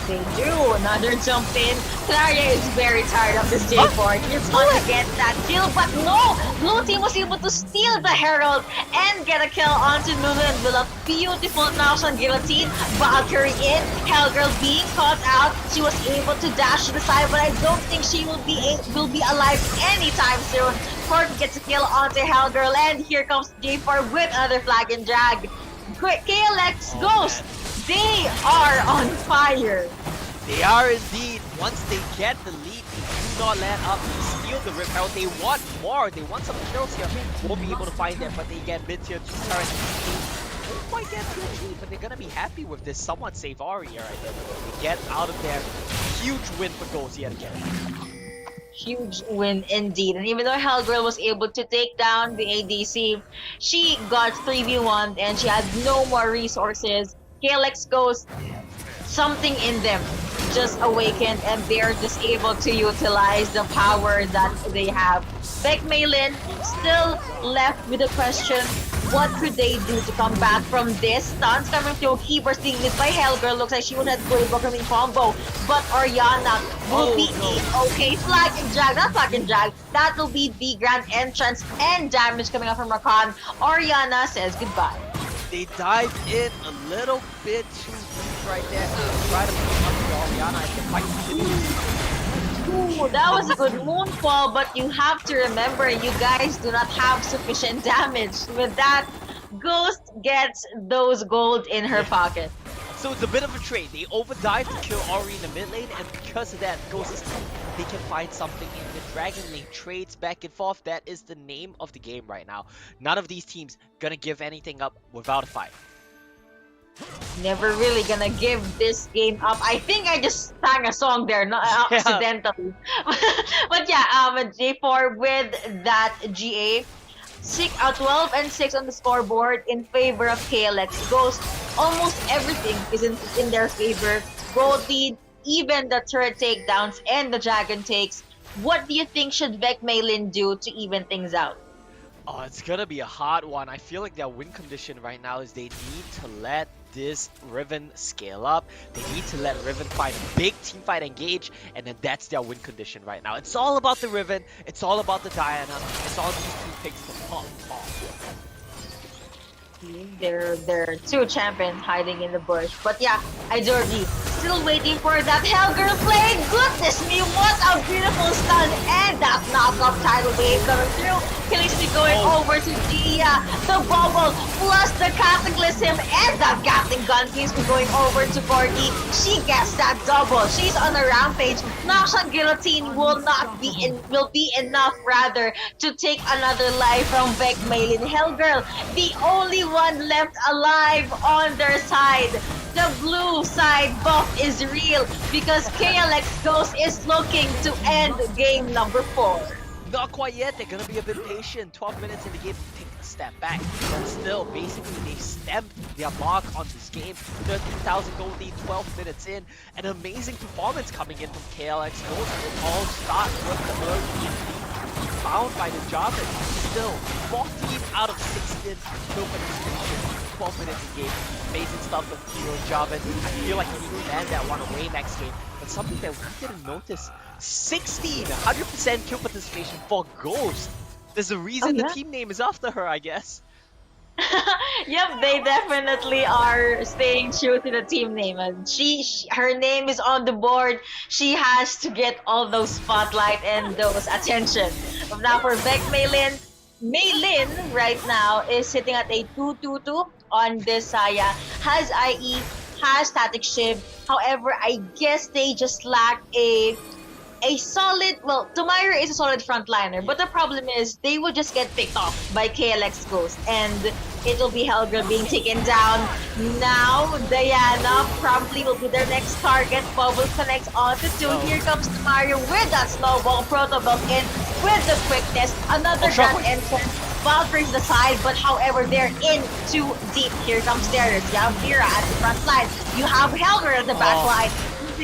They do. Another jump in. Claria is very tired of this J4. He's gonna get that kill, but no! Blue team was able to steal the Herald and get a kill onto Nunu and with a beautiful Naushan guillotine. Valkyrie in. Hellgirl being caught out. She was able to dash to the side, but I don't think she will be alive anytime soon. Corky gets a kill onto Hellgirl, and here comes J4 with another flag and drag. KLX Ghost! They are on fire! They are indeed. Once they get the lead, they do not let up. They steal the Rip Herald. They want more. They want some kills here. Won't be able to find them, but they get mid-tier 2 turret. They won't quite get tier 3, but they're gonna be happy with this. Somewhat save Ari right there. They get out of there. Huge win for Ghost yet again. Huge win indeed. And even though Hellgirl was able to take down the ADC, she got 3v1 and she had no more resources. KLX Ghost, something in them just awakened, and they're just able to utilize the power that they have. VEC MaiLinh still left with a question, what could they do to come back from this? Stuns coming through, keepers being lit by Hellgirl, looks like she would have good welcoming combo, but Oriana will be okay, flag and drag, not flag and drag, that will be the grand entrance and damage coming up from Rakan. Oriana says goodbye. They dived in a little bit too deep right there. Try to pick up the Oriana and the fight. Ooh, that was a good moonfall, but you have to remember, you guys do not have sufficient damage. With that, Ghost gets those gold in her pocket. So it's a bit of a trade. They overdive to kill Ori in the mid lane, and because of that, Ghost is they can find something in the Dragon lane. Trades back and forth. That is the name of the game right now. None of these teams gonna give anything up without a fight. Never really gonna give this game up. I think I just sang a song there, not Yeah. accidentally. But yeah, J4 with that GA. 12 and 6 on the scoreboard in favor of KLX Ghost. Almost everything is in their favor. Gold lead, even the turret takedowns and the dragon takes. What do you think should VEC MaiLinh do to even things out? Oh, it's gonna be a hard one. I feel like their win condition right now is they need to let this Riven scale up. They need to let Riven find a big team fight engage, and then that's their win condition right now. It's all about the Riven. It's all about the Diana. It's all these two picks to pop off. There are two champions hiding in the bush. But yeah, I do agree. Still waiting for that Hellgirl play. Goodness me, what a beautiful stun. And that knockoff tidal wave coming through. KLX going over to Gia. The bubble plus the cataclysm and that Gatling gun keeps going over to Corgi. She gets that double. She's on a rampage. Noxian Guillotine will be enough rather to take another life from VEC MaiLinh. Hellgirl, the only one left alive on their side. The blue side buff is real because KLX Ghost is looking to end game number 4. Not quite yet. They're gonna be a bit patient. 12 minutes in the game to take a step back. But still, basically, they stamped their mark on this game. 13,000 gold lead, 12 minutes in. An amazing performance coming in from KLX Ghost. It all starts with the early lead found by the Jarvan. Still, 14 out of 16 kill participation. 12 minutes in game. Amazing stuff from Hero Jarvan. I feel like he needs to land that one away next game. But something that we didn't notice, 100% kill participation for Ghost. There's a reason the team name is after her, I guess. Yep, they definitely are staying true to the team name, and her name is on the board. She has to get all those spotlight and those attention. But now for VEC MaiLinh, MaiLinh right now is sitting at a 2-2-2 on this Saya. Has IE, has Static Shiv. However, I guess they just lack a solid, well, Tomaira is a solid frontliner, but the problem is they will just get picked off by KLX Ghost, and it'll be Hellgirl being taken down. Now, Diana probably will be their next target. Bubble connects onto 2. Here comes Tomaira with that snowball, protoball in with the quickness. Another grand entrance. Valkyrie's the side, but however, they're in too deep. Here comes Darius. You have Vera at the front line. You have Hellgirl at the back line.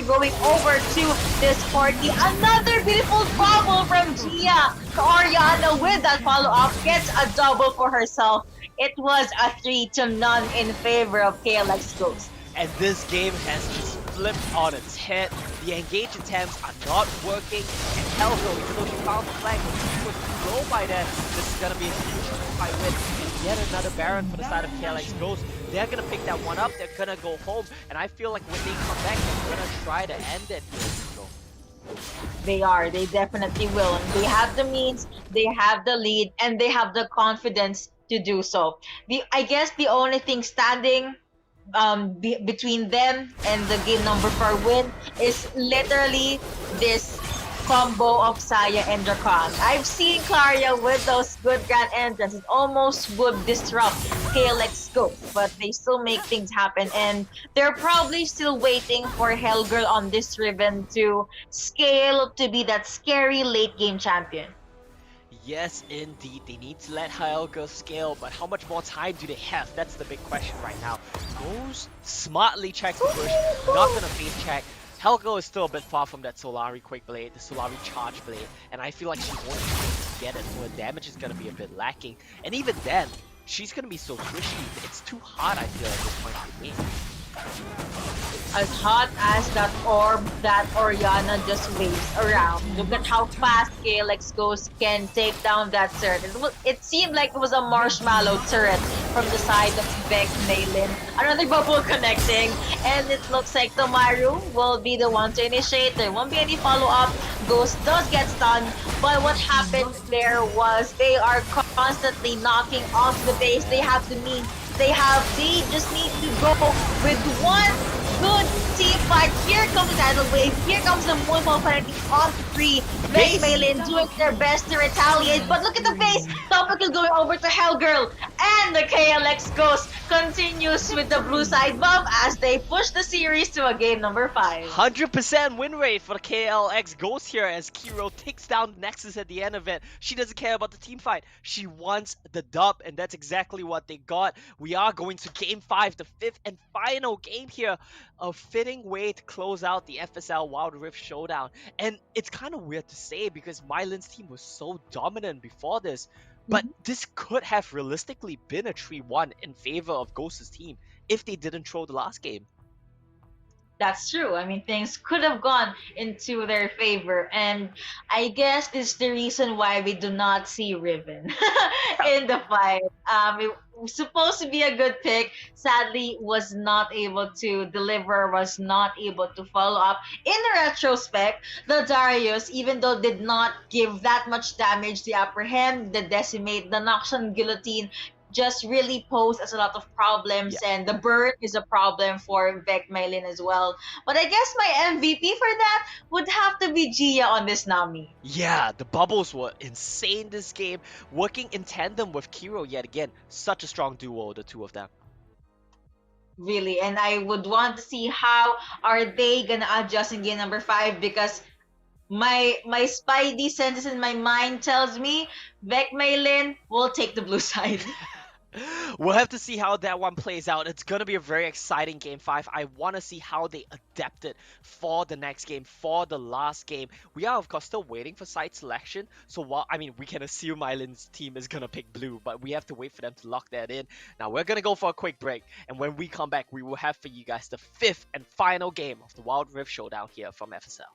Going over to this party. Another beautiful bubble from Gia. Oriana with that follow-up gets a double for herself. It was a 3-0 in favor of KLX Ghost. And this game has just flipped on its head. The engage attempts are not working. And Hellgirl, even though she found the flank, she was too low by then. This is going to be a huge fight win. And yet another Baron for the side of KLX Ghost. They're going to pick that one up. They're going to go home. And I feel like when they come back, they're going to try to end it. They are. They definitely will. And they have the means, they have the lead, and they have the confidence to do so. I guess the only thing standing between them and the game number 4 win is literally this combo of Saya and Drakan. I've seen Claria with those good grand entrances. It almost would disrupt KLX Ghost, but they still make things happen, and they're probably still waiting for Hellgirl on this Riven to scale to be that scary late game champion. Yes, indeed. They need to let Hellgirl scale, but how much more time do they have? That's the big question right now. Ghost smartly checks the push, not gonna face check. Hellgirl is still a bit far from that Solari Quake Blade, the Solari Charge Blade, and I feel like she won't be able to get it, so her damage is gonna be a bit lacking. And even then, she's gonna be so squishy, it's too hard, I feel, at this point in the game. As hot as that orb that Oriana just waves around. Look at how fast KLX Ghost can take down that turret. It seemed like it was a marshmallow turret from the side of VEC MaiLinh. Another bubble connecting, and it looks like Tomaru will be the one to initiate. There won't be any follow-up. Ghost does get stunned, but what happened there was they are constantly knocking off the base. They have the means They just need to go with one good team fight. Here comes the tidal wave. Here comes the Moonfall penalty on 3. VEC Base! MaiLinh doing their best to retaliate, but look at the face. Topical going over to Hellgirl, and the KLX Ghost continues with the blue side buff as they push the series to a game number 5. 100% win rate for the KLX Ghost here as Kiro takes down Nexus at the end of it. She doesn't care about the team fight. She wants the dub, and that's exactly what they got. We are going to game 5, the 5th and final game here. A fitting way to close out the FSL Wild Rift Showdown. And it's kind of weird to say because MaiLinh's team was so dominant before this. But this could have realistically been a 3-1 in favor of Ghost's team if they didn't throw the last game. That's true. I mean, things could have gone into their favor, and I guess this is the reason why we do not see Riven in the fight. It was supposed to be a good pick. Sadly, was not able to deliver. Was not able to follow up. In retrospect, the Darius, even though did not give that much damage, the apprehend, the decimate, the Noxian guillotine, just really pose as a lot of problems, and the burn is a problem for VEC MaiLinh as well. But I guess my MVP for that would have to be Gia on this Nami. Yeah, the bubbles were insane this game, working in tandem with Kiro yet again. Such a strong duo, the two of them. Really, and I would want to see how are they gonna adjust in game number 5, because my spidey senses in my mind tells me VEC MaiLinh will take the blue side. We'll have to see how that one plays out. It's going to be a very exciting game 5. I want to see how they adapt it for the next game, for the last game. We are, of course, still waiting for site selection. So, we can assume MaiLinh's team is going to pick blue, but we have to wait for them to lock that in. Now, we're going to go for a quick break. And when we come back, we will have for you guys the 5th and final game of the Wild Rift Showdown here from FSL.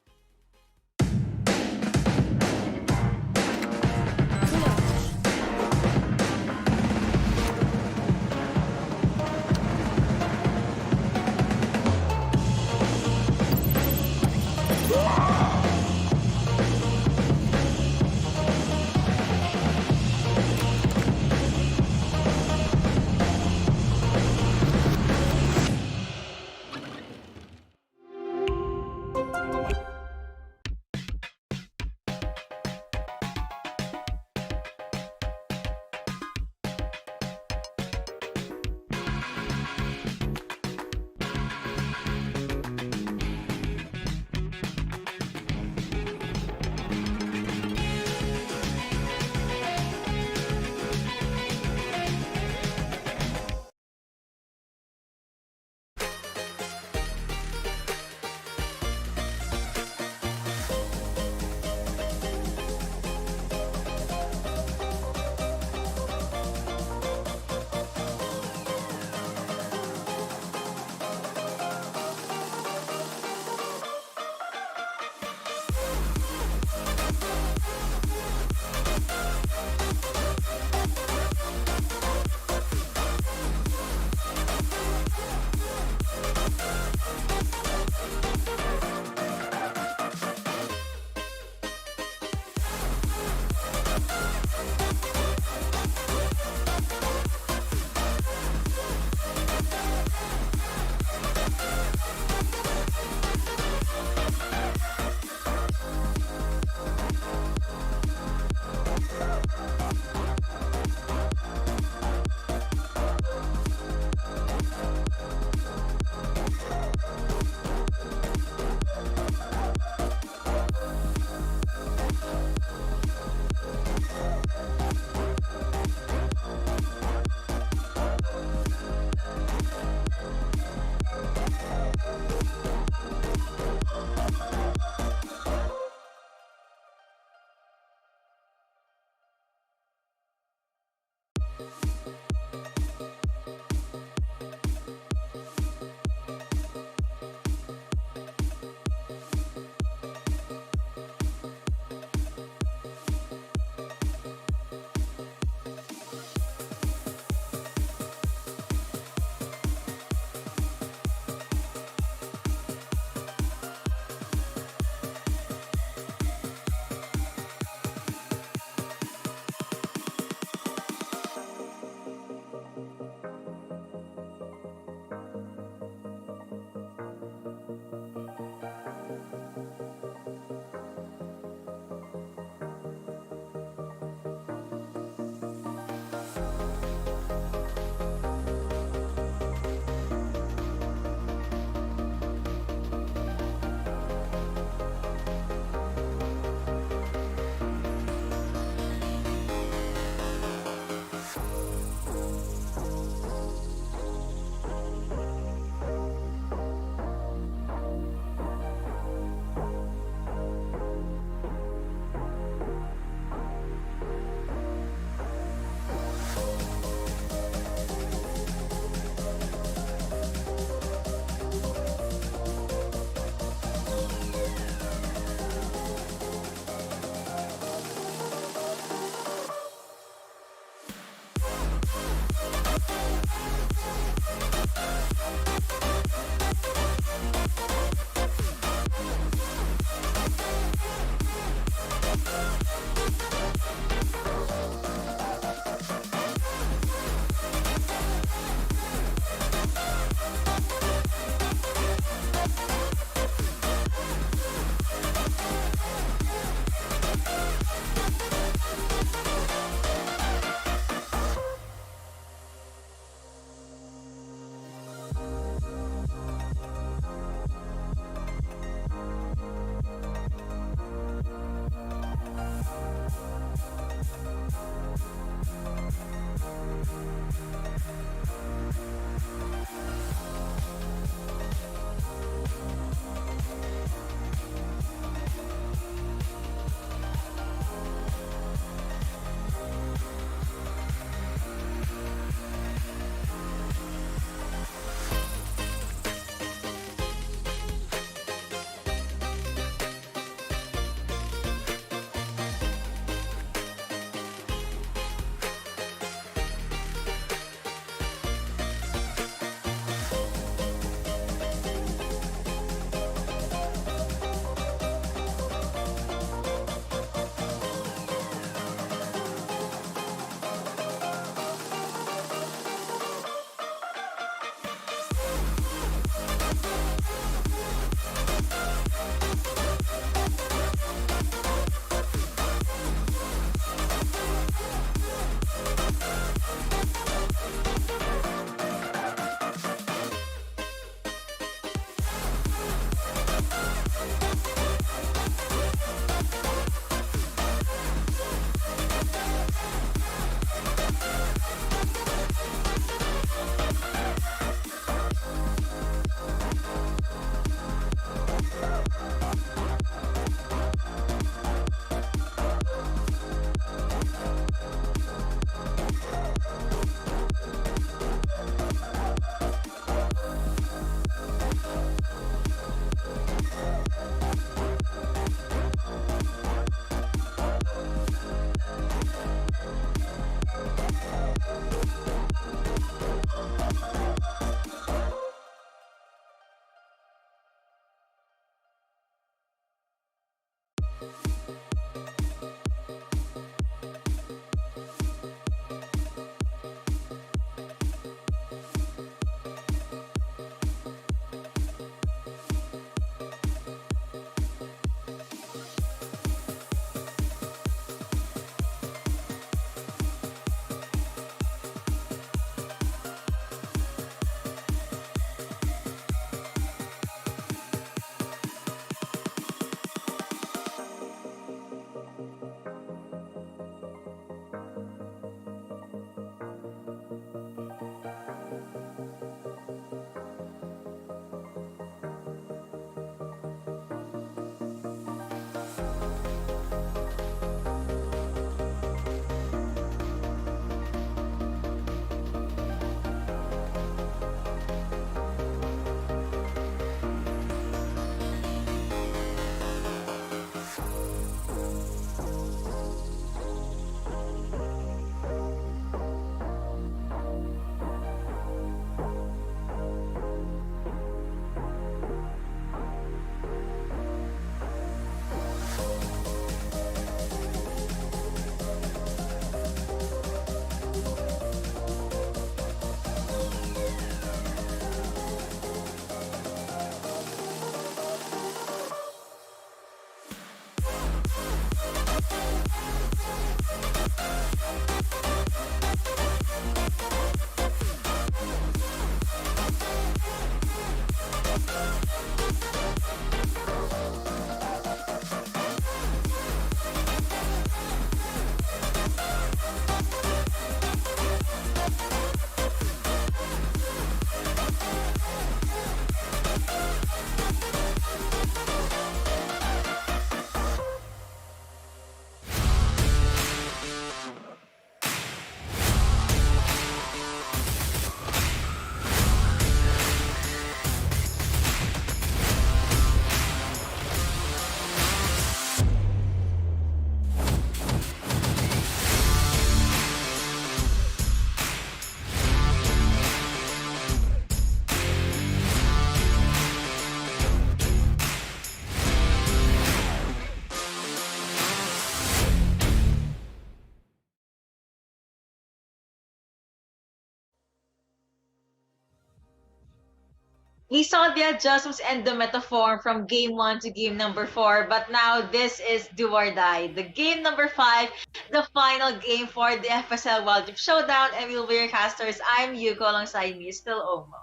We saw the adjustments and the metaphor from game 1 to game number 4, but now this is do or die. The game number 5, the final game for the FSL Wild Rift Showdown, and we'll be your casters. I'm Yuko, alongside me is still Omo.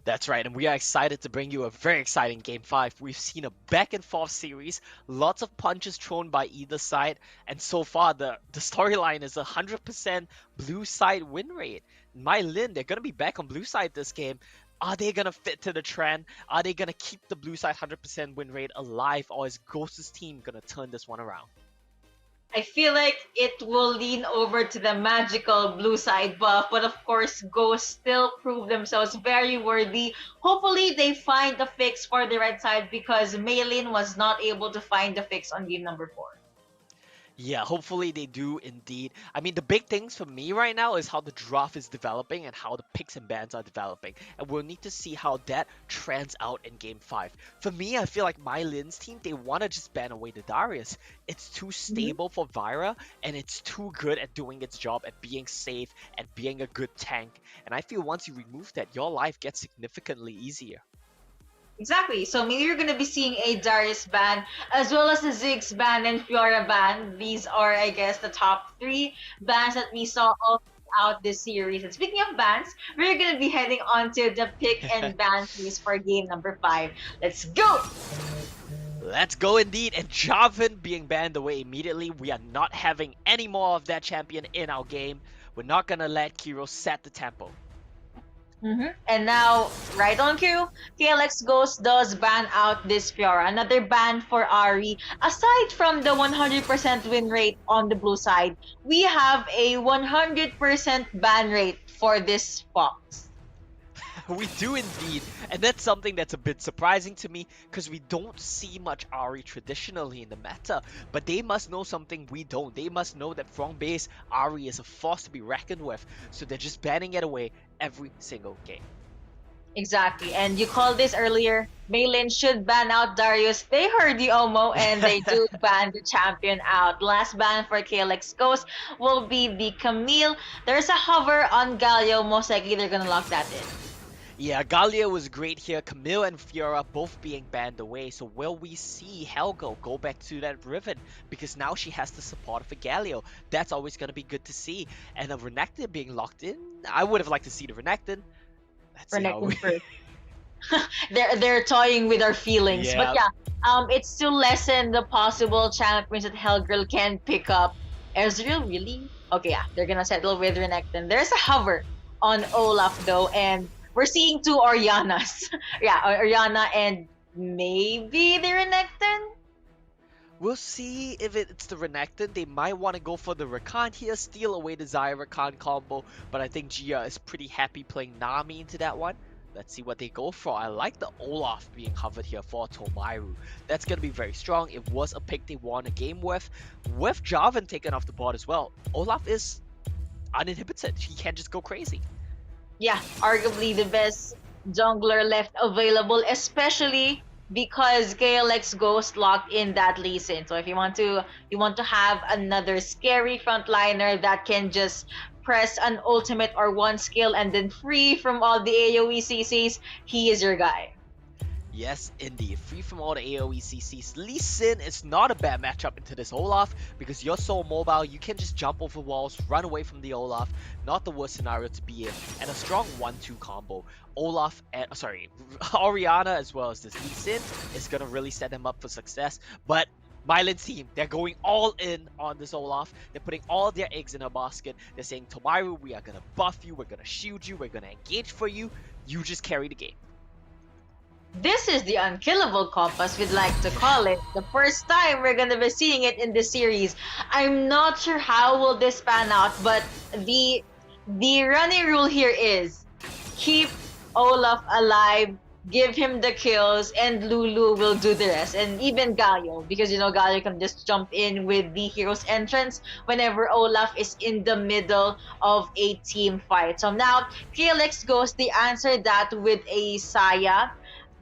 That's right, and we are excited to bring you a very exciting Game 5. We've seen a back and forth series, lots of punches thrown by either side, and so far the storyline is 100% blue side win rate. MaiLinh, they're going to be back on blue side this game. Are they going to fit to the trend? Are they going to keep the blue side 100% win rate alive, or is Ghost's team going to turn this one around? I feel like it will lean over to the magical blue side buff, but of course, Ghosts still prove themselves very worthy. Hopefully, they find the fix for the red side because MaiLinh was not able to find the fix on game number 4. Yeah, hopefully they do indeed. I mean, the big things for me right now is how the draft is developing and how the picks and bans are developing. And we'll need to see how that trends out in Game 5. For me, I feel like MaiLinh's team, they want to just ban away the Darius. It's too stable for Vyra, and it's too good at doing its job, at being safe, and being a good tank. And I feel once you remove that, your life gets significantly easier. Exactly. So maybe you're gonna be seeing a Darius ban as well as the Ziggs ban and Fiora ban. These are, I guess, the top 3 bans that we saw all throughout this series. And speaking of bans, we're gonna be heading on to the pick and ban phase for game number 5. Let's go! Let's go indeed, and Jarvan being banned away immediately. We are not having any more of that champion in our game. We're not gonna let Kiro set the tempo. And now, right on cue, KLX Ghost does ban out this Fiora. Another ban for Ahri. Aside from the 100% win rate on the blue side, we have a 100% ban rate for this Fox. We do indeed, and that's something that's a bit surprising to me because we don't see much Ahri traditionally in the meta, but they must know something we don't. They must know that from base, Ahri is a force to be reckoned with, so they're just banning it away every single game. Exactly, and you called this earlier. MaiLinh should ban out Darius. They heard you, Omo, and they do ban the champion out. Last ban for KLX Ghost will be the Camille. There's a hover on Galio. Most likely they're gonna lock that in. Yeah, Galio was great here. Camille and Fiora both being banned away. So will we see Helgo go back to that Riven? Because now she has the support of a Galio. That's always going to be good to see. And a Renekton being locked in? I would have liked to see the Renekton. Let's see how we... First. they're toying with our feelings. Yeah. But yeah, it's to lessen the possible champions that Hellgirl can pick up. Ezreal, really? Okay, yeah, they're gonna settle with Renekton. There's a hover on Olaf though, and we're seeing 2 Orianas. Yeah, Oriana and maybe the Renekton? We'll see if it's the Renekton. They might want to go for the Rakan here, steal away the Xayah Rakan combo, but I think Gia is pretty happy playing Nami into that one. Let's see what they go for. I like the Olaf being covered here for Tomairu. That's going to be very strong. It was a pick they won a game with Jarvan taken off the board as well. Olaf is uninhibited. He can't just go crazy. Yeah, arguably the best jungler left available, especially because KLX Ghost locked in that Lee Sin. So if you want to have another scary frontliner that can just press an ultimate or one skill and then free from all the AoE CCs, he is your guy. Yes, indeed. Free from all the AoE CCs. Lee Sin is not a bad matchup into this Olaf because you're so mobile, you can just jump over walls, run away from the Olaf. Not the worst scenario to be in. And a strong 1-2 combo. Olaf and, Oriana as well as this Lee Sin is going to really set them up for success. But MaiLinh's team, they're going all in on this Olaf. They're putting all their eggs in a basket. They're saying, Tomairu, we are going to buff you, we're going to shield you, we're going to engage for you. You just carry the game. This is the unkillable compass, we'd like to call it. The first time we're gonna be seeing it in this series. I'm not sure how will this pan out, but the running rule here is keep Olaf alive, give him the kills, and Lulu will do the rest. And even Galio, because Galio can just jump in with the hero's entrance whenever Olaf is in the middle of a team fight. So now KLX Ghost, they answered that with a Xayah.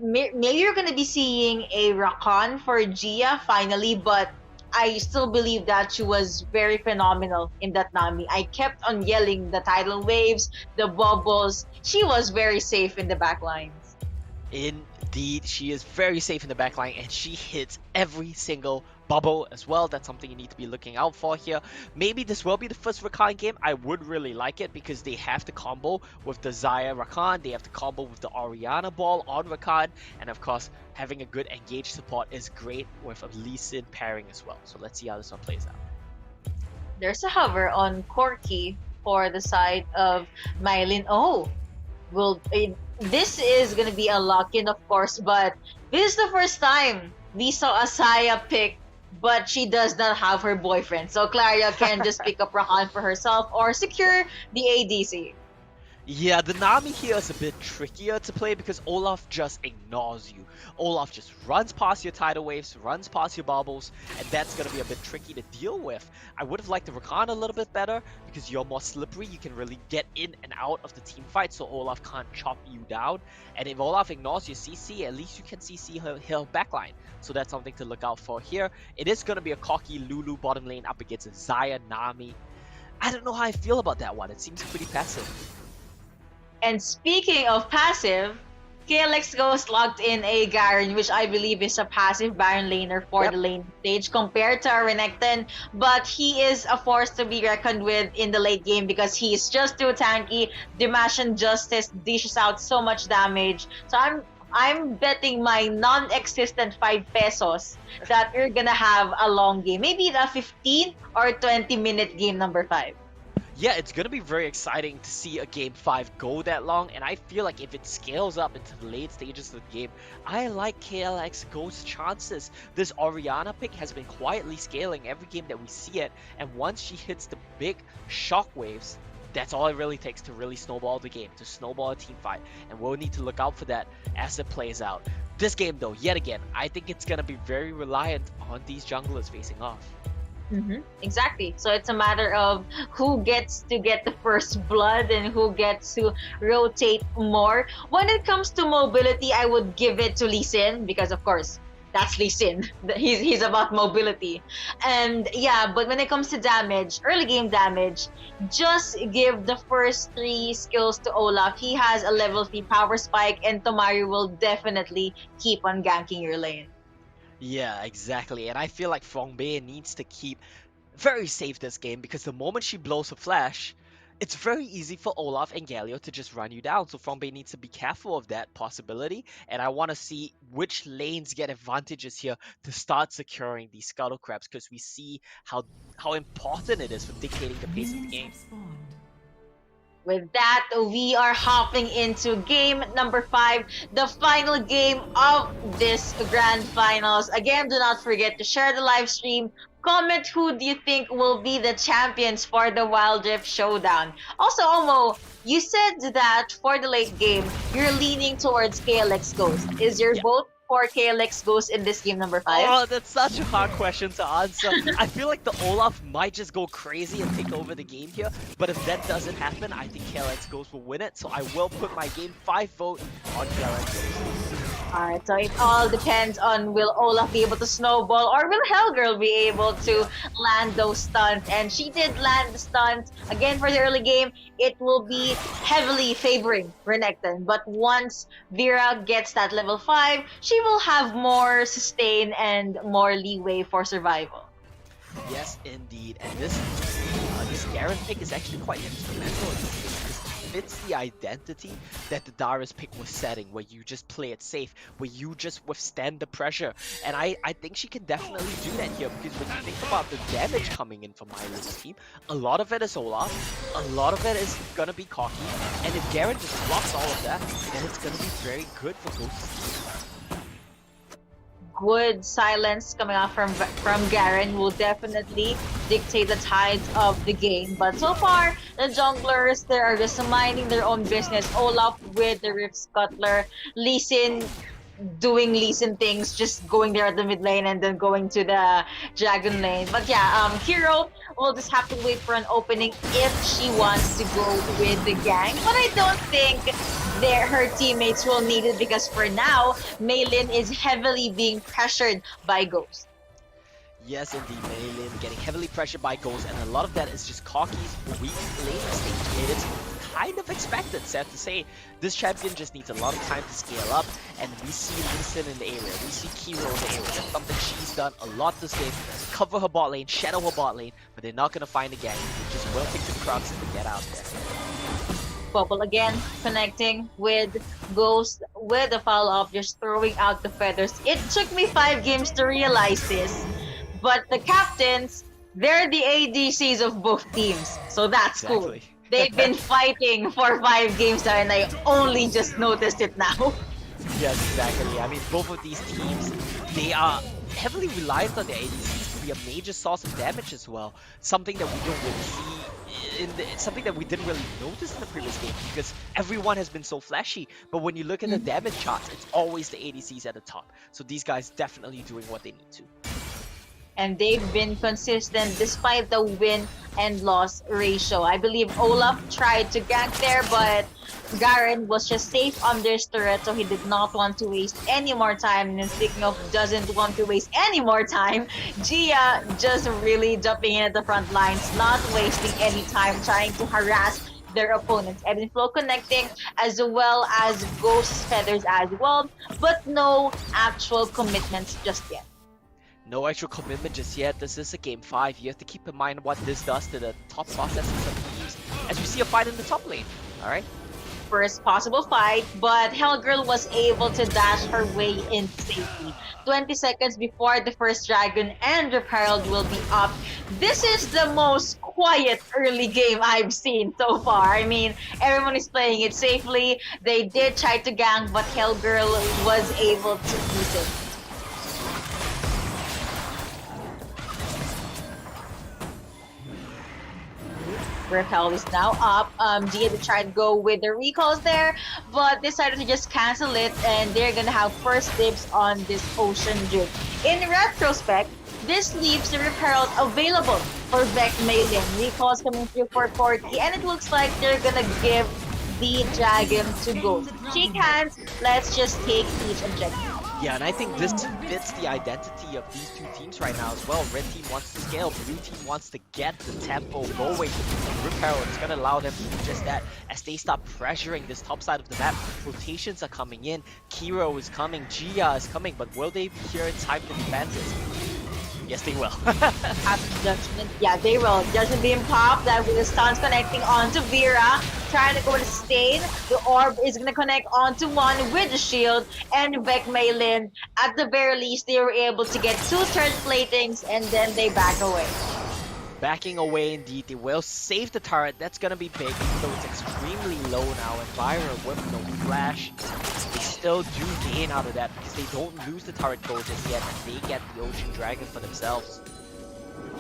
Maybe you're gonna be seeing a Rakan for Gia finally, but I still believe that she was very phenomenal in that Nami. I kept on yelling the tidal waves, the bubbles. She was very safe in the back lines. Indeed, she is very safe in the backline and she hits every single bubble as well. That's something you need to be looking out for here. Maybe this will be the first Rakan game. I would really like it because they have to combo with the Xayah Rakan, they have to combo with the Orianna ball on Rakan, and of course, having a good engaged support is great with a Lee Sin pairing as well. So let's see how this one plays out. There's a hover on Corki for the side of MaiLinh. Oh, this is gonna be a lock-in, of course, but this is the first time we saw a Saya pick, but she does not have her boyfriend. So Claria can just pick up Rakan for herself or secure the ADC. Yeah, the Nami here is a bit trickier to play because Olaf just ignores you. Olaf just runs past your tidal waves, runs past your bubbles, and that's going to be a bit tricky to deal with. I would have liked the Rakan a little bit better because you're more slippery. You can really get in and out of the team fight so Olaf can't chop you down. And if Olaf ignores your CC, at least you can CC her backline. So that's something to look out for here. It is going to be a cocky Lulu bottom lane up against Xayah Nami. I don't know how I feel about that one. It seems pretty passive. And speaking of passive, KLX Ghost logged in a Garen, which I believe is a passive Baron laner for the lane stage compared to a Renekton, but he is a force to be reckoned with in the late game because he is just too tanky. Dimashen Justice dishes out so much damage. So I'm betting my non-existent 5 pesos that we're gonna have a long game. Maybe a 15 or 20-minute game number 5. Yeah, it's going to be very exciting to see a Game 5 go that long, and I feel like if it scales up into the late stages of the game, I like KLX Ghost's chances. This Orianna pick has been quietly scaling every game that we see it, and once she hits the big shockwaves, that's all it really takes to really snowball the game, to snowball a team fight, and we'll need to look out for that as it plays out. This game though, yet again, I think it's going to be very reliant on these junglers facing off. Exactly. So it's a matter of who gets to get the first blood and who gets to rotate more. When it comes to mobility, I would give it to Lee Sin because, of course, that's Lee Sin. He's about mobility. And yeah, but when it comes to damage, early game damage, just give the first 3 skills to Olaf. He has a level 3 power spike, and Tomari will definitely keep on ganking your lane. Yeah, exactly. And I feel like Frongbei needs to keep very safe this game because the moment she blows her flash, it's very easy for Olaf and Galio to just run you down. So Frongbei needs to be careful of that possibility. And I want to see which lanes get advantages here to start securing these scuttle crabs because we see how important it is for dictating the pace of the game. With that, we are hopping into game number 5, the final game of this grand finals. Again, do not forget to share the live stream. Comment who do you think will be the champions for the Wild Rift Showdown. Also, Omo, you said that for the late game, you're leaning towards KLX Ghost. Is your vote for KLX Ghost in this game number 5? Oh, that's such a hard question to answer. I feel like the Olaf might just go crazy and take over the game here, but if that doesn't happen, I think KLX Ghost will win it, so I will put my game 5 vote on KLX Ghost. Alright, so it all depends on will Olaf be able to snowball or will Hellgirl be able to land those stunts. And she did land the stunts. Again, for the early game, it will be heavily favoring Renekton. But once Vera gets that level 5, she will have more sustain and more leeway for survival. Yes, indeed. And this Garen pick is actually quite instrumental in this game because it fits the identity that the Darius pick was setting, where you just play it safe, where you just withstand the pressure. And I think she can definitely do that here because when you think about the damage coming in from MaiLinh's team, a lot of it is Olaf, a lot of it is gonna be cocky, and if Garen just blocks all of that, then it's gonna be very good for Ghost's team. Good silence coming out from Garen will definitely dictate the tides of the game. But so far, the junglers, they are just minding their own business. Olaf with the Rift Scuttler, Lee Sin doing Lee Sin things, just going there at the mid lane and then going to the dragon lane. But yeah, Hero will just have to wait for an opening if she wants to go with the gang. But I don't think her teammates will need it because for now, MaiLinh is heavily being pressured by Ghost. Yes, indeed, MaiLinh getting heavily pressured by Ghost, and a lot of that is just Cocky's weak laner stage. It is kind of expected, sad to say. This champion just needs a lot of time to scale up, and we see Lee Sin in the area, we see Kiro in the area. That's something she's done a lot this game. Cover her bot lane, shadow her bot lane, but they're not going to find the gang. They're just wilting to the crux and to get out there. Bubble again, connecting with Ghost with a follow-up, just throwing out the feathers. It took me 5 games to realize this, but the captains, they're the ADCs of both teams, so that's cool. They've been fighting for 5 games now, and I only just noticed it now. Yes, exactly. I mean, both of these teams, they are heavily reliant on their ADCs to be a major source of damage as well. Something that we don't really see something that we didn't really notice in the previous game because everyone has been so flashy. But when you look at the damage charts, it's always the ADCs at the top. So these guys definitely doing what they need to. And they've been consistent despite the win and loss ratio. I believe Olaf tried to gank there, but Garen was just safe under his turret, so he did not want to waste any more time. And speaking of doesn't want to waste any more time, Gia just really jumping in at the front lines, not wasting any time trying to harass their opponents. Evan Flow connecting as well as Ghost's feathers as well, but no actual commitments just yet. No actual commitment just yet. This is a game 5. You have to keep in mind what this does to the top processes of teams as we see a fight in the top lane. Alright? First possible fight, but Hellgirl was able to dash her way in safely. 20 seconds before the first dragon and Herald will be up. This is the most quiet early game I've seen so far. I mean, everyone is playing it safely. They did try to gank, but Hellgirl was able to use it. Repel is now up. Gia tried to go with the recalls there, but decided to just cancel it, and they're gonna have first dibs on this Ocean Drift. In retrospect, this leaves the Repel available for VEC MaiLinh. Recalls coming through for 40, and it looks like they're gonna give the dragon to Ghost. Shake hands, let's just take each objective. Yeah, and I think this fits the identity of these two teams right now as well. Red team wants to scale, blue team wants to get the tempo going. Repair, it's going to allow them to do just that as they start pressuring this top side of the map. Rotations are coming in, Kiro is coming, Gia is coming, but will they be here in time to defend this? Yes, they will. Judgment, yeah, they will. Judgment being popped, that with the stuns connecting onto Vera, trying to go with Stain. The orb is gonna connect onto one with the shield, and VEC MaiLinh, at the very least, they were able to get 2 turret platings, and then they back away. Backing away indeed, they will save the turret. That's gonna be big, even though it's extremely low now. And Byron with no flash, they still do gain out of that because they don't lose the turret goal just yet, and they get the Ocean Dragon for themselves.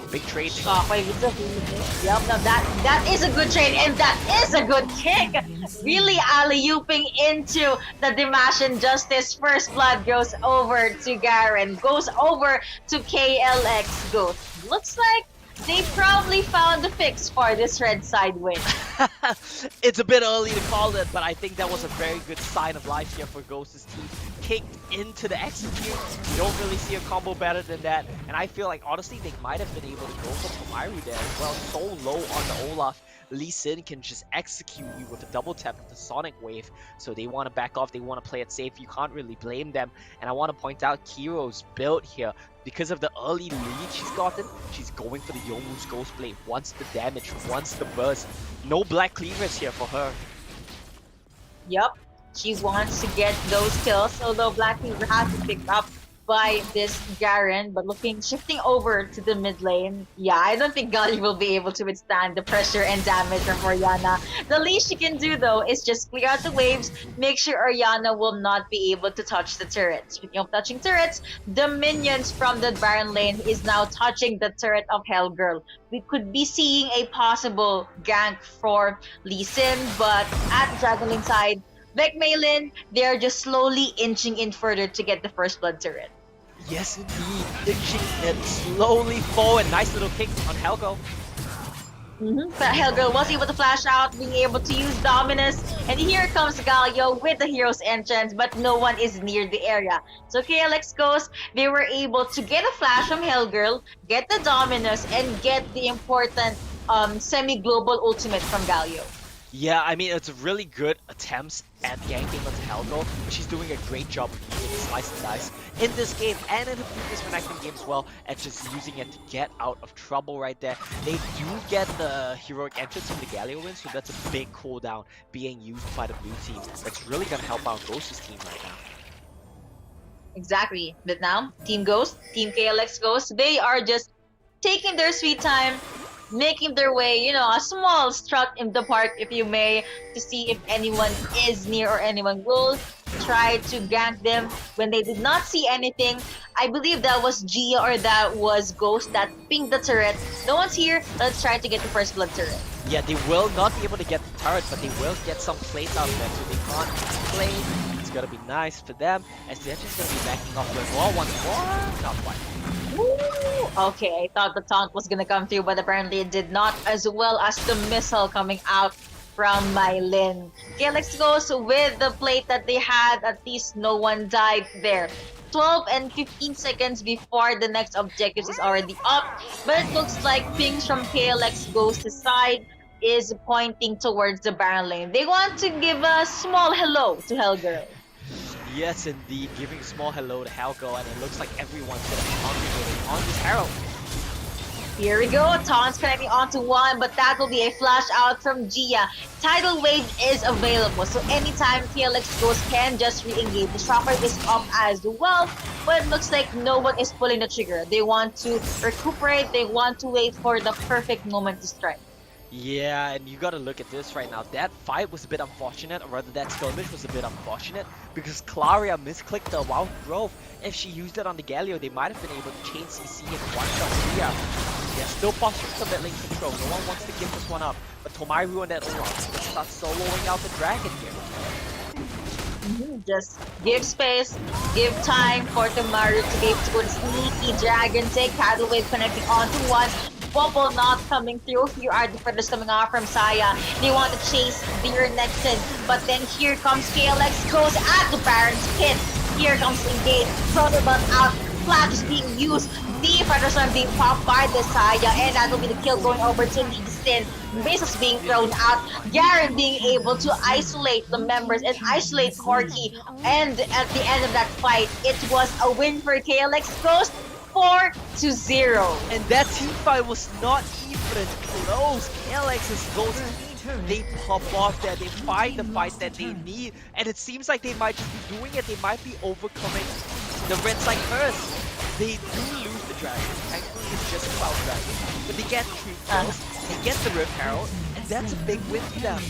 Big trade. Shockwave is a yep, now that is a good trade, and that is a good kick. Really alley-ooping into the Dimash Injustice. First blood goes over to Garen, goes over to KLX Ghost. Looks like they probably found the fix for this red side win. It's a bit early to call it, but I think that was a very good sign of life here for Ghost's team. Kicked into the execute. You don't really see a combo better than that. And I feel like, honestly, they might have been able to go for Pomaru there as well. So low on the Olaf. Lee Sin can just execute you with a double tap with the Sonic Wave. So they want to back off. They want to play it safe. You can't really blame them. And I want to point out Kiro's build here. Because of the early lead she's gotten, she's going for the Yomu's Ghost Blade. Wants the damage, wants the burst. No Black Cleavers here for her. Yup, she wants to get those kills, although Black Cleaver has been picked up by this Garen, but shifting over to the mid lane. Yeah, I don't think Gali will be able to withstand the pressure and damage from Orianna. The least she can do though is just clear out the waves, make sure Orianna will not be able to touch the turrets. Speaking of touching turrets, the minions from the Baron lane is now touching the turret of Hellgirl. We could be seeing a possible gank for Lee Sin, but at Dragon Lane side, VEC MaiLinh, they're just slowly inching in further to get the first blood turret. Yes, indeed. Inching it slowly forward. Nice little kick on Helgo. But Hellgirl was able to flash out, being able to use Dominus. And here comes Galio with the hero's entrance, but no one is near the area. So KLX Ghost, they were able to get a flash from Hellgirl, get the Dominus, and get the important semi-global ultimate from Galio. Yeah, I mean, it's really good attempts at ganking onto Helgo, but she's doing a great job of using the slice and dice in this game and in the previous Renekton game as well, at just using it to get out of trouble right there. They do get the heroic entrance from the Galio win, so that's a big cooldown being used by the blue team. That's really gonna help out Ghost's team right now. Exactly. But now, Team Ghost, Team KLX Ghost, they are just taking their sweet time, making their way, a small strut in the park, if you may, to see if anyone is near or anyone will try to gank them. When they did not see anything, I believe that was Gia or that was Ghost that pinged the turret. No one's here. Let's try to get the first blood turret. Yeah, they will not be able to get the turret, but they will get some plates out of it, so they can't play. It's gonna be nice for them, as they're just gonna be backing off with more, once more, not quite. Ooh, okay, I thought the taunt was gonna come through, but apparently it did not, as well as the missile coming out from MaiLinh. KLX goes with the plate that they had, at least no one died there. 12 and 15 seconds before the next objectives is already up, but it looks like pings from KLX Ghost's side is pointing towards the Baron lane. They want to give a small hello to Hellgirl. Yes, indeed, giving a small hello to Helgo, and it looks like everyone's gonna be concentrating on this Herald. Here we go, taunts connecting onto one, but that will be a flash out from Gia. Tidal Wave is available, so anytime KLX Ghost can just re-engage. The Shocker is up as well, but it looks like no one is pulling the trigger. They want to recuperate, they want to wait for the perfect moment to strike. Yeah, and you gotta look at this right now. That fight was a bit unfortunate, or rather that skirmish was a bit unfortunate, because Claria misclicked the Wild Growth. If she used it on the Galio, they might have been able to chain CC and one-shot Ria. They're still posturing some mid lane control. No one wants to give this one up, but Tomairu and that Oron is gonna start soloing out the dragon here. Just give space, give time for Tomairu to be able to go to sneaky dragon take. Tidal Wave connecting onto one. Bubble not coming through. Here are the feathers coming off from Saya. They want to chase their Nexus, but then here comes KLX, goes at the Baron's pit. Here comes Engage, Protobot out, Flash is being used. The feathers are being popped by the Saya, and that will be the kill going over to Lee Sin. Bases being thrown out. Garen being able to isolate the members and isolate Corki. And at the end of that fight, it was a win for KLX Ghost. 4-0. And that team fight was not even close. KLX's Ghost, they pop off there, they find the fight that they need, and it seems like they might just be doing it. They might be overcoming the red side curse. They do lose the dragon. Thankfully, it's just a Cloud Dragon, but they get 3 kills, they get the Rift Herald, and that's a big win for them.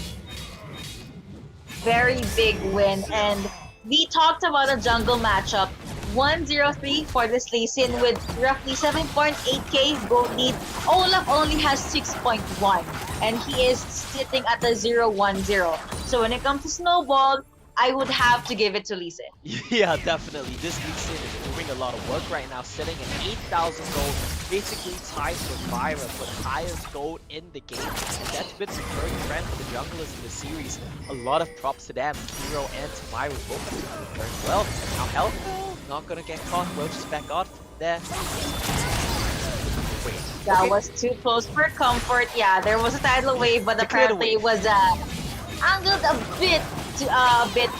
Very big win, and we talked about a jungle matchup. 1-0-3 for this Lee Sin with roughly 7.8k gold lead. Olaf only has 6.1, and he is sitting at a 0-1-0. So when it comes to Snowball, I would have to give it to Lee Sin. Yeah, definitely. This Lee Sin is doing a lot of work right now, sitting at 8,000 gold, basically tied with Myra for the highest gold in the game. And that's been a recurring trend for the junglers in the series. A lot of props to them. Hero and Myra both are doing very well. Now Helco, not gonna get caught. We'll just back out from there. Wait. That Okay. was too close for comfort. Yeah, there was a tidal wave, but The clear apparently it wave. was angled a bit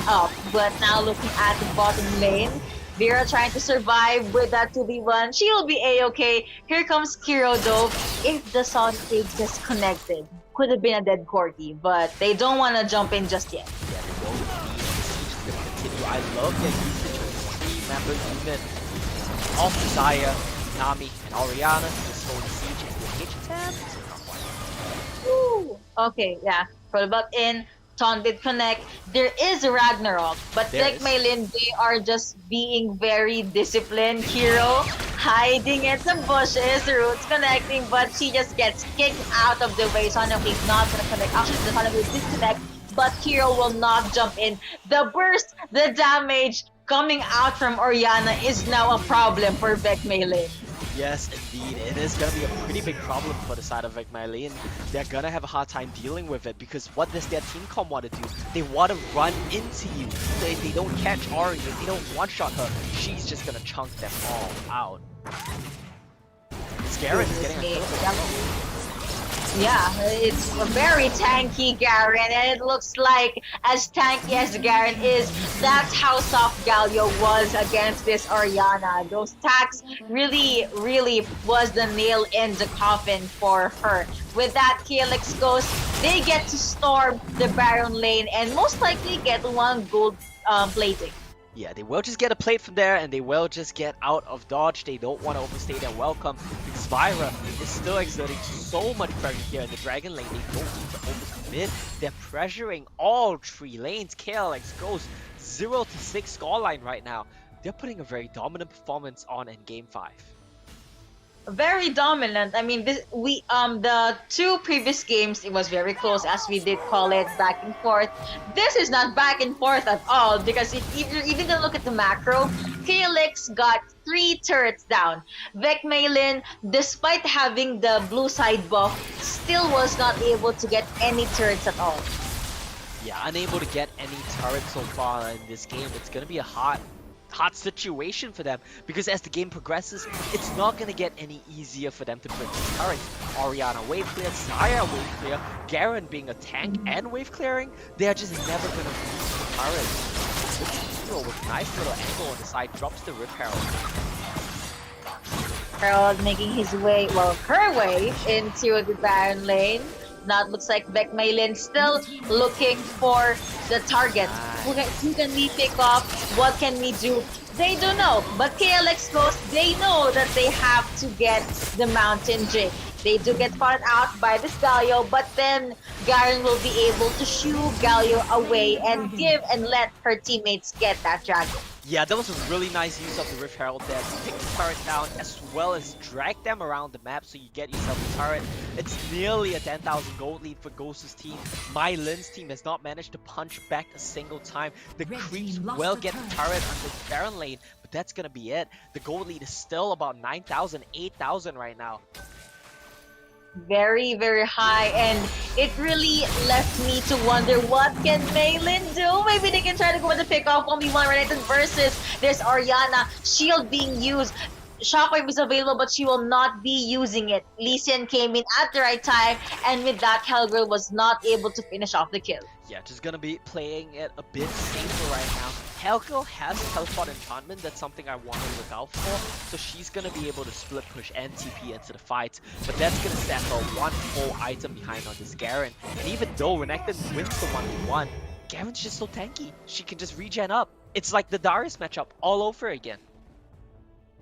up. But now looking at the bottom lane, Vera trying to survive with that 2v1. She will be a-okay. Here comes Kiro though. If the Sun is disconnected, could have been a dead Corki, but they don't want to jump in just yet. Yeah, they won't need the siege is gonna continue. I love their usage of the 3-member unit of Zaya, Nami, and Oriana to just hold the siege and the H tab. Woo! Okay, yeah. Protobot in. Taunt did connect. There is Ragnarok, but There like is. MaiLinh, they are just being very disciplined. Hero hiding in some bushes, Roots connecting, but she just gets kicked out of the way. Sonoke's not gonna connect. Actually, the Sonoke disconnect, but Hero will not jump in. The burst, the damage coming out from Oriana is now a problem for VEC MaiLinh. Yes, indeed. It is going to be a pretty big problem for the side of VEC MaiLinh. They're going to have a hard time dealing with it, because what does their team comp want to do? They want to run into you. If they don't catch Ari, if they don't one-shot her, she's just going to chunk them all out. Garen is getting a kill. Yeah, it's a very tanky Garen, and it looks like as tanky as Garen is, that's how soft Galio was against this Oriana. Those attacks really was the nail in the coffin for her. With that KLX Ghost, they get to storm the Baron lane and most likely get one gold plating. Yeah, they will just get a plate from there, and they will just get out of dodge. They don't want to overstay their welcome, because Spyra is still exerting so much pressure here in the Dragon lane. They don't need to overcommit. They're pressuring all 3 lanes. KLX goes 0-6 scoreline right now. They're putting a very dominant performance on in Game 5. Very dominant. I mean, the 2 previous games it was very close, as we did call it, back and forth. This is not back and forth at all, because if you even look at the macro, KLX got 3 turrets down. VEC MaiLinh, despite having the blue side buff, still was not able to get any turrets at all. Yeah, unable to get any turrets so far in this game. It's gonna be a hot situation for them, because as the game progresses, it's not going to get any easier for them to break the turrets. Oriana wave clear, Xayah wave clear, Garen being a tank and wave clearing, they are just never going to reach the turrets. Hero with a nice little angle on the side drops the Rift Herald. Herald making his way, well, her way into the Baron lane. Now it looks like VEC MaiLinh still looking for the target. Who can we pick off? What can we do? They don't know. But KLX Ghost, they know that they have to get the Mountain Jig. They do get caught out by this Galio, but then Garen will be able to shoo Galio away and give and let her teammates get that dragon. Yeah, that was a really nice use of the Rift Herald there to take the turret down as well as drag them around the map so you get yourself a turret. It's nearly a 10,000 gold lead for Ghost's team. MaiLinh's team has not managed to punch back a single time. The creeps will get the turret on the Baron lane, but that's gonna be it. The gold lead is still about 9,000, 8,000 right now. Very high, and it really left me to wonder, what can MaiLinh do? Maybe they can try to go with the pick-off 1v1 related versus this Oriana. Shield being used. Shockwave is available, but she will not be using it. Lee Sin came in at the right time, and with that, Hellgirl was not able to finish off the kill. Yeah, just gonna be playing it a bit safer right now. Hellgirl has teleport enchantment, that's something I want to look out for, so she's gonna be able to split push and TP into the fight, but that's gonna set her one whole item behind on this Garen. And even though Renekton wins the 1v1, Garen's just so tanky. She can just regen up. It's like the Darius matchup all over again.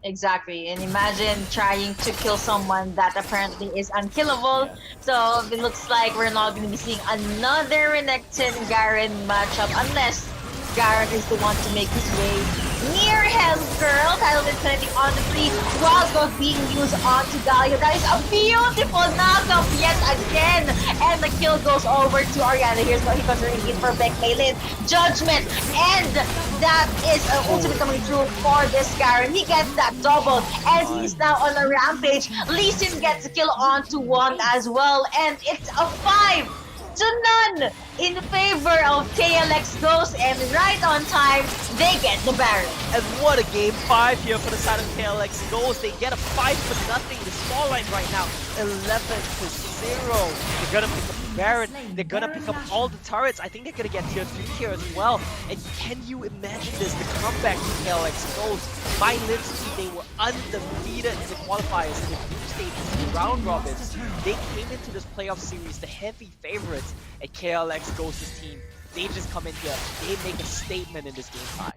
Exactly, and imagine trying to kill someone that apparently is unkillable. So it looks like we're not going to be seeing another Renekton Garen matchup unless Garen is the one to make his way near Hellgirl. Title Infinity on the free. Wild Growth being used onto Galio. That is a beautiful knockup yet again. And the kill goes over to Oriana. Here's what he considering it for VEC MaiLinh. Judgment. And that is an ultimate coming through for this Garen. He gets that double as he's now on a rampage. Lee Sin gets a kill onto one as well. And it's a 5-0 in favor of KLX Ghost, and right on time, they get the Baron. And what a game 5 here for the side of KLX Ghost. They get a 5-0. The scoreline right now, 11-0. They're gonna pick up the Baron. They're gonna pick up all the turrets. I think they're gonna get tier 3 here as well. And can you imagine this? The comeback to KLX Ghost. MaiLinh's team, they were undefeated in the qualifiers in the group stages, round robins. They came into this playoff series the heavy favorites. At KLX Ghost's team, they just come in here, they make a statement in this game 5.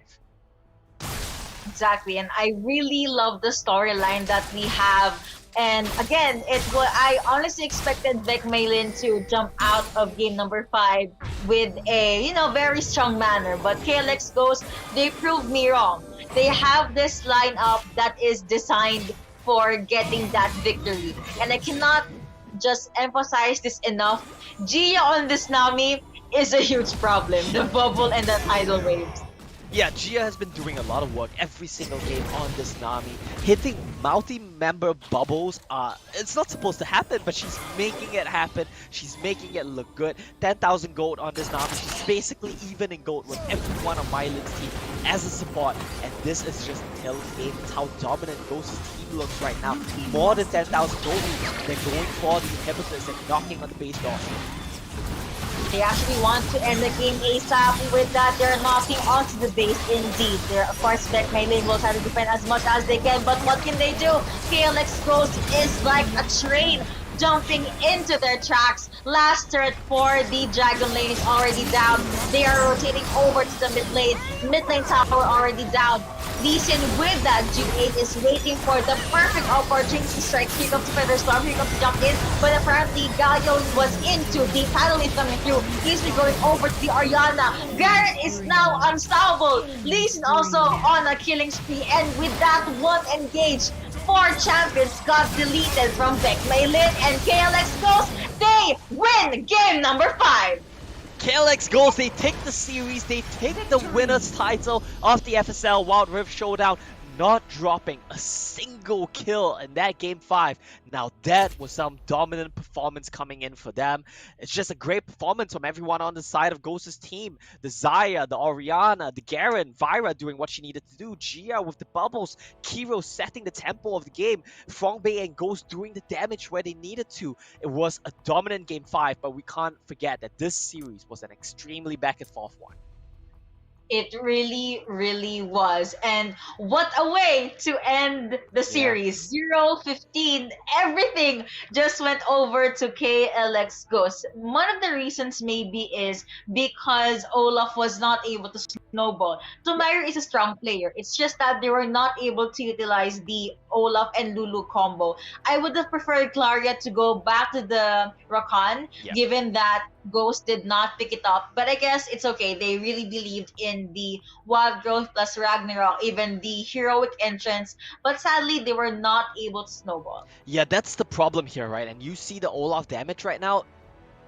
Exactly, and I really love the storyline that we have. And again, I honestly expected VEC MaiLinh to jump out of game number 5 with a very strong manner, but KLX Ghost, they proved me wrong. They have this lineup that is designed for getting that victory, and I cannot just emphasize this enough. Gia on this Nami is a huge problem. The bubble and the tidal waves. Yeah, Gia has been doing a lot of work every single game on this Nami. Hitting multi-member bubbles, it's not supposed to happen, but she's making it happen. She's making it look good. 10,000 gold on this Nami. She's basically even in gold with everyone on MaiLin's team as a support. And this is just telling game how dominant Ghost's team looks right now. More than 10,000 gold leads. They're going for the inhibitors and knocking on the base doors. They actually want to end the game ASAP. With that, they're knocking onto the base indeed. They're, of course, VEC MaiLinh will try to defend as much as they can, but what can they do? KLX Ghost is like a train jumping into their tracks. Last turret for the Dragon Lane is already down. They are rotating over to the mid lane. Mid lane tower already down. Lee Sin with that G8 is waiting for the perfect opportunity to strike. Here comes Featherstorm, here comes to jump in, but apparently Galio was into the Catalyst coming through. He's been going over to the Orianna. Garrett is now unstoppable. Lee Sin also on a killing spree, and with that one engage, 4 champions got deleted from VEC MaiLinh and KLX Ghost. They win game number 5. KLX Ghost, they take the series, they take the winner's title of the FSL Wild Rift Showdown, not dropping a single kill in that game 5. Now that was some dominant performance coming in for them. It's just a great performance from everyone on the side of Ghost's team. The Xayah, the Orianna, the Garen, Vyra doing what she needed to do, Gia with the bubbles, Kiro setting the tempo of the game, Frongbei and Ghost doing the damage where they needed to. It was a dominant game 5, but we can't forget that this series was an extremely back and forth one. It really, really was. And what a way to end the series. 0-15, everything just went over to KLX Ghost. One of the reasons maybe is because Olaf was not able to snowball. Tomayer is a strong player. It's just that they were not able to utilize the Olaf and Lulu combo. I would have preferred Claria to go back to the Rakan, given that Ghost did not pick it up. But I guess it's okay. They really believed in the Wild Growth plus Ragnarok, even the heroic entrance. But sadly, they were not able to snowball. Yeah, that's the problem here, right? And you see the Olaf damage right now.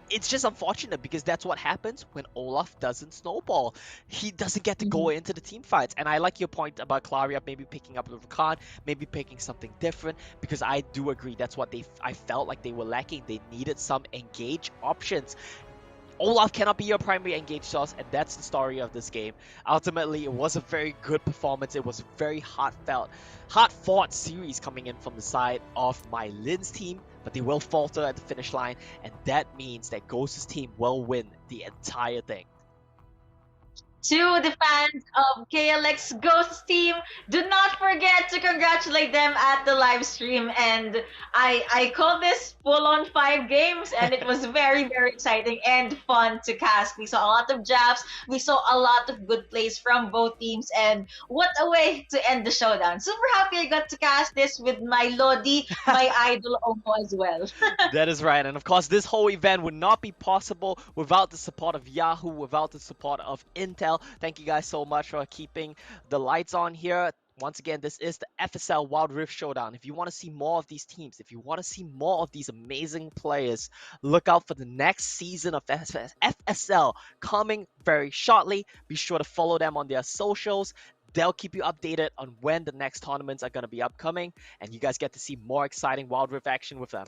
It's just unfortunate because that's what happens when Olaf doesn't snowball. He doesn't get to go into the team fights. And I like your point about Claria maybe picking up the Rakan, maybe picking something different, because I do agree that's what I felt like they were lacking. They needed some engage options. Olaf cannot be your primary engage source, and that's the story of this game. Ultimately, it was a very good performance. It was a very hard-fought series coming in from the side of MaiLin's team, but they will falter at the finish line, and that means that Ghost's team will win the entire thing. To the fans of KLX Ghost team, do not forget to congratulate them at the live stream. And I call this full on 5 games, and it was very, very exciting and fun to cast. We saw a lot of jabs, we saw a lot of good plays from both teams, and what a way to end the showdown. Super happy I got to cast this with my Lodi, my idol Omo as well. That is right, and of course this whole event would not be possible without the support of Yahoo, without the support of Intel. Thank you guys so much for keeping the lights on here. Once again, this is the FSL Wild Rift Showdown. If you want to see more of these teams, if you want to see more of these amazing players, look out for the next season of FSL coming very shortly. Be sure to follow them on their socials. They'll keep you updated on when the next tournaments are going to be upcoming, and you guys get to see more exciting Wild Rift action with them.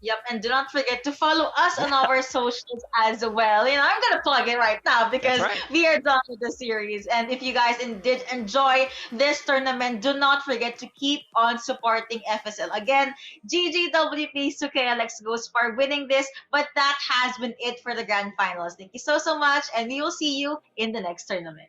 Yep, and do not forget to follow us on our socials as well. You know, I'm gonna plug it right now because we are done with the series. And if you guys did enjoy this tournament, do not forget to keep on supporting FSL. Again, GGWP to KLX Ghost for winning this, but that has been it for the grand finals. Thank you so much, and we will see you in the next tournament.